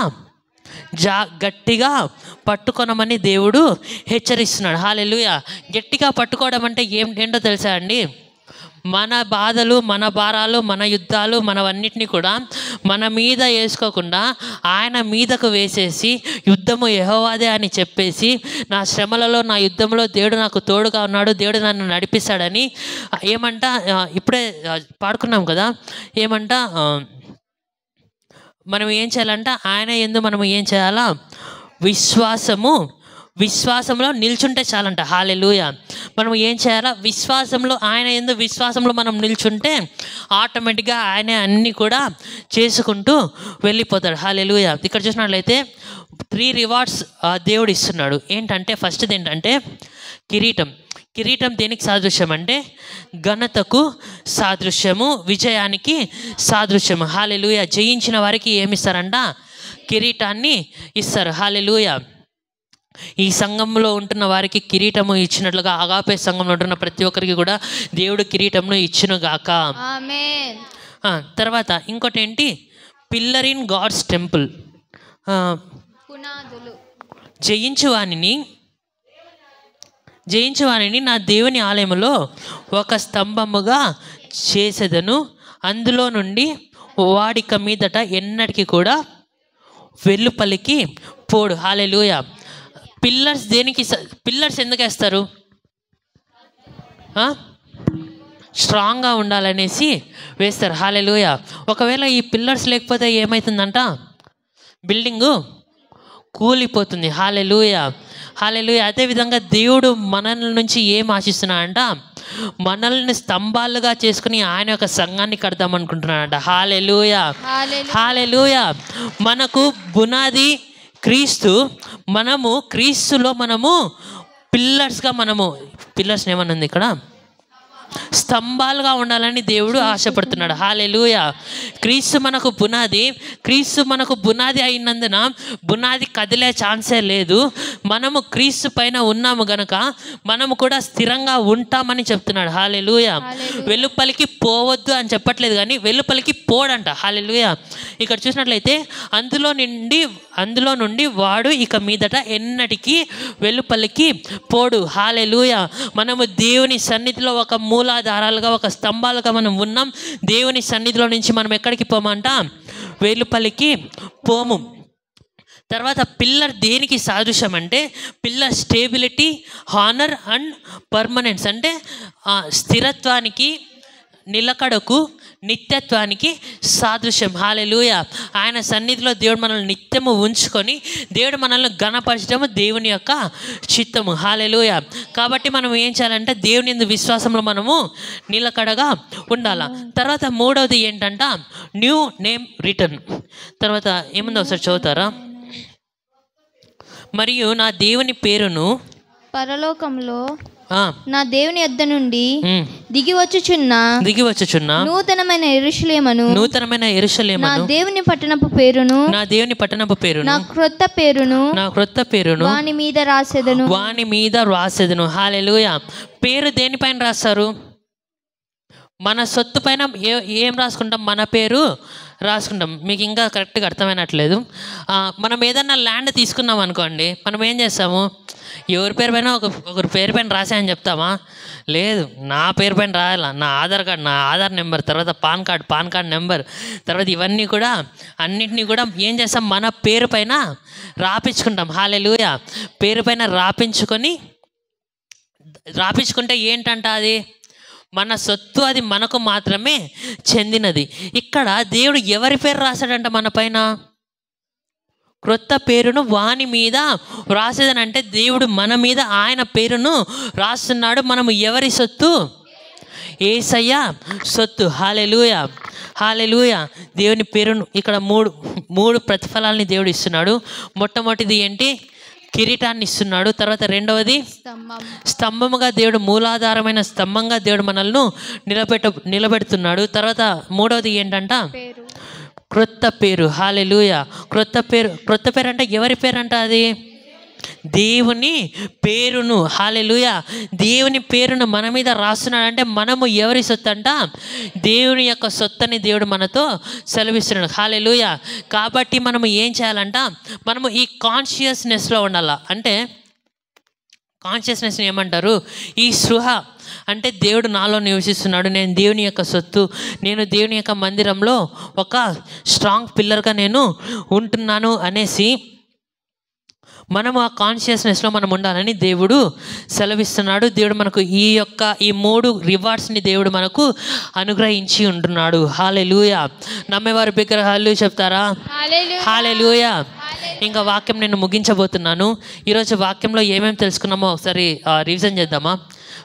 గట్టిగా పట్టుకొనమని దేవుడు హెచ్చరిస్తున్నాడు. హల్లెలూయా. గట్టిగా పట్టుకోవడం అంటే ఏంటో తెలుసా అండి? మన బాధలు, మన భారాలు, మన యుద్ధాలు, మనవన్నిటిని కూడా మన మీద వేసుకోకుండా ఆయన మీదకు వేసేసి యుద్ధము యెహోవాదే అని చెప్పేసి, నా శ్రమలలో, నా యుద్ధంలో దేవుడు నాకు తోడుగా ఉన్నాడు, దేవుడు నన్ను నడిపిస్తాడని ఇప్పుడే పాడుకున్నాం కదా, మనం ఏం చేయాలంట? ఆయన యందు మనం ఏం చేయాలా? విశ్వాసంలో నిల్చుంటే చాలంట. హల్లెలూయా. మనం ఏం చేయాలా? ఆయన యందు విశ్వాసంలో మనం నిల్చుంటే ఆటోమేటిక్గా ఆయన అన్నీ కూడా చేసుకుంటూ వెళ్ళిపోతాడు. హల్లెలూయా. ఇక్కడ చూసినట్లయితే 3 రివార్డ్స్ దేవుడు ఇస్తున్నాడు. ఏంటంటే ఫస్ట్ది ఏంటంటే కిరీటం దేనికి సాదృశ్యం అంటే ఘనతకు సాదృశ్యము, విజయానికి సాదృశ్యము. హల్లెలూయా. జయించిన వారికి ఏమిస్తారంట? కిరీటాన్ని ఇస్తారు. హల్లెలూయా. ఈ సంఘంలో ఉంటున్న వారికి కిరీటము ఇచ్చినట్లుగా అగాపే సంఘంలో ఉంటున్న ప్రతి ఒక్కరికి కూడా దేవుడు కిరీటమును ఇచ్చును గాక. ఆమేన్. తర్వాత ఇంకోటి ఏంటి? Pillar in God's temple. జయించు వానిని నా దేవుని ఆలయములో ఒక స్తంభముగా చేసేదను. అందులో నుండి వాడిక మీదట ఎన్నటికి కూడా వెలుపలికి పోడు. హల్లెలూయా. పిల్లర్స్ ఎందుకు వేస్తారు? స్ట్రాంగ్గా ఉండాలనేసి వేస్తారు. హల్లెలూయా. ఒకవేళ ఈ పిల్లర్స్ లేకపోతే ఏమవుతుందంట? బిల్డింగు కూలిపోతుంది. హల్లెలూయా. అదేవిధంగా దేవుడు మనల నుంచి ఏం ఆశిస్తున్నాడంట? మనల్ని స్తంభాలుగా చేసుకుని ఆయన యొక్క సంఘాన్ని కడదామనుకుంటున్నాడంట. హల్లెలూయా. మనకు బునాది క్రీస్తు. క్రీస్తులో పిల్లర్స్గా పిల్లర్స్ ఏమనుంది ఇక్కడ? స్తంభాలుగా ఉండాలని దేవుడు ఆశపడుతున్నాడు. హల్లెలూయా. క్రీస్తు మనకు పునాది. క్రీస్తు మనకు పునాది అయినందున పునాది కదిలే ఛాన్సే లేదు. మనము క్రీస్తు పైన ఉన్నాము గనక మనము కూడా స్థిరంగా ఉంటామని చెప్తున్నాడు. హల్లెలూయా. వెలుపలికి పోవద్దు అని చెప్పట్లేదు, కానీ వెలుపలికి పోడంట. హల్లెలూయా. ఇక్కడ చూసినట్లయితే అందులో నుండి వాడు ఇక మీదట ఎన్నటికీ వెలుపలికి పోడు. హల్లెలూయా. మనము దేవుని సన్నిధిలో ఒక మూలాధారాలుగా, ఒక స్తంభాలుగా మనం ఉన్నాం. దేవుని సన్నిధిలో నుంచి మనం ఎక్కడికి పోమంట? వెలుపలికి పోము. తర్వాత పిల్లర్ దేనికి సాదృశ్యం అంటే pillar stability, honour and permanence, అంటే స్థిరత్వానికి, నిలకడకు, నిత్యత్వానికి సాదృశ్యం. హల్లెలూయా. ఆయన సన్నిధిలో దేవుడు మనల్ని నిత్యము ఉంచుకొని దేవుడు మనల్ని ఘనపరచడము దేవుని యొక్క చిత్తము. హల్లెలూయా. కాబట్టి మనం ఏం చేయాలంటే దేవుని యందు విశ్వాసంలో మనము నిలకడగా ఉండాలి. తర్వాత మూడవది ఏంటంట? New name return. తర్వాత ఏముందో ఒకసారి చదువుతారా? మరియు నా దేవుని పేరును పరలోకంలో నా దేవుని యొద్ద నుండి దిగివచ్చుచున్న నూతనమైన యెరూషలేమును నా దేవుని పట్టణపు పేరును నా క్రొత్త పేరును వాని మీద రాసెదను. హల్లెలూయా. పేరు దేనిపైన రాస్తారు? మన సొత్తు పైన ఏం రాసుకుంటాం? మన పేరు రాసుకుంటాం. మీకు ఇంకా కరెక్ట్గా అర్థమైనట్లేదు. మనం ఏదన్నా ల్యాండ్ తీసుకున్నాం అనుకోండి, మనం ఏం చేస్తాము? ఎవరి పేరు పైన ఒకరి పేరు పైన రాసాయని చెప్తామా? లేదు, నా పేరు పైన రాయాల. నా ఆధార్ నెంబర్, తర్వాత పాన్ కార్డ్ నెంబర్, తర్వాత ఇవన్నీ కూడా అన్నిటినీ కూడా ఏం చేస్తాం? మన పేరు పైన రాపించుకుంటాం. హల్లెలూయా. పేరు పైన రాపించుకుంటే ఏంటంట? అది మన సొత్తు, అది మనకు మాత్రమే చెందినది. ఇక్కడ దేవుడు ఎవరి పేరు రాశాడంట మన పైన? క్రొత్త పేరును వాని మీద రాసేదనంటే దేవుడు మన మీద ఆయన పేరును రాస్తున్నాడు. మనము ఎవరి సొత్తు? యేసయ్య సొత్తు. హల్లెలూయా. హల్లెలూయా. దేవుని పేరును ఇక్కడ మూడు ప్రతిఫలాలని దేవుడు ఇస్తున్నాడు. మొట్టమొదటిది ఏంటి? కిరీటాన్ని ఇస్తున్నాడు. తర్వాత రెండవది స్తంభముగా దేవుడు, మూలాధారమైన స్తంభంగా దేవుడు మనల్ని నిలబెడుతున్నాడు. తర్వాత మూడవది ఏంటంట? క్రొత్త పేరు. హల్లెలూయా. క్రొత్త పేరు అంటే ఎవరి పేరు అంట? అది దేవుని పేరును. హల్లెలూయా. దేవుని పేరును మన మీద రాస్తున్నాడు అంటే మనము ఎవరి సొత్తు అంట? దేవుని యొక్క సొత్తని దేవుడు మనతో సెలవిస్తున్నాడు. హల్లెలూయా. కాబట్టి మనము ఏం చేయాలంట? మనము ఈ కాన్షియస్నెస్లో ఉండాలా. అంటే కాన్షియస్నెస్ని ఏమంటారు? ఈ స్పృహ అంటే దేవుడు నాలో నివసిస్తున్నాడు, నేను దేవుని యొక్క సొత్తు, నేను దేవుని యొక్క మందిరంలో ఒక స్ట్రాంగ్ పిల్లర్గా నేను ఉంటున్నాను అనేసి మనము ఆ కాన్షియస్నెస్లో మనం ఉండాలని దేవుడు సెలవిస్తున్నాడు. దేవుడు మనకు ఈ 3 రివార్డ్స్ని దేవుడు మనకు అనుగ్రహించి ఉంటున్నాడు. హల్లెలూయా. నమ్మేవారు బిగ్గర హల్లెలూయా చెప్తారా? హల్లెలూయా. ఇంకా వాక్యం నేను ముగించబోతున్నాను. ఈరోజు వాక్యంలో ఏమేమి తెలుసుకున్నామో ఒకసారి రివిజన్ చేద్దామా?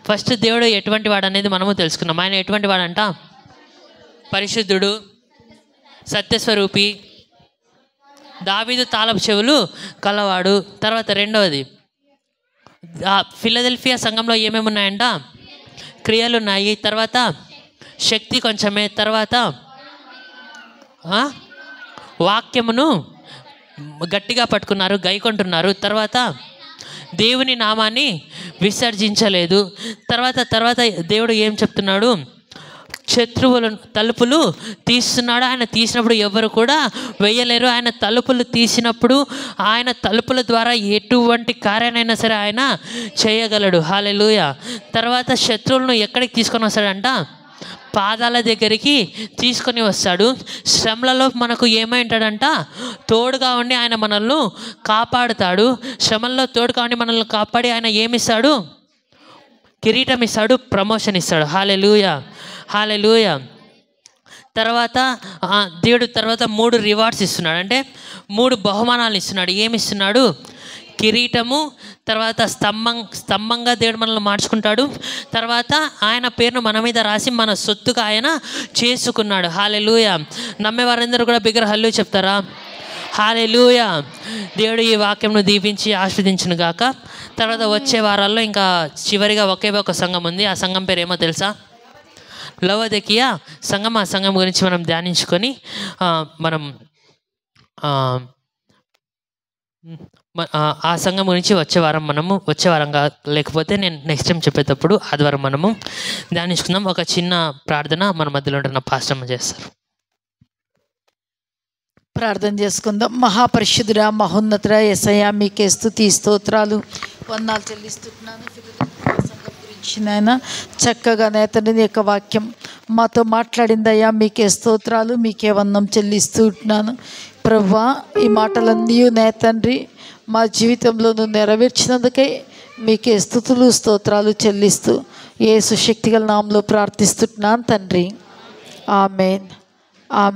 ఫస్ట్, దేవుడు ఎటువంటి వాడు అనేది మనము తెలుసుకున్నాం. ఆయన ఎటువంటి వాడంట? పరిశుద్ధుడు, సత్యస్వరూపి, దావీదు తాళపు చెవులు కలవాడు. తర్వాత రెండవది, ఫిలదెల్ఫియా సంఘంలో ఏమేమి ఉన్నాయంట? క్రియలు ఉన్నాయి. తర్వాత శక్తి కొంచెమే. తర్వాత వాక్యమును గట్టిగా పట్టుకున్నారు, గైకొంటున్నారు. తర్వాత దేవుని నామాన్ని విసర్జించలేదు. తర్వాత దేవుడు ఏం చెప్తున్నాడు? శత్రువులను తలుపులు తీస్తున్నాడు. ఆయన తీసినప్పుడు ఎవరు కూడా వేయలేరు. ఆయన తలుపులు తీసినప్పుడు ఆయన తలుపుల ద్వారా ఎటువంటి కార్యానైనా సరే ఆయన చేయగలడు. హల్లెలూయా. తర్వాత శత్రువులను ఎక్కడికి తీసుకొని వస్తాడంట? పాదాల దగ్గరికి తీసుకొని వస్తాడు. శ్రమలలో మనకు ఏమైంటాడంట? తోడుగా ఉండి ఆయన మనల్ని కాపాడుతాడు. శ్రమల్లో తోడుగా ఉండి మనల్ని కాపాడి ఆయన ఏమిస్తాడు? కిరీటం ఇస్తాడు, ప్రమోషన్ ఇస్తాడు. హల్లెలూయా. హల్లెలూయా. తర్వాత దేవుడు 3 రివార్డ్స్ ఇస్తున్నాడు. అంటే 3 బహుమానాలు ఇస్తున్నాడు. ఏమిస్తున్నాడు? కిరీటము, తర్వాత స్తంభంగా దేవుడు మనల్ని మార్చుకుంటాడు. తర్వాత ఆయన పేరును మన మీద రాసి మన సొత్తుగా ఆయన చేసుకున్నాడు. హల్లెలూయా. నమ్మే వారందరూ కూడా బిగ్గర హల్లెలూయా చెప్తారా? హల్లెలూయా. దేవుడు ఈ వాక్యంను దీవించి ఆస్వాదించును గాక. తర్వాత వచ్చే వారాల్లో ఇంకా చివరిగా ఒకే ఒక సంఘం ఉంది. ఆ సంఘం పేరు ఏమో తెలుసా? లవోదికీయ సంఘం, ఆ సంఘం గురించి మనం ధ్యానించుకొని మనం ఆ సంఘం గురించి వచ్చే వారంగా లేకపోతే నేను నెక్స్ట్ టైం చెప్పేటప్పుడు ఆదివారం మనము ధ్యానించుకుందాం. ఒక చిన్న ప్రార్థన మన మధ్యలో ఉంటున్న పాస్టర్ చేస్తారు. ప్రార్థన చేసుకుందాం. మహాపరిశుద్ధుడా, మహోన్నతుడా, యేసయ్యా మీకే స్తుతి స్తోత్రాలు వందనాలు చెల్లిస్తున్నాను. సంఘం గురించి నాయన చక్కగా తండ్రి నీ యొక్క వాక్యం మాతో మాట్లాడిందయ్యా, మీకే స్తోత్రాలు, మీకే వందనం చెల్లిస్తున్నాను ప్రభువా. ఈ మాటలన్నీ తండ్రి మా జీవితంలో నువ్వు నెరవేర్చినందుకే మీకే స్తుతులు స్తోత్రాలు చెల్లిస్తూ యేసు శక్తిగల నామములో ప్రార్థిస్తున్నాను తండ్రి. ఆమేన్. ఆమేన్.